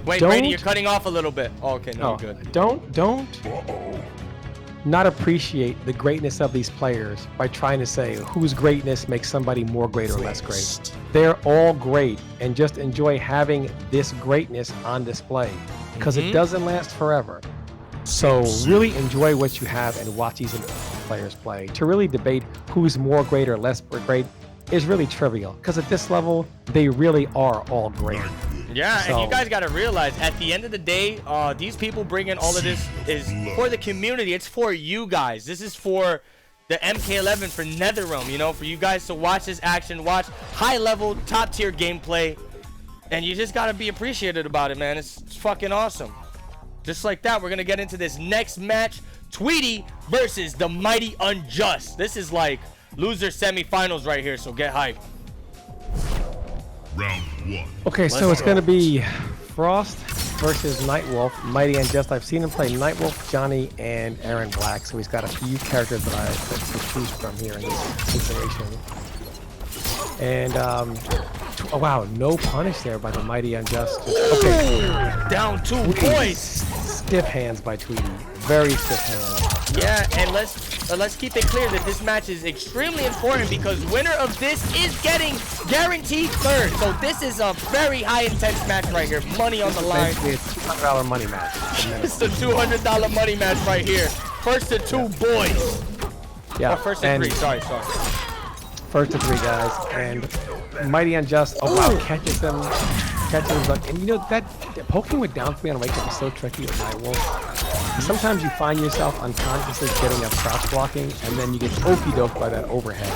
Wait, Brady, you're cutting off a little bit. Oh, okay, no, you're good. Don't not appreciate the greatness of these players by trying to say whose greatness makes somebody more great or less great. They're all great, and just enjoy having this greatness on display because it doesn't last forever. So really enjoy what you have and watch these players play. To really debate who's more great or less great is really trivial because at this level, they really are all great. Yeah, and you guys got to realize, at the end of the day, these people bringing all of this is for the community. It's for you guys. This is for the MK11, for NetherRealm, you know, for you guys to watch this action, watch high-level, top-tier gameplay, and you just got to be appreciated about it, man. It's fucking awesome. Just like that, we're going to get into this next match, Tweety versus the Mighty Unjust. This is like loser semifinals right here, so get hyped. Round 1. Okay, so it's going to be Frost versus Nightwolf, Mighty Unjust. I've seen him play Nightwolf, Johnny, and Aaron Black, so he's got a few characters that I could choose from here in this situation. And, oh wow, no punish there by the Mighty Unjust. Okay. Down 2 Tweety. points. Stiff hands by Tweety. Very stiff hands. Yeah, and let's keep it clear that this match is extremely important because winner of this is getting guaranteed third. So this is a very high intense match right here. Money on the line. It's a $200 money match. It's the $200 money match right here. First to 2 boys. Yeah. Oh, first to 3. Sorry. First to 3 guys, and Mighty Unjust. Oh wow, catches them, and you know that poking with down 3 on wake up is so tricky with Nightwolf. Sometimes you find yourself unconsciously getting a crouch blocking, and then you get okey-doked by that overhead.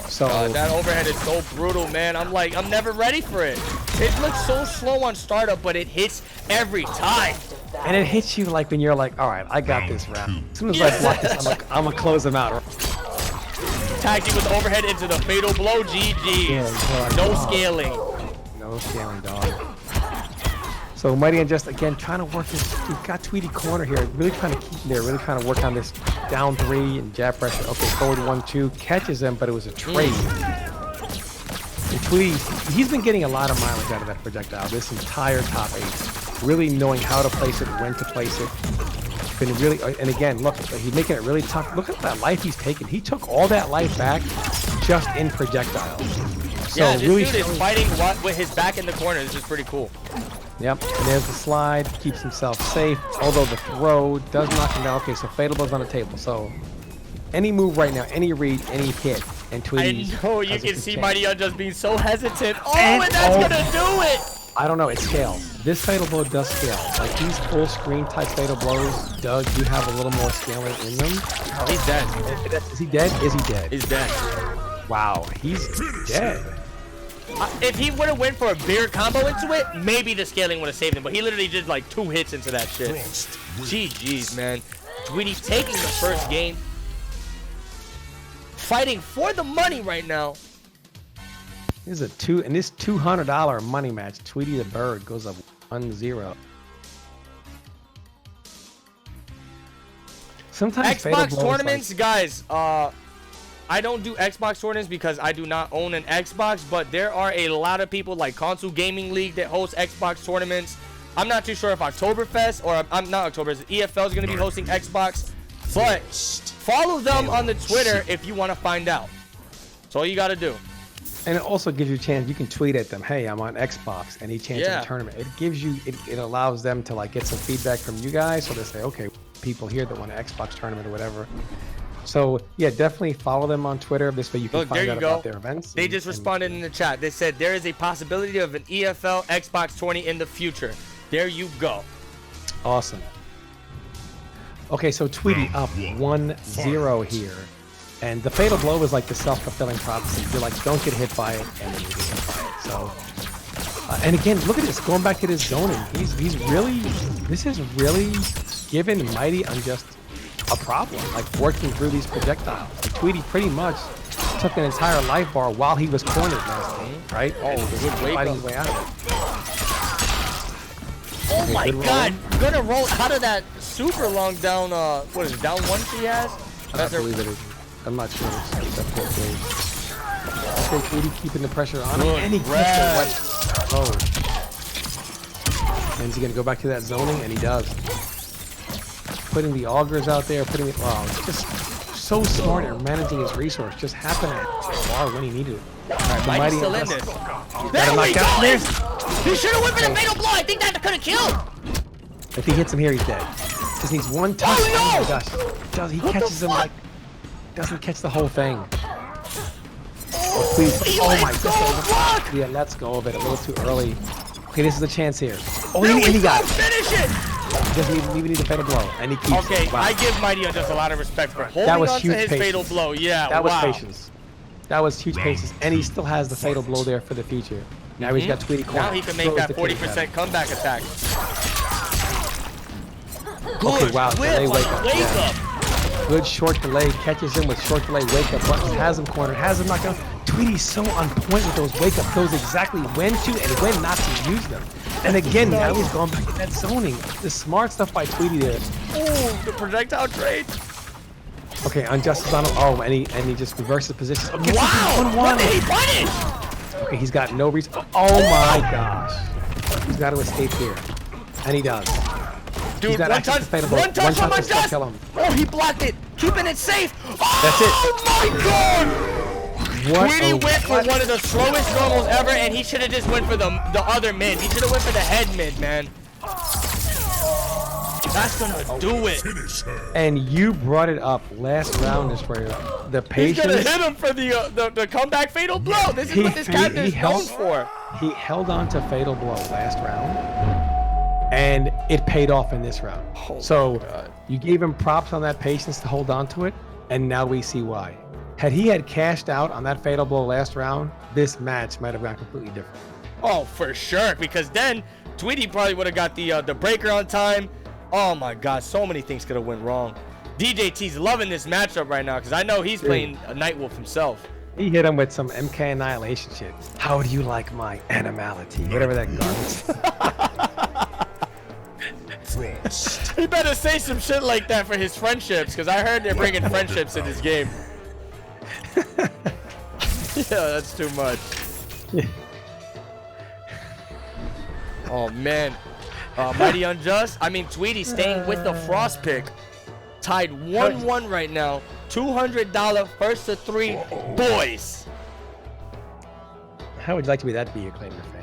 So that overhead is so brutal, man. I'm never ready for it. It looks so slow on startup, but it hits every time. And it hits you like when you're like, all right, I got this round. As soon as I block this, I'm gonna close them out. Tagged you with overhead into the fatal blow. GG. Yeah, no scaling. No scaling, dog. So Mighty Unjust again trying to work this. He's got Tweety corner here, really trying to keep him there, really trying to work on this down 3 and jab pressure. Okay, forward 1-2 catches him, but it was a trade. And Tweety, he's been getting a lot of mileage out of that projectile this entire top 8. Really knowing how to place it, when to place it. Been really, and again, look, he's making it really tough. Look at that life he's taken. He took all that life back just in projectiles. So yeah, this really dude is fighting with his back in the corner. This is pretty cool. Yep, and there's the slide, keeps himself safe, although the throw does knock him down. Okay, so fatal blow's on the table. So any move right now, any read, any hit and Tweety. I know, you can see Mighty just being so hesitant. Oh, And- and that's gonna do it! I don't know, it scales. This fatal blow does scale. Like these full screen type fatal blows, Doug, do have a little more scaling in them. Oh, he's dead. Is he dead? Is he dead? He's dead. Wow, he's dead. If he would have went for a bigger combo into it, maybe the scaling would have saved him. But he literally did like 2 hits into that shit. GG's, man. Tweety taking the first game. Fighting for the money right now. This is this $200 money match. Tweety the Bird goes up 1-0. Sometimes Xbox tournaments, guys. I don't do Xbox tournaments because I do not own an Xbox, but there are a lot of people like Console Gaming League that host Xbox tournaments. I'm not too sure if Oktoberfest or I'm not Oktoberfest. EFL is going to be hosting Xbox, but follow them on the Twitter if you want to find out. That's all you got to do. And it also gives you a chance. You can tweet at them, "Hey, I'm on Xbox. Any chance of a tournament?" It gives you, it allows them to like get some feedback from you guys, so they say, "Okay, people here that want an Xbox tournament or whatever." So yeah, definitely follow them on Twitter. This way you can find out about their events. They just responded in the chat. They said there is a possibility of an EFL Xbox 20 in the future. There you go. Awesome. Okay, so Tweety up 1-0 here. And the fatal blow is like the self-fulfilling prophecy. You're like, don't get hit by it, and then you get hit by it. So, and again, look at this. Going back to this zoning, he's really, this is really given Mighty Unjust a problem. Like working through these projectiles. Like, Tweety pretty much took an entire life bar while he was cornered last game, right? Oh, good fighting his way out of it. Oh okay, my God! Gonna roll out of that super long down. What is it? Down 1 she has? I believe it is. I'm not sure it's that poor play. Okay, Tweety keeping the pressure on him, and he gets the oh. And is he gonna go back to that zoning? And he does. Putting the augers out there, putting it. Wow, it's just so smart at managing his resource. Just happened at bar when he needed it. Alright, Mighty's still in this. There we go! He should have went for the fatal blow. I think that could have killed. If he hits him here, he's dead. Just needs one touch. Oh my gosh! He catches him like. Doesn't catch the whole thing. Oh, please. Oh my God. Yeah, let's go of it. A little too early. Okay, this is a chance here. Oh, and he got it. Finish it. He doesn't even need a fatal blow. And he keeps okay, it. Wow. I give Mighty just a lot of respect for holding on to his fatal blow. Yeah, that was patience. That was huge patience. And he still has the fatal blow there for the future. Now he's got Tweety corner. Now he can make that 40% comeback attack. Good. Okay, wow. Delay wake up. Good short delay, catches him with short delay wake up buttons, has him cornered, has him knocked down. Tweety's so on point with those wake up, knows exactly when to and when not to use them. And again, now he's going back to that zoning. The smart stuff by Tweety there. Oh, the projectile trade. Okay, Unjust is on him. Oh, and he just reverses positions. Oh, wow! What did he punish? Okay, he's got no reason. Oh my gosh. He's got to escape here. And he does. Dude, one touch from Unjust! Oh, he blocked it! Keeping it safe! Oh, that's it! Oh my God! Tweety went for one of the slowest normals ever, and he should have just went for the other mid. He should have went for the head mid, man. That's gonna do it. And you brought it up last round, Destroyer. The patience. He's gonna hit him for the comeback fatal blow. This is what this captain is known for. He held on to fatal blow last round. And it paid off in this round. Oh so you gave him props on that patience to hold on to it, and now we see why. Had he had cashed out on that fatal blow last round, this match might have gone completely different. Oh, for sure, because then Tweety probably would have got the breaker on time. Oh my God, so many things could have went wrong. DJ T's loving this matchup right now because I know he's playing a Nightwolf himself. He hit him with some MK Annihilation shit. How do you like my animality? Whatever that garbage. He better say some shit like that for his friendships, because I heard they're bringing friendships in this game. Yeah, that's too much. Oh man, Mighty Unjust. I mean, Tweety staying with the frost pick. Tied 1-1 right now. $200 first to 3 boys. How would you like to be that be your claim to fame?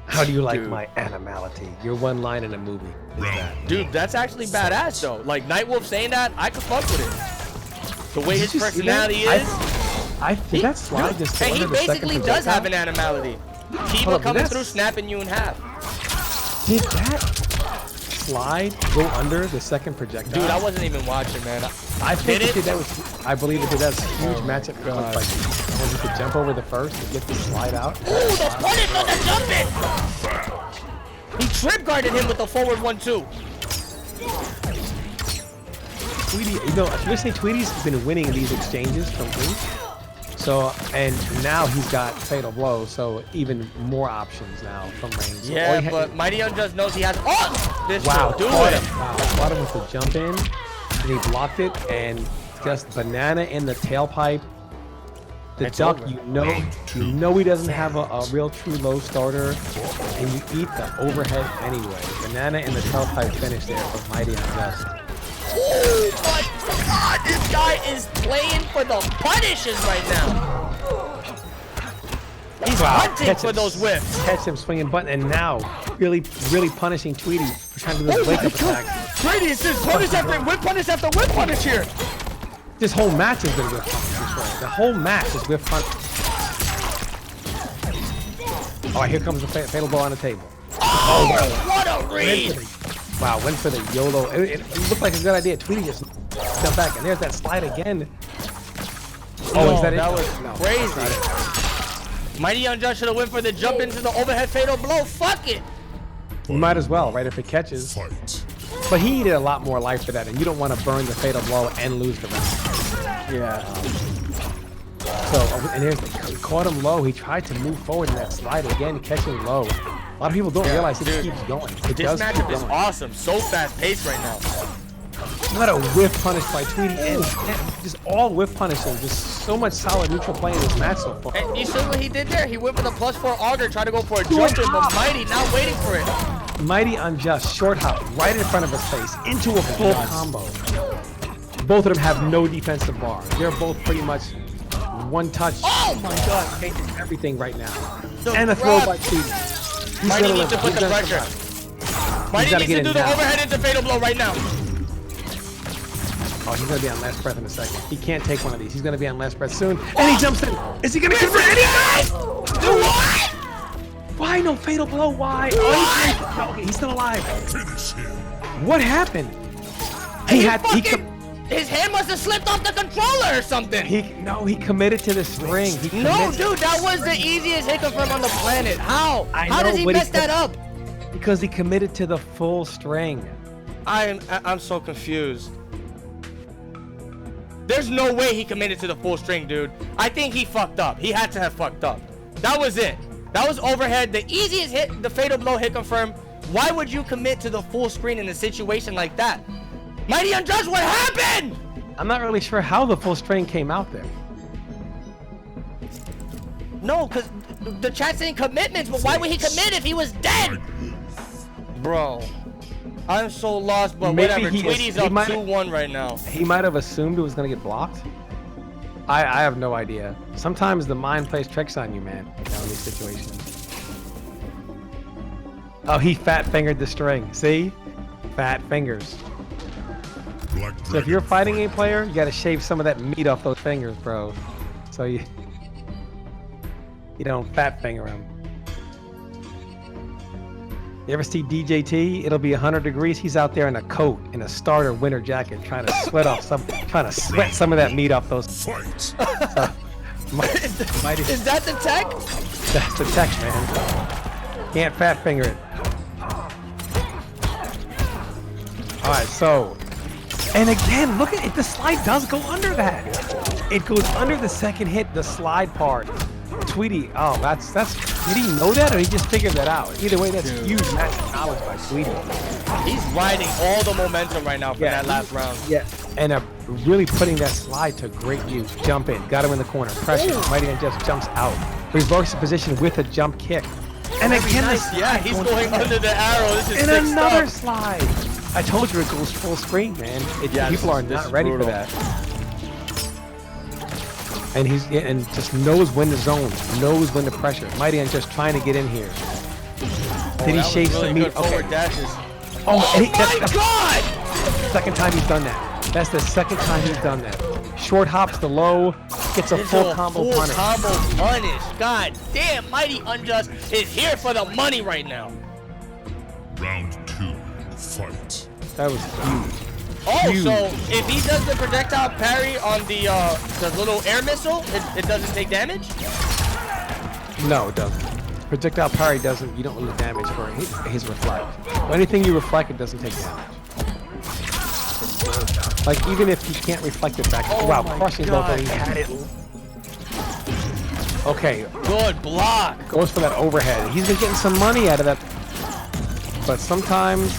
How do you like my animality? Your one line in a movie. Dude, that's actually badass though. Like Nightwolf saying that, I could fuck with it. The way his personality is. I think that slide just And he under the second basically does have projectile. an animality. Killa Hold up, coming that's- through, snapping you in half. Did that slide go under the second projectile? Dude, I wasn't even watching, man. I think Did it did that was. I believe it did. That's a huge matchup. Like when you could jump over the first and get the slide out. Ooh, the punish on the jump in! He trip guarded him with the forward 1-2. Tweety, you know, traditionally Tweety's been winning these exchanges from Link. So, and now he's got Fatal Blow, so even more options now from range. So Yeah, but Mighty Unjust knows he has. Oh! This wow, will do caught it. him. Wow, caught him with the jump in, and he blocked it, and just banana in the tailpipe. The It's duck, over. you know he doesn't have a real true low starter, and you eat the overhead anyway. Banana in the tailpipe finish there from Mighty Unjust. Oh my god, this guy is playing for the punishes right now. He's hunting for those whips. Catch him swinging button, and now really punishing Tweety for trying to do this wake up attack. Tweety is just punish after whip punish here. This whole match has been whip punish this way. The whole match is whip punish. All right, here comes the fatal blow on the table. Oh, what a read! Wow, went for the YOLO. It looked like a good idea. Tweety just jumped back, and there's that slide again. Oh, is that it? That was No, crazy. Mighty Unjust should have went for the jump into the overhead fatal blow. Fuck it. You might as well, right, if it catches. Fight. But he needed a lot more life for that, and you don't want to burn the fatal blow and lose the round. Yeah. So, and here's he caught him low. He tried to move forward in that slide again, catching low. A lot of people don't realize it keeps going. It This does keep matchup is going. awesome. So fast paced right now. What a whiff punish by Tweety, and just all whiff punishes. Just so much solid neutral play in this match so far. And you see what he did there? He went for the +4 auger, tried to go for a jump in, but Mighty not waiting for it. Mighty Unjust, short hop, right in front of his face, into a full combo. Both of them have no defensive bar. They're both pretty much one touch. Oh my god. Changes everything right now. The And a throw grab. by Tweety. He's Mighty gonna needs to live. put He's the gonna pressure. survive. Mighty gotta needs get to in do the now. overhead into fatal blow right now. Oh, he's gonna be on last breath in a second. He can't take one of these. He's gonna be on last breath soon. And he jumps in. Is he gonna convert anything? What? Why no fatal blow? Why? Oh, okay, he's still alive. Finish him. What happened? He His hand must have slipped off the controller or something. he committed to the string. He No, committed- dude, that was the easiest hit confirm on the planet. How? I How know, does he but mess that up? Because he committed to the full string. I'm so confused. There's no way he committed to the full string, dude. I think he fucked up. He had to have fucked up. That was it. That was overhead. The easiest hit, the fatal blow hit confirm. Why would you commit to the full screen in a situation like that? Mighty Unjust, what happened? I'm not really sure how the full string came out there. No, because the chat's saying commitments, but why would he commit if he was dead? Bro, I'm so lost, but Maybe whatever. he Tweety's is- he up might- 2-1 right now. He might have assumed it was gonna get blocked. I have no idea. Sometimes the mind plays tricks on you, man, in these situations. Oh, he fat fingered the string. See? Fat fingers. Black So if you're a fighting game player, you gotta shave some of that meat off those fingers, bro. So you don't fat finger them. You ever see DJT? It'll be 100 degrees. He's out there in a coat, in a starter winter jacket, trying to sweat some of that meat off those. Fight. So, Is that the tech? that's the tech, man. Can't fat finger it. All right, so, and again, look at it. The slide does go under that. It goes under the second hit, the slide part. Tweety, oh, that's. Did he know that, or he just figured that out? Either way, that's huge match knowledge by Tweety. He's riding all the momentum right now for that last round. Yeah, and really putting that slide to great use. Jump in, got him in the corner, pressure. Mighty Unjust jumps out, reverses position with a jump kick, and again, He's going under the arrow. This is and sick another stuff. slide. I told you it goes full screen, man. Yeah, People are this not is ready brutal. for that. And and just knows when to zone, knows when to pressure. Mighty and just trying to get in here. Did he shave some meat? Okay. Dashes. Oh My God! Second time he's done that. That's the second time he's done that. Short hops the low, Gets a full combo punish. Combo punish. God damn, Mighty Unjust is here for the money right now. Round 2, fight. That was huge. Oh, Huge. so if he does the projectile parry on the little air missile, it doesn't take damage? No, it doesn't. Projectile parry doesn't, you don't lose damage for his reflect. Anything you reflect, it doesn't take damage. Like, even if you can't reflect it back. Oh wow, my crushing God. both, he had it. Okay, Good block. goes for that overhead. He's been getting some money out of that. But sometimes,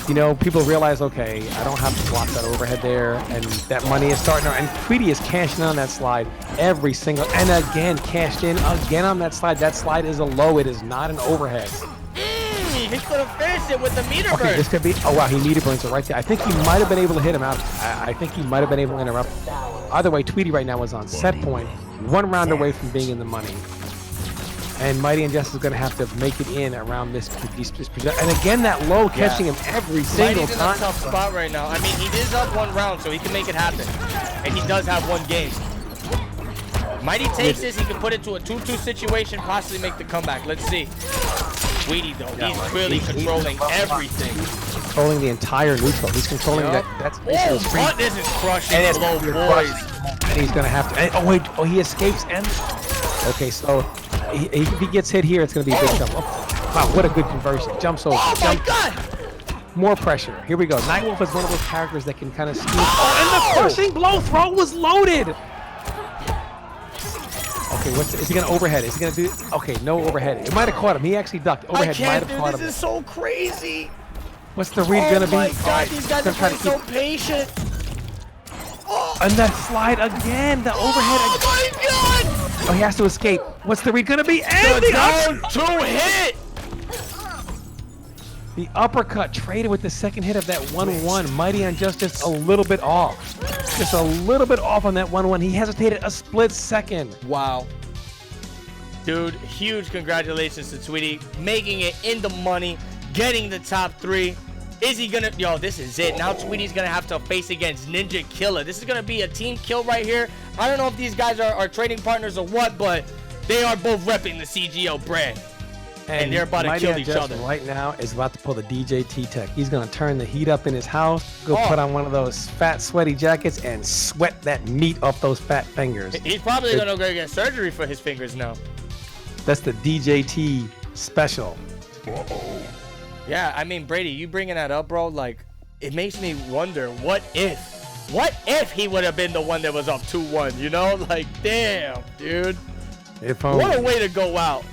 you know, people realize, okay, I don't have to block that overhead there, and that money is starting to, and Tweety is cashing in on that slide every single, and again, cashed in again on that slide. That slide is a low, it is not an overhead. He could have finished it with the meter Okay, burn. this could be, oh wow, he meter burns it right there. I think he might have been able to hit him out. I think he might have been able to interrupt. Either way, Tweety right now is on set point, 1 round away from being in the money. And Mighty Unjust is going to have to make it in around this and again, that low catching him every single Mighty's in time. a tough spot right now. I mean, he is up 1 round, so he can make it happen. And he does have 1 game. Mighty takes this, he can put it to a 2-2 situation, possibly make the comeback. Let's see. Tweety, though, he's really controlling everything. Controlling the entire neutral. He's controlling that space of the screen. What? This is crushing And low, boys. And he's going to have to, and, oh wait, oh, he escapes and, okay, so if he gets hit here, it's going to be a big jump. Oh, wow, what a good conversion. Jumps over. Oh my God! More pressure. Here we go. Nightwolf is one of those characters that can kind of scoop. Oh, and the crushing blow throw was loaded. Okay, is he gonna overhead? Is he gonna do? Okay, no overhead. It might have caught him. He actually ducked. Overhead might have caught him. This is so crazy. What's the read gonna be? Oh my God, these guys are playing so patient. And that slide again. The overhead. Oh my God! Oh, he has to escape. What's the read gonna be? And The down 2 hit. The uppercut traded with the second hit of that 1-1. Mighty Unjust just a little bit off. Just a little bit off on that 1-1. He hesitated a split second. Wow. Dude, huge congratulations to Tweety. Making it in the money. Getting the top 3. Is he gonna, yo, this is it. Now Tweety's gonna have to face against Ninja Killa. This is gonna be a team kill right here. I don't know if these guys are trading partners or what, but they are both repping the CGO brand. And they're about to kill each other. Right now is about to pull the DJT tech. He's gonna turn the heat up in his house, go put on one of those fat sweaty jackets and sweat that meat off those fat fingers. He's probably gonna go get surgery for his fingers now. That's the DJT special. Yeah, I mean, Brady, you bringing that up, bro, like, it makes me wonder, what if he would have been the one that was up 2-1, you know? Like, damn, dude. What a way to go out.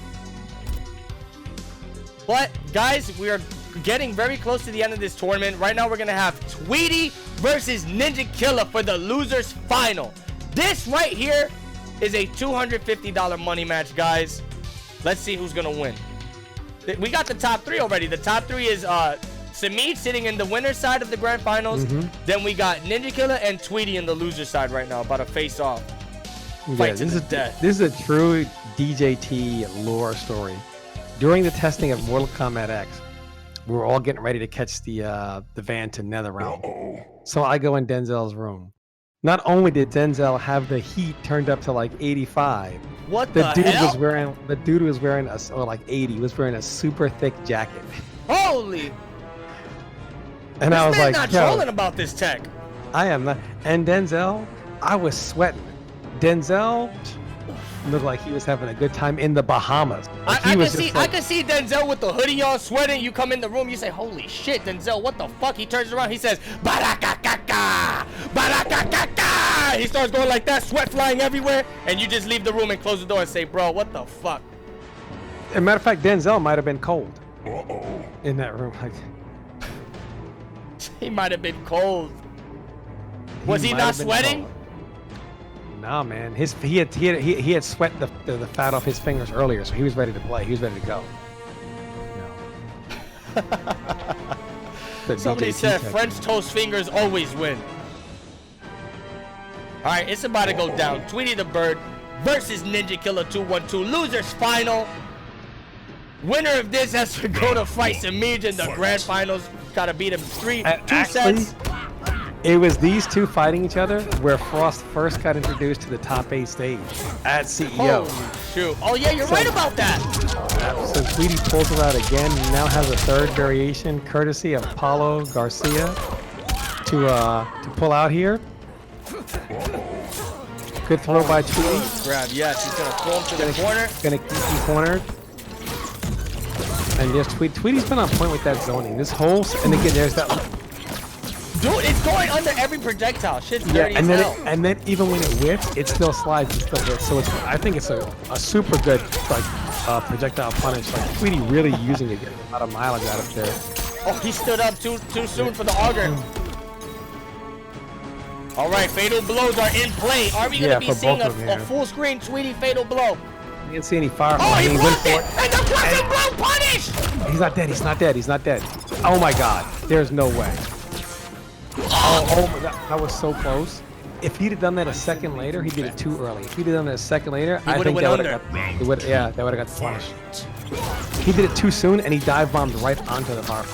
But, guys, we are getting very close to the end of this tournament. Right now, we're going to have Tweety versus Ninja Killa for the losers final. This right here is a $250 money match, guys. Let's see who's going to win. We got the top 3 already. The top 3 is Semij sitting in the winner's side of the grand finals. Then we got Ninja Killa and Tweety in the loser side right now, about to face off. Fight to the death. This is a true DJT lore story. During the testing of Mortal Kombat X, we were all getting ready to catch the van to NetherRealm. So I go in Denzel's room. Not only did Denzel have the heat turned up to like 85, what the the dude hell? was wearing like 80. He was wearing a super thick jacket. Holy! And I was like, not yo, trolling about this tech. I am not. And Denzel, I was sweating. Denzel looked like he was having a good time in the Bahamas. Like I can see Denzel with the hoodie on, sweating. You come in the room, you say, "Holy shit, Denzel! What the fuck?" He turns around, he says, "Barakakaka, barakakaka." He starts going like that, sweat flying everywhere, and you just leave the room and close the door and say, "Bro, what the fuck?" As a matter of fact, Denzel might have been cold in that room. Like, he might have been cold. Was he not sweating? Nah, man. He had sweat the fat off his fingers earlier, so he was ready to play. He was ready to go. No. Somebody said French toast fingers always win. All right, it's about to go down. Tweety the Bird versus Ninja Killa 212. Losers final. Winner of this has to go to fight Semij in the grand finals. Gotta beat him 2 sets. It was these two fighting each other where Frost first got introduced to the top 8 stage at CEO. Holy shoot. Oh yeah, you're right about that. So Tweety pulls it out again, now has a third variation courtesy of Paulo Garcia to pull out here. Good throw by Tweety. Grab, yes, he's gonna throw him to the corner. Gonna keep him cornered. And yes, Tweety's been on point with that zoning. This whole, and again, there's that. Dude, it's going under every projectile. Shit's dirty and as then hell. and then even when it whips, it still slides, it still hits. So it's, I think it's a super good like projectile punish. Like Tweety really using it, getting a lot of mileage out of there. Oh, he stood up too soon for the auger. All right, fatal blows are in play. Are we gonna be seeing a full screen Tweety fatal blow? You didn't see any fire. Oh, he blocked it! And the crushing blow punish! He's not dead. He's not dead. He's not dead. Oh my God! There's no way. Oh my God! That was so close. If he'd have done that a second later, he did it too early. If he'd have done that a second later, I think that would have got. Yeah, that would have got the punish. He did it too soon, and he dive bombed right onto the bar.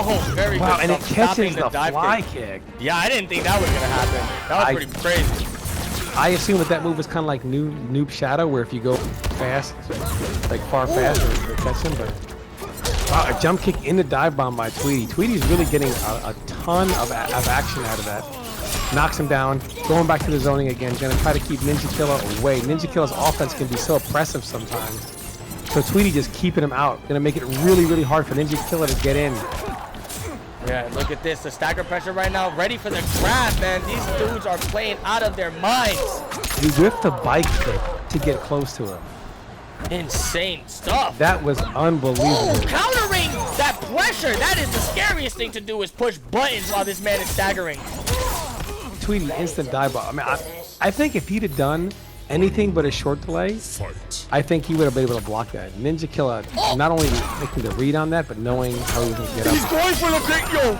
Oh, very good. Wow, and it catches the dive fly kick. Yeah, I didn't think that was gonna happen. That was pretty crazy. I assume that move was kind of like Noob Shadow, where if you go fast, like far fast, you catch him. But wow, a jump kick in the dive bomb by Tweety. Tweety's really getting a ton of action out of that. Knocks him down, going back to the zoning again. Gonna try to keep Ninja Killa away. Ninja Killa's offense can be so oppressive sometimes. So Tweety just keeping him out. Gonna make it really, really hard for Ninja Killa to get in. Yeah, look at this. The stagger pressure right now, ready for the grab, man. These dudes are playing out of their minds. He whipped the bike kick to get close to him. Insane stuff. That was unbelievable. Oh, countering that pressure. That is the scariest thing to do is push buttons while this man is staggering. Tweety instant dive bomb. I mean, I think if he'd have done anything but a short delay, I think he would have been able to block that. Ninja Killa not only making the read on that, but knowing how he was going to get up. He's going for the kick, yo!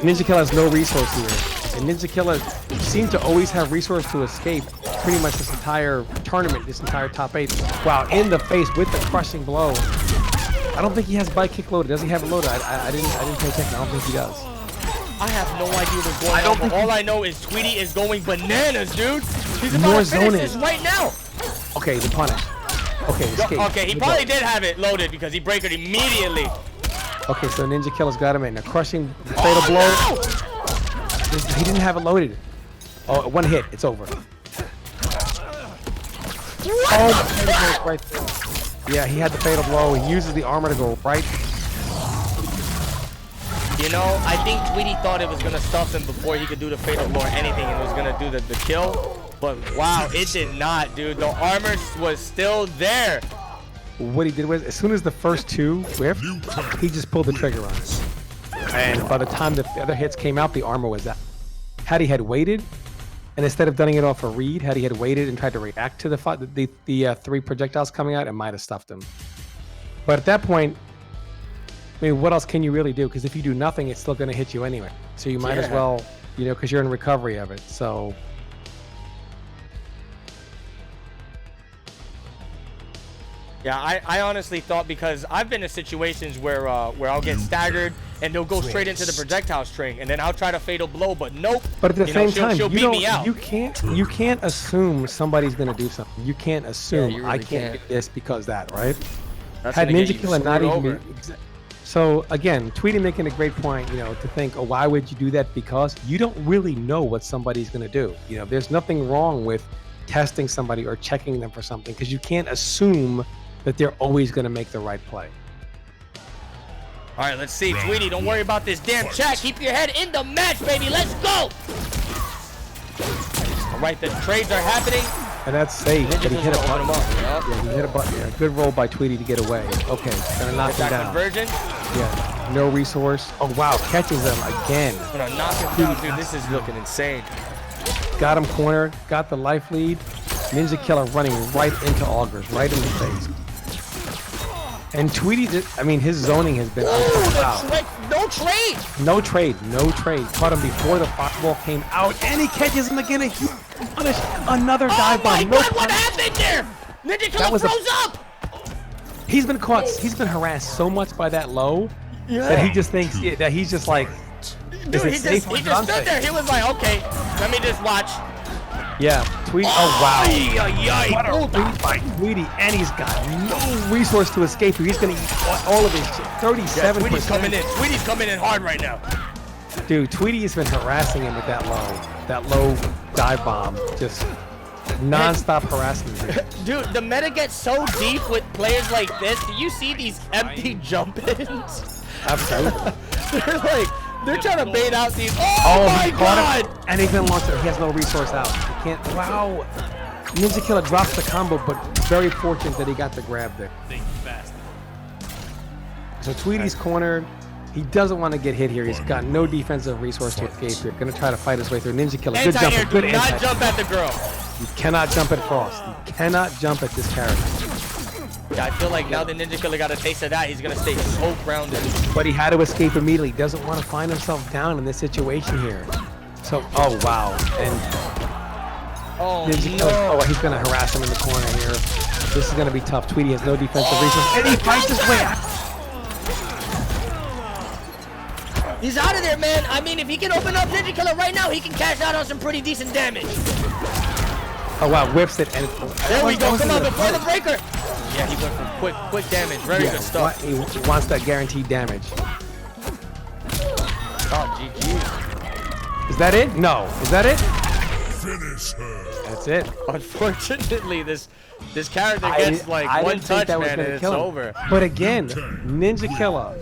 Ninja Killa has no resource here. And Ninja Killa seems to always have resource to escape pretty much this entire tournament, this entire top 8. Wow, in the face with the crushing blow. I don't think he has bike kick loaded. Does he have it loaded? I didn't pay attention. I don't think he does. I have no idea what's going on, but all I know is Tweety is going bananas, dude. He's about to finish this right now. Okay, the punish. Okay, escape. Okay, he probably did have it loaded because he breakered immediately. Okay, so Ninja Killa's got him in. A crushing fatal blow. No! He didn't have it loaded. Oh, one hit. It's over. What? Oh, the fatal blow right there. Yeah, he had the fatal blow. He uses the armor to go right. You know, I think Tweety thought it was going to stuff him before he could do the fatal blow or anything and was going to do the kill. But wow, it did not, dude. The armor was still there. What he did was, as soon as the first two whiffed, he just pulled the trigger on it. And by the time the other hits came out, the armor was out. Had he had waited, and instead of doing it off a read, had he had waited and tried to react to the 3 projectiles coming out, it might have stuffed him. But at that point, I mean, what else can you really do? Because if you do nothing, it's still going to hit you anyway. So you might as well, you know, because you're in recovery of it. So. Yeah, I honestly thought, because I've been in situations where I'll get staggered and they'll go straight into the projectile string, and then I'll try to fatal blow, but nope. But at the same time, she'll beat me out. You can't assume somebody's going to do something. You can't assume really I can't get this because that, right? That's Had gonna Ninja get you Killa not screwed even. over. So again, Tweety making a great point, you know, to think, oh, why would you do that? Because you don't really know what somebody's going to do. You know, there's nothing wrong with testing somebody or checking them for something, because you can't assume that they're always going to make the right play. All right, let's see. Tweety, don't worry about this damn chat. Keep your head in the match, baby. Let's go. All right, the trades are happening. And that's safe. But he hit a button. Yeah, he hit a button. Yeah, good roll by Tweety to get away. Okay, gonna knock him down. Conversion. Yeah, no resource. Oh wow, catches him again. Gonna knock him down, dude. This is looking insane. Got him cornered. Got the life lead. Ninja Killa running right into augers, right in the face. And Tweety, I mean, his zoning has been no trade. No trade. Caught him before the fireball came out, and he catches him again. A huge punish. Another dive bomb. Oh my God, what happened there? Ninja Killa froze up. He's been caught. He's been harassed so much by that low that he just thinks that he's just like. Dude, he just stood there. He was like, okay, let me just watch. Yeah, Tweety. Oh wow! What a beat by Tweety, and he's got no resource to escape. He's gonna eat all of his shit. 37%. Tweety's coming in. Tweety's coming in hard right now. Dude, Tweety has been harassing him with that low dive bomb, just non-stop harassing him. Dude, the meta gets so deep with players like this. Do you see these empty jump-ins? Absolutely. They're trying to bait out these. Oh my God! And he's been launched. He has no resource out. He can't. Wow. Ninja Killa drops the combo, but very fortunate that he got the grab there. So Tweety's cornered. He doesn't want to get hit here. He's got no defensive resource to escape here. Gonna try to fight his way through. Ninja Killa. Good jump. Good anti. Do not jump at the girl. You cannot jump at Frost. You cannot jump at this character. Yeah, I feel like now that Ninja Killa got a taste of that, he's gonna stay so grounded. But he had to escape immediately. He doesn't want to find himself down in this situation here. So, oh wow. And Ninja Killa, he's gonna harass him in the corner here. This is gonna be tough. Tweety has no defensive resource, and he fights his way out. He's out of there, man. I mean, if he can open up Ninja Killa right now, he can cash out on some pretty decent damage. Oh wow, whips it, and there we go. Come on, before the breaker. Yeah, he went for quick damage. Very good stuff. He wants that guaranteed damage. Oh, GG. Is that it? No. Is that it? Finish her. That's it. Unfortunately, this character gets like one touch, man, and it's over. But again, Ninja Killa,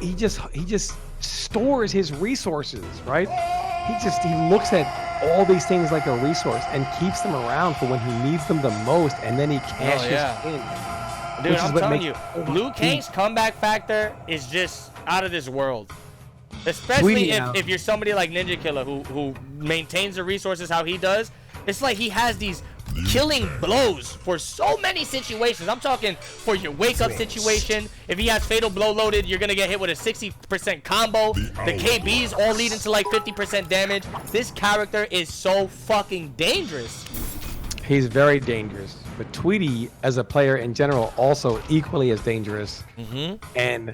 he just stores his resources, right? He looks at all these things like a resource and keeps them around for when he needs them the most, and then he cashes in. Dude, I'm telling you, Liu Kang's comeback factor is just out of this world. Especially if you're somebody like Ninja Killa who maintains the resources how he does. It's like he has these killing blows for so many situations. I'm talking for your wake-up situation. If he has Fatal Blow loaded, you're going to get hit with a 60% combo. The KBs all lead into like 50% damage. This character is so fucking dangerous. He's very dangerous. But Tweety, as a player in general, also equally as dangerous. And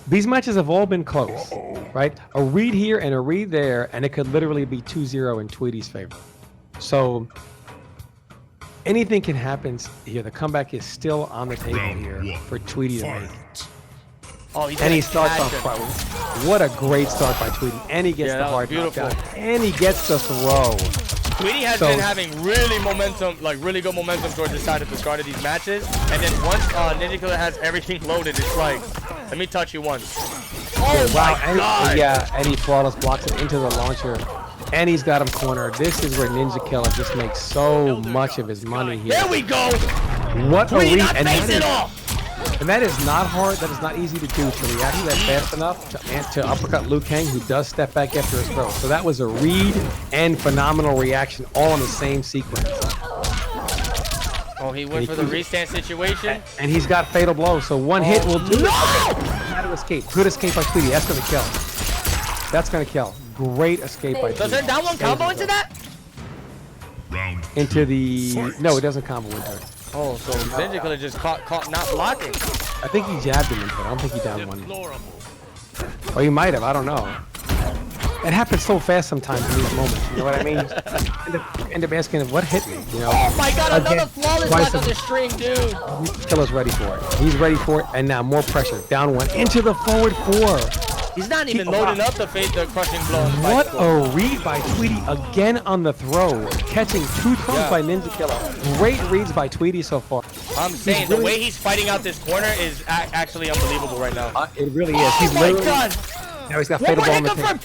these matches have all been close, right? A read here and a read there, and it could literally be 2-0 in Tweety's favor. So anything can happen here. The comeback is still on the table here for Tweety to make. Oh, and he starts off quite well. What a great start by Tweety. And he gets the hard knockdown. And he gets the throw. Tweety has been having really good momentum towards the side at the start of these matches. And then once Ninja Killa has everything loaded, it's like, let me touch you once. Oh my God! And he flawless blocks it into the launcher. And he's got him cornered. This is where Ninja Killa just makes so much of his money here. There we go! What a read. And that is not hard. That is not easy to do, to react to that fast enough to uppercut Liu Kang, who does step back after his throw. So that was a read and phenomenal reaction all in the same sequence. Oh, he went for the restand situation. And he's got Fatal Blow, so one hit will do it. How to escape. Good escape by Tweety. That's going to kill. That's going to kill. Great escape by Tweety. Does there down one combo into that? Into the... No, it doesn't combo into it. Oh, so Ninja Killa just caught not blocking. I think he jabbed him into it. I don't think he downed one. Or he might have. I don't know. It happens so fast sometimes in these moments. You know what I mean? End up asking what hit me. You know? Oh my God! Another flawless block on the string, dude. Killa's ready for it. He's ready for it, and now more pressure. Down one into the forward four. He's not even loading up the crushing blow. What a read by Tweety again on the throw, catching two throws by Ninja Killa. Great reads by Tweety so far. I'm saying the way he's fighting out this corner is actually unbelievable right now. It really is. He's literally. God. Now he's got Fatal Blow on the thing.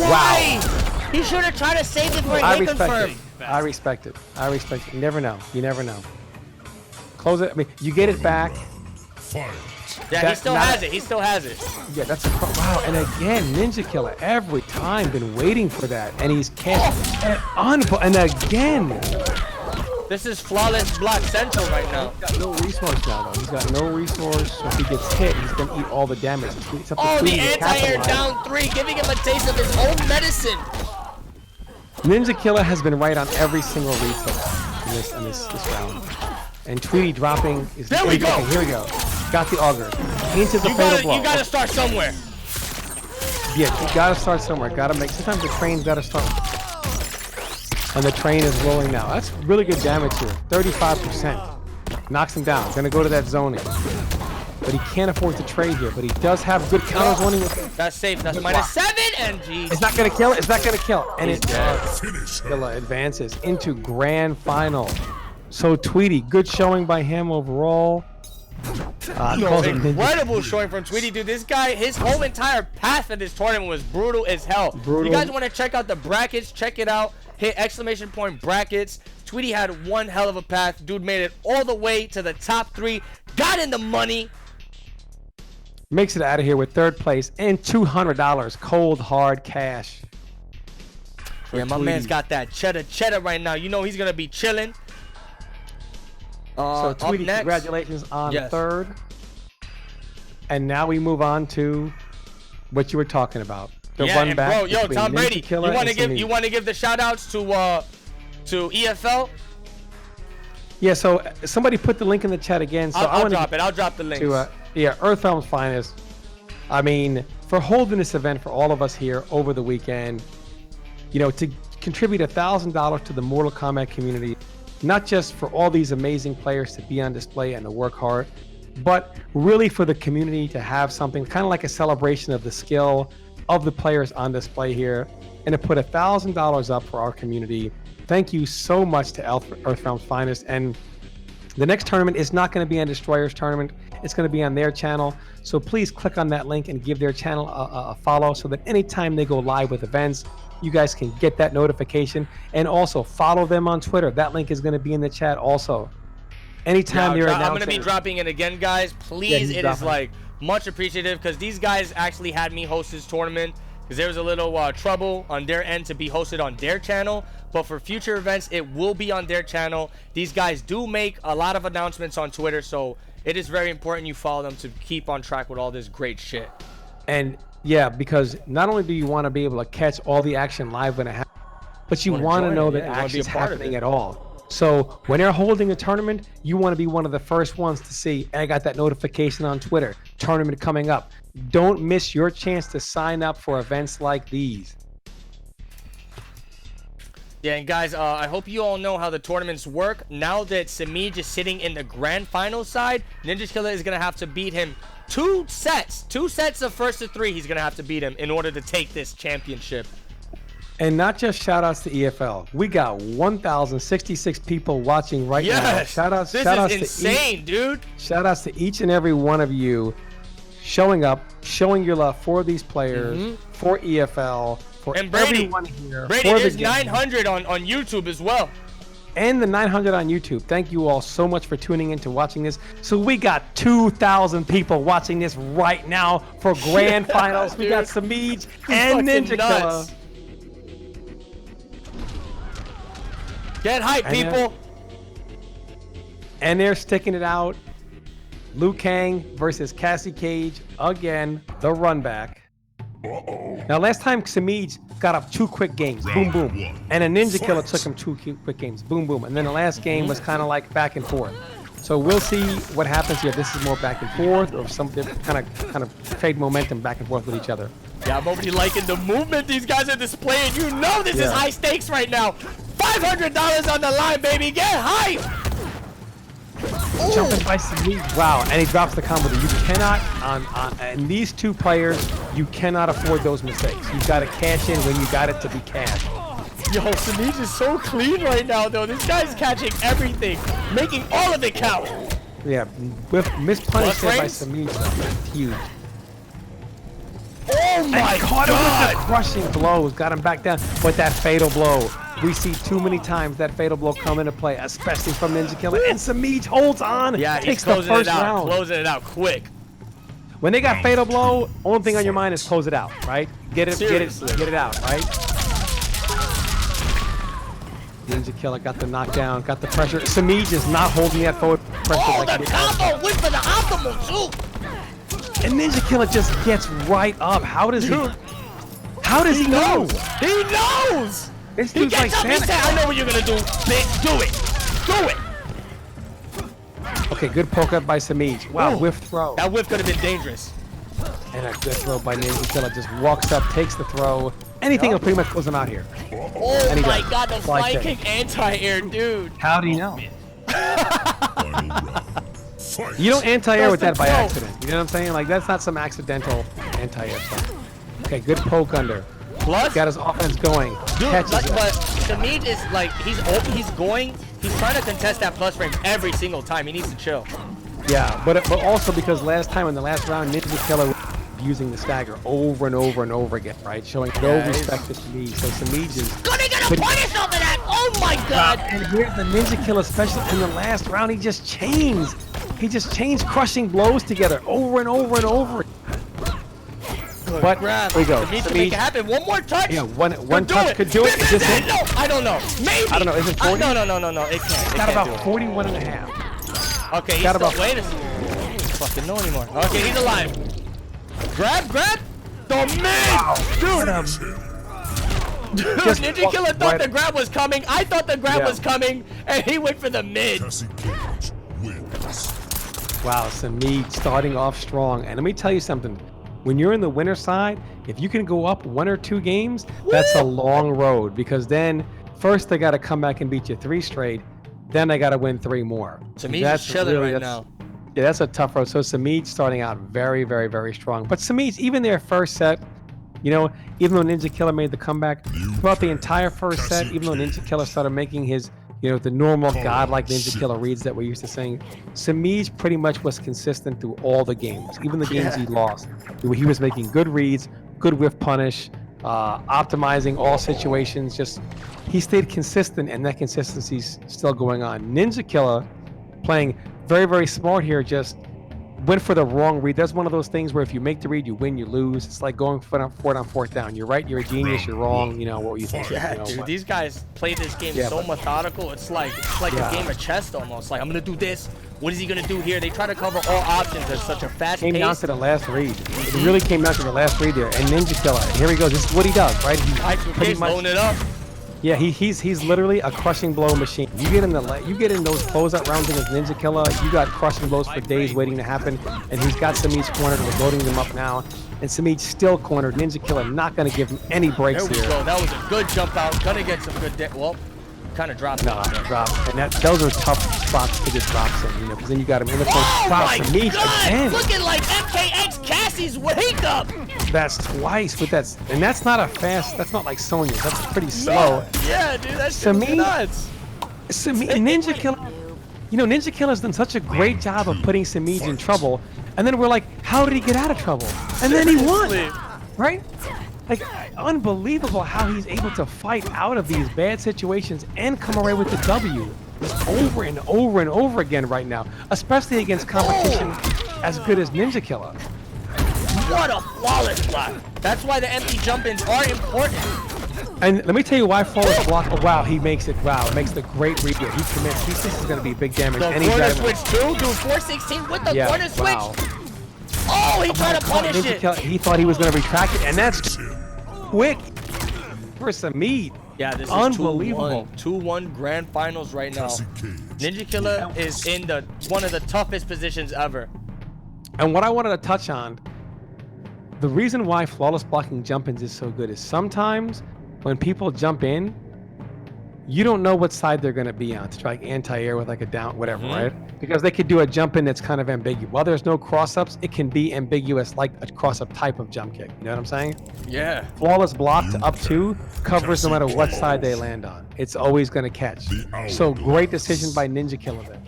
Why? Wow. He should have tried to save it for a hit confirm. I respect it. I respect it. You never know. You never know. Close it. I mean, you get it back. Yeah, he still has it. He still has it. Yeah, that's a wow. And again, Ninja Killa every time been waiting for that, and he's catching and again. This is flawless block central right now. He's got no resource now, though. He's got no resource. So if he gets hit, he's gonna eat all the damage. Oh, the anti-air down 3, giving him a taste of his own medicine. Ninja Killa has been right on every single read in this round. And Tweety dropping is there we go. Okay, here we go. Got the auger. Into the fatal blow. You gotta start somewhere. Yeah, you gotta start somewhere. Gotta make. Sometimes the train's gotta start. And the train is rolling now. That's really good damage here. 35%. Knocks him down. Gonna go to that zoning. But he can't afford to trade here. But he does have good counters winning with it. That's safe. That's -7 and G. It's not gonna kill. It's not gonna kill. And it Finish her. Killa advances into grand final. So Tweety, good showing by him overall. Incredible showing from Tweety, dude. This guy, his whole entire path of this tournament was brutal as hell. Brutal. You guys want to check out the brackets? Check it out. Hit ! brackets. Tweety had one hell of a path. Dude made it all the way to the top 3. Got in the money. Makes it out of here with 3rd place and $200 cold hard cash. Yeah, my man's got that cheddar right now. You know he's gonna be chilling. So Tweety, next, congratulations on 3rd. And now we move on to what you were talking about. The run back. Bro, yo, Tom Brady, Killa you want to give the shout outs to EFL? Yeah, so somebody put the link in the chat again. So I'll drop the link. Yeah, Earthrealm's finest. I mean, for holding this event for all of us here over the weekend, you know, to contribute $1,000 to the Mortal Kombat community, not just for all these amazing players to be on display and to work hard, but really for the community to have something kind of like a celebration of the skill of the players on display here, and to put $1,000 up for our community. Thank you so much to Earthrealm's finest. And the next tournament is not going to be on Destroyer's tournament. It's going to be on their channel. So please click on that link and give their channel a follow so that anytime they go live with events, you guys can get that notification. And also follow them on Twitter. That link is going to be in the chat also. Anytime they're announcing. I'm going to be dropping it again, guys. Please, it is like much appreciative because these guys actually had me host this tournament because there was a little trouble on their end to be hosted on their channel. But for future events, it will be on their channel. These guys do make a lot of announcements on Twitter, so it is very important you follow them to keep on track with all this great shit. And yeah, because not only do you want to be able to catch all the action live when it happens, but you want to know that action is happening at all. So when they're holding a tournament, you want to be one of the first ones to see, I got that notification on Twitter, tournament coming up. Don't miss your chance to sign up for events like these. Yeah, and guys, I hope you all know how the tournaments work. Now that Semij is sitting in the grand final side, Ninja Killa is going to have to beat him 2 sets. 2 sets of 1st to 3 he's going to have to beat him in order to take this championship. And not just shout-outs to EFL. We got 1,066 people watching right now. Shout-outs, this is insane, dude. Shout-outs to each and every one of you showing up, showing your love for these players, for EFL, for everyone here. Brady, there's 900 on YouTube as well. And the 900 on YouTube. Thank you all so much for tuning in to watching this. So we got 2,000 people watching this right now for grand finals. We got Semij and Ninja Killa. Get hype, people. And they're sticking it out. Liu Kang versus Cassie Cage again, the run back. Now last time Semij got up 2 quick games, boom boom, and a Ninja Killa took him 2 quick games, boom boom, and then the last game was kind of like back and forth. So we'll see what happens here. If this is more back and forth, or something kind of trade momentum back and forth with each other. Yeah, I'm already liking the movement these guys are displaying. You know this is high stakes right now. $500 on the line, baby. Get hype. Jumping by Semij. Wow, and he drops the combo. You cannot, and these 2 players, you cannot afford those mistakes. You've got to cash in when you got it to be cash. Yo, Semij is so clean right now, though. This guy's catching everything, making all of it count. Yeah, with mispunish there by Semij, that's huge. Oh my God! With the crushing blows, got him back down. But that fatal blow, we see too many times that fatal blow come into play, especially from Ninja Killa. And Semij holds on. Yeah, takes the first round. Closing it out quick. When they got fatal blow, only thing on your mind is close it out, right? Get it out, right? Ninja Killa got the knockdown, got the pressure. Semij is not holding that forward pressure. Oh, the combo went for the optimal too. And Ninja Killa just gets right up. How does he? How does he know? He knows. This he dude's gets like up. He said, "I know what you're gonna do. Bitch, do it. Do it." Okay, good poke up by Semij. Wow, whiff throw. That whiff could have been dangerous. And a good throw by Ninja Killa. Just walks up, takes the throw. Anything will pretty much close him out here. Oh And he my does. god, the flying kick. kick anti-air, dude. How do you know? Final round. Fight. You don't anti-air with that That's the by throw. accident. You know what I'm saying? Like, that's not some accidental anti-air stuff. Okay, good poke under. Plus, Got his offense going. dude, Catches like, it. but Semij is like, he's trying to contest that plus frame every single time. He needs to chill. Yeah, but also because last time in the last round, Ninja Killa was using the stagger over and over and over again, right? Showing no Yeah, respect to Semij. So Semij is... Gonna get a punish off of that! Oh my god! And here's the Ninja Killa special in the last round. He just chains. He just chains crushing blows together over and over and over. But Grab. there we go. Semij to make it happen. One more touch. Yeah, one touch could do it. This Is is this it. it? No, I don't know. Maybe. I don't know. Is it 40? No. It can't. It's It got can't about do it. 41 and a half. Okay, he's got still, about- wait a second. I don't fucking know anymore. Okay, he's alive. Grab. The mid! Dude, Just Ninja Killa walk thought right- the grab was coming. I thought the grab Yeah. was coming, and he went for the mid. Cassie Cage wins. Wow, Semij starting off strong. And let me tell you something. When you're in the winner side, if you can go up 1 or 2 games, that's a long road. Because then, first they got to come back and beat you 3 straight. Then they got to win 3 more. Semij is chilling right now. Yeah, that's a tough road. So Semij starting out very, very, very strong. But Semij, even their first set, you know, even though Ninja Killa made the comeback, throughout the entire first set, even though Ninja Killa started making his, you know, the normal godlike Ninja Killa reads that we're used to seeing, Semij pretty much was consistent through all the games, even the games he lost. He was making good reads, good whiff punish, optimizing all situations. Just he stayed consistent, and that consistency's still going on. Ninja Killa playing very, very smart here, just went for the wrong read. That's one of those things where if you make the read, you win, you lose. It's like going for it on 4th down. You're right, you're a genius. You're wrong. You know what you think. Yeah, you know, dude, but- these guys play this game Yeah, so but- methodical. It's like Yeah. a game of chess almost. Like, I'm gonna do this. What is he gonna do here? They try to cover all options at such a fast came down pace. to the last read. It really came down to the last read there. And Ninja Killa, here he goes. This is what he does, right? He He's blowing it up. Yeah, he's literally a crushing blow machine. You get in those closeout rounds against Ninja Killa, you got crushing blows for days waiting to happen. And he's got Semij cornered. We're loading them up now. And Semij still cornered. Ninja Killa not going to give him any breaks There we here. go. That was a good jump out. Gonna get some good. Well, kind of dropped. No, drop. And those are tough spots to get drops in, you know, because then you got him in the corner. Oh Wow, my Semij god! again. Looking like MKX Cassie's wake up. That's twice with that. And that's not a fast. That's not like Sonya's. That's pretty slow. Yeah, dude, that's just Semij- nuts. Ninja Killa, you know, Ninja Killa's done such a great job of putting Semij in trouble, and then we're like, how did he get out of trouble? And then he won, right? Like, unbelievable how he's able to fight out of these bad situations and come away with the W just over and over and over again right now, especially against competition as good as Ninja Killa. What a flawless block. That's why the empty jump-ins are important. And let me tell you why flawless block. Oh, wow, he makes it. Wow, makes the great read here. He commits. He thinks it's going to be big damage. The and he's corner got him. switch too, dude. 416 with the Yeah, corner switch. wow. Oh, he tried to punish Ninja it. Killa, he thought he was going to retract it, and that's quick for Semij. Yeah, this is Unbelievable. 2-1 grand finals right now. Cassie Cage Ninja Killa is in one of the toughest positions ever. And what I wanted to touch on, the reason why flawless blocking jump-ins is so good is sometimes when people jump in, you don't know what side they're going to be on to try anti-air with like a down, whatever, right? Because they could do a jump-in that's kind of ambiguous. While there's no cross-ups, it can be ambiguous like a cross-up type of jump kick. You know what I'm saying? Yeah. Flawless block to up 2 covers no matter what side they land on. It's always going to catch. So great decision by Ninja Killa there.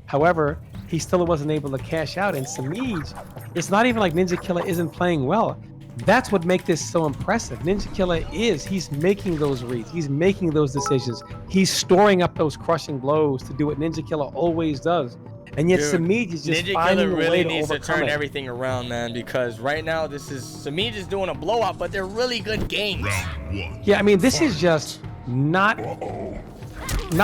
However, he still wasn't able to cash out, and Semij, it's not even like Ninja Killa isn't playing well. That's what makes this so impressive. Ninja Killa he's making those reads. He's making those decisions. He's storing up those crushing blows to do what Ninja Killa always does. And yet Dude, Semij is just Ninja finding Killa a way really to needs to overcome turn it. everything around, man, because right now Semij is doing a blowout, but they're really good games. Round 1. Yeah, I mean, this is just not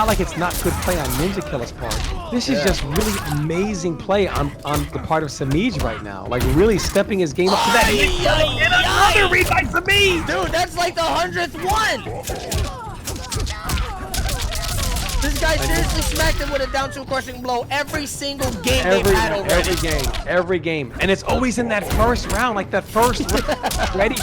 like it's not good play on Ninja Killa's part. This is just really amazing play on the part of Semij right now. Like really stepping his game up to that. And another read by Semij! Dude, that's like the 100th one. This guy seriously smacked him with a down two crushing blow every single game they've had already. Every game. And it's always in that first round, like that first ready.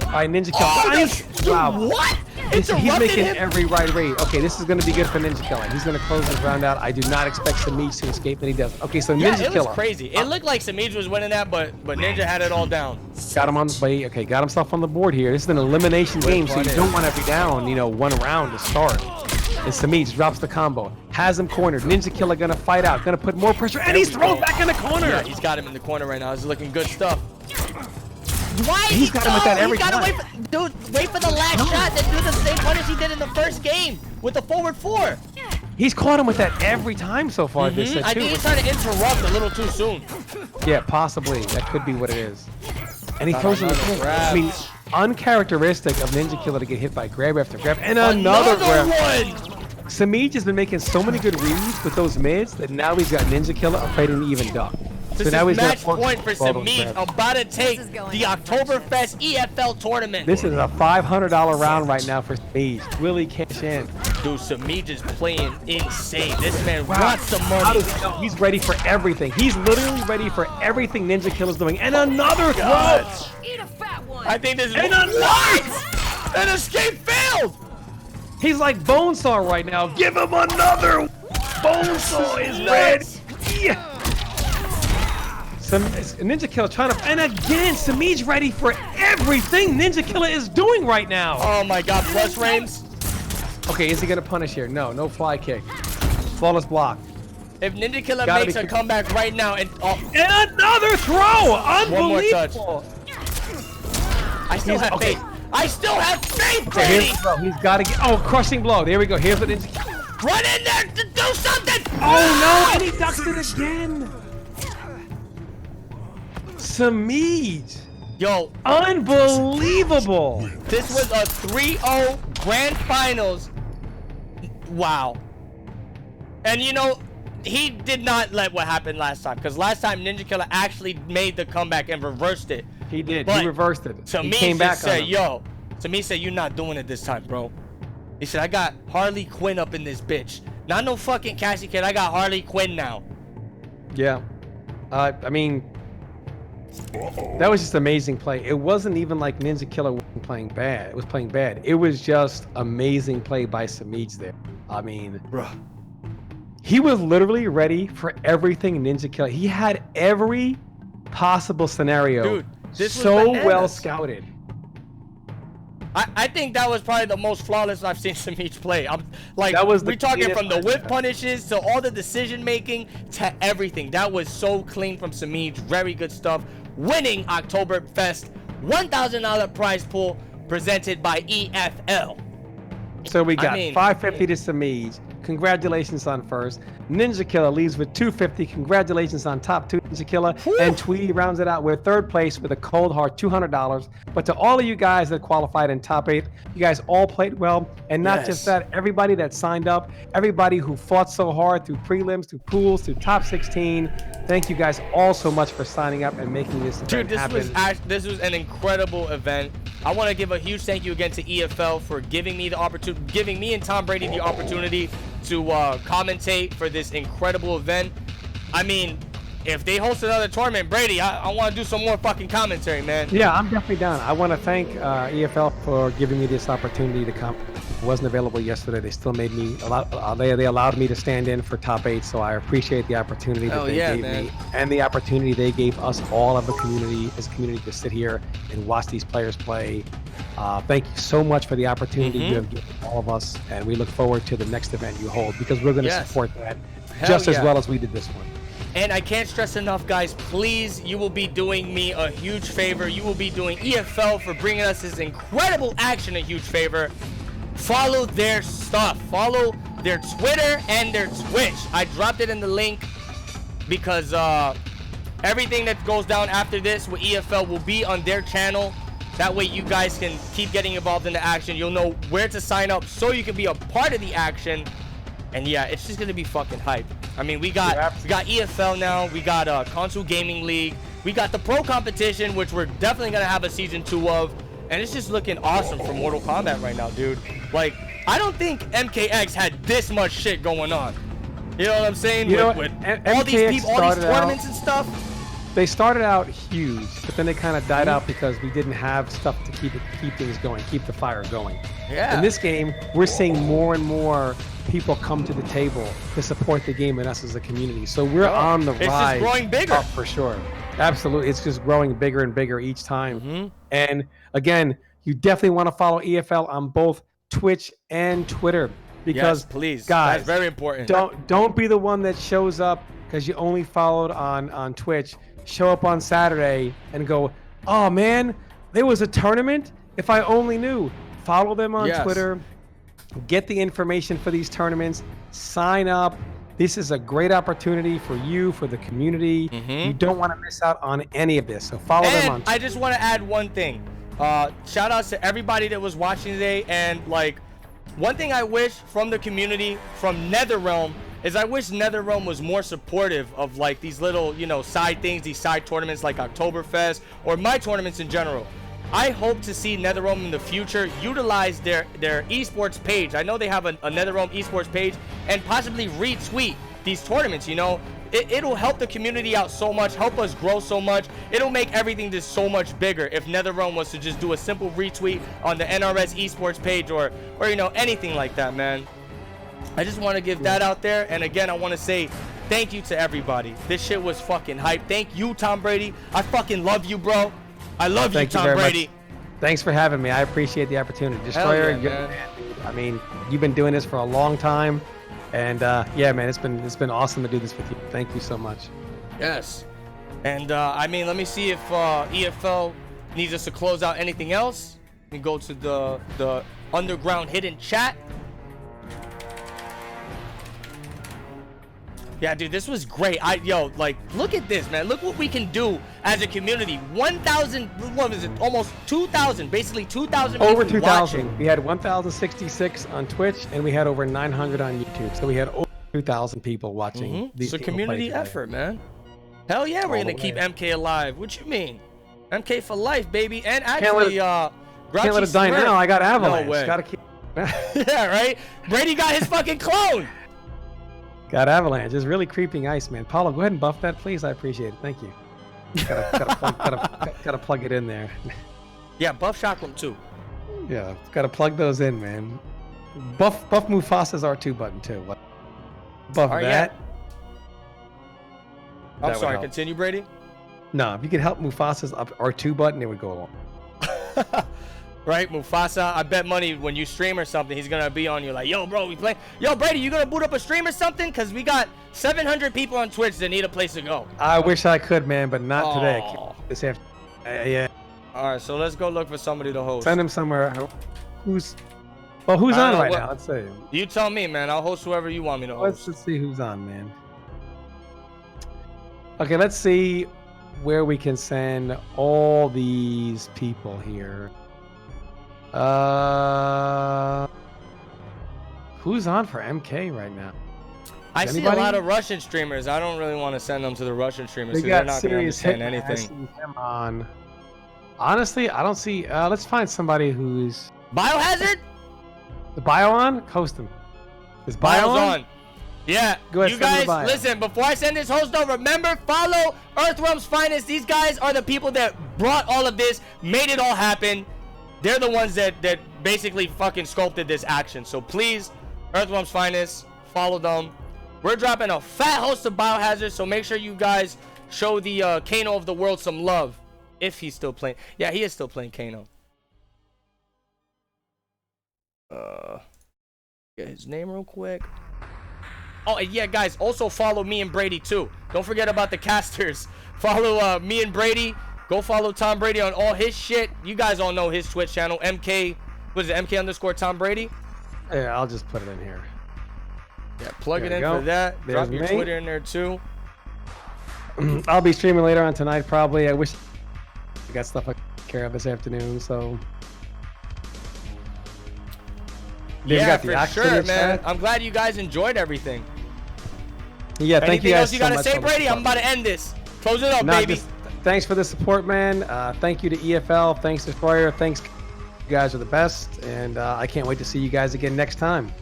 All right, Ninja Killa. Wow. What? He's making every right read. Okay, this is going to be good for Ninja Killa. He's going to close this round out. I do not expect Semij to escape, and he does. Okay, so Ninja Killa. It was crazy. It looked like Semij was winning that, but Ninja had it all down. Got him on the way. Okay, got himself on the board here. This is an elimination game, so you don't want to be down, you know, one round to start. And Semij drops the combo. Has him cornered. Ninja Killa going to fight out. Going to put more pressure, and he's thrown back in the corner. Yeah, he's got him in the corner right now. This is looking good stuff. Why he's got him with that every time. Wait for the last shot and do the same punish he did in the first game with the forward four. He's caught him with that every time so far this set, too. I think he's trying to interrupt a little too soon. Yeah, possibly. That could be what it is. And he throws him the grab. I mean, uncharacteristic of Ninja Killa to get hit by grab after grab. And another grab. Semij has been making so many good reads with those mids that now he's got Ninja Killa afraid to even duck. This is match point for Semij, about to take the Oktoberfest EFL tournament. This is a $500 round right now for Semij. Really cash in. Dude, Semij is playing insane. This man wants some money. He's ready for everything. He's literally ready for everything Ninja Killa's doing. And another throw. Eat a fat one. I think this is what? An escape failed. He's like Bonesaw right now. Give him another. Bonesaw is ready. Yeah. Ninja Killa trying to, and again, Semij ready for everything Ninja Killa is doing right now. Oh my God, plus frames. Okay, is he gonna punish here? No, no fly kick. Flawless block. If Ninja Killa makes a comeback right now and and another throw, unbelievable. One more touch. I still have faith. I still have faith, Brady. He's got to get. Oh, crushing blow. There we go. Here's the Ninja Killa. Run in there to do something. Oh no, and he ducks it again. Semij. Yo, unbelievable. This was a 3-0 grand finals. Wow. And you know, he did not let what happened last time, because last time Ninja Killa actually made the comeback and reversed it. He did. He reversed it. Semij came back said, yo, Semij said, you're not doing it this time, bro. He said, I got Harley Quinn up in this bitch. Not no fucking Cassie kid. I got Harley Quinn now. Yeah. I mean, that was just amazing play. It wasn't even like Ninja Killa wasn't playing bad. It was playing bad. It was just amazing play by Semij there. I mean, he was literally ready for everything Ninja Killa. He had every possible scenario. Dude, this was so well scouted. I think that was probably the most flawless I've seen Semij play. I'm like, we're talking from the whip punishes to all the decision making to everything. That was so clean from Semij. Very good stuff. Winning Oktoberfest $1,000 prize pool presented by EFL. So we got $550 to Semij. Congratulations on first. Ninja Killa leaves with $250. Congratulations on top two, Ninja Killa. And Tweety rounds it out with third place with a cold hard $200. But to all of you guys that qualified in top 8, you guys all played well. And not just that, everybody that signed up, everybody who fought so hard through prelims, through pools, through top 16. Thank you guys all so much for signing up and making this event happen. This was an incredible event. I want to give a huge thank you again to EFL for giving me the opportunity, giving me and Tom Brady the opportunity to commentate for this incredible event. I mean, if they host another tournament, Brady, I want to do some more fucking commentary, man. Yeah, I'm definitely down. I want to thank EFL for giving me this opportunity to come. It wasn't available yesterday. They still made me they allowed me to stand in for top 8, so I appreciate the opportunity that they gave me and the opportunity they gave us all of the community as a community to sit here and watch these players play. Thank you so much for the opportunity you have given all of us, and we look forward to the next event you hold, because we're going to support that just as well as we did this one. And I can't stress enough, guys, please, you will be doing me a huge favor. You will be doing EFL for bringing us this incredible action a huge favor. Follow their stuff. Follow their Twitter and their Twitch. I dropped it in the link because everything that goes down after this with EFL will be on their channel. That way you guys can keep getting involved in the action. You'll know where to sign up so you can be a part of the action. And yeah, it's just gonna be fucking hype. I mean, we got EFL now. We got Console Gaming League. We got the Pro Competition, which we're definitely gonna have a season 2 of. And it's just looking awesome for Mortal Kombat right now, dude. Like, I don't think MKX had this much shit going on. You know what I'm saying? You know, with MKX all these people, all these started tournaments out- and stuff. They started out huge, but then they kind of died out because we didn't have stuff to keep things going, keep the fire going. Yeah. In this game, we're seeing more and more people come to the table to support the game and us as a community. So we're on the rise. It's just growing bigger. Up for sure. Absolutely. It's just growing bigger and bigger each time. Mm-hmm. And again, you definitely want to follow EFL on both Twitch and Twitter because Yes, please. guys, That's very important. don't be the one that shows up because you only followed on Twitch. Show up on Saturday and go, oh man, there was a tournament. If I only knew. Follow them on Yes. Twitter. Get the information for these tournaments. Sign up. This is a great opportunity for you, for the community. You don't want to miss out on any of this. So follow them on And Twitter. I just want to add one thing. Shout outs to everybody that was watching today. And like, one thing I wish from the community, from NetherRealm, is I wish NetherRealm was more supportive of like these little, you know, side things, these side tournaments like Oktoberfest or my tournaments in general. I hope to see NetherRealm in the future utilize their esports page. I know they have a NetherRealm esports page and possibly retweet these tournaments, you know. It'll help the community out so much, help us grow so much. It'll make everything just so much bigger if NetherRealm was to just do a simple retweet on the NRS esports page or you know, anything like that, man. I just want to give that out there. And again, I want to say thank you to everybody. This shit was fucking hype. Thank you, Tom Brady. I fucking love you, bro. I love you, Tom Brady. Thanks for having me. I appreciate the opportunity. Destroyer, yeah, man. I mean, you've been doing this for a long time. And yeah, man, it's been awesome to do this with you. Thank you so much. Yes. And I mean, let me see if EFL needs us to close out anything else. We can go to the underground hidden chat. Yeah, dude, this was great. Yo, like, look at this, man. Look what we can do as a community. 1,000, what is it? Almost 2,000, basically 2,000 people Over 2,000. watching. We had 1,066 on Twitch, and we had over 900 on YouTube. So we had over 2,000 people watching. These It's a people play community today. effort, man. Hell yeah, we're All gonna the keep way. MK alive. What you mean? MK for life, baby. And Can't actually, Can't let Grouchy it die Smirk- now. I got Avalanche. No way. Gotta keep. Yeah, right? Brady got his fucking clone. Got Avalanche. It's really creeping ice, man. Paulo, go ahead and buff that, please. I appreciate it. Thank you. Gotta plug it in there. Yeah, buff Chakram too. Yeah, gotta plug those in, man. Buff Mufasa's R2 button too. Buff All right, that. I'm That would sorry, help. continue, Brady. No, if you could help Mufasa's up R2 button, it would go along. Right, Mufasa. I bet money when you stream or something, he's gonna be on you like, yo, bro, we play. Yo, Brady, you gonna boot up a stream or something? Cause we got 700 people on Twitch that need a place to go. I wish I could, man, but not today. I Aw. can't this after. Yeah, All right, so let's go look for somebody to host. send him somewhere. Who's on I don't know right what- now? Let's see. You tell me, man. I'll host whoever you want me to host. Let's see who's on, man. Okay, let's see where we can send all these people here. Who's on for MK right now? I see Anybody? a lot of Russian streamers. I don't really want to send them to the Russian streamers We because they're got not going to serious understand Hitman. I anything. see him on. Honestly, I don't see. Let's find somebody who's Biohazard? the bio on. Host him. Is bio Bio's on? on. Yeah. Go ahead, You send him the guys, bio. listen, before I send this host over, remember, follow Earthrealm's Finest. These guys are the people that brought all of this, made it all happen. They're the ones that basically fucking sculpted this action. So please, Earthrealm's Finest, follow them. We're dropping a fat host of Biohazard, so make sure you guys show the Kano of the world some love. If he's still playing. Yeah, he is still playing Kano. Get his name real quick. Oh, and yeah, guys, also follow me and Brady, too. Don't forget about the casters. Follow me and Brady. Go follow Tom Brady on all his shit. You guys all know his Twitch channel, MK. What is it, MK_ Tom Brady? Yeah, I'll just put it in here. Yeah, plug There it we in go. for that. There's Drop your me. Twitter in there, too. I'll be streaming later on tonight, probably. I wish I got stuff I can take care of this afternoon, so. They've Yeah, got the for action sure, in the man. chat. I'm glad you guys enjoyed everything. Yeah, thank Anything you guys else you so got to much say, for the Brady? I'm support. about to end this. Close it up, No, baby. just thanks for the support, man. Thank you to EFL. Thanks, Destroyer. Thanks, guys are the best, and I can't wait to see you guys again next time.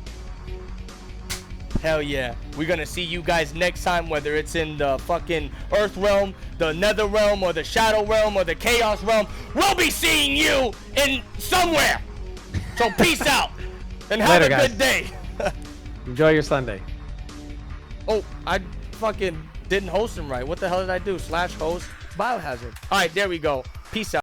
Hell yeah. We're gonna see you guys next time, whether it's in the fucking Earth Realm, the Nether Realm, or the Shadow Realm, or the Chaos Realm. We'll be seeing you in somewhere. So peace out, and have Later, a guys. good day. Enjoy your Sunday. Oh, I fucking didn't host him right. What the hell did I do? /host Biohazard. All right, there we go. Peace out.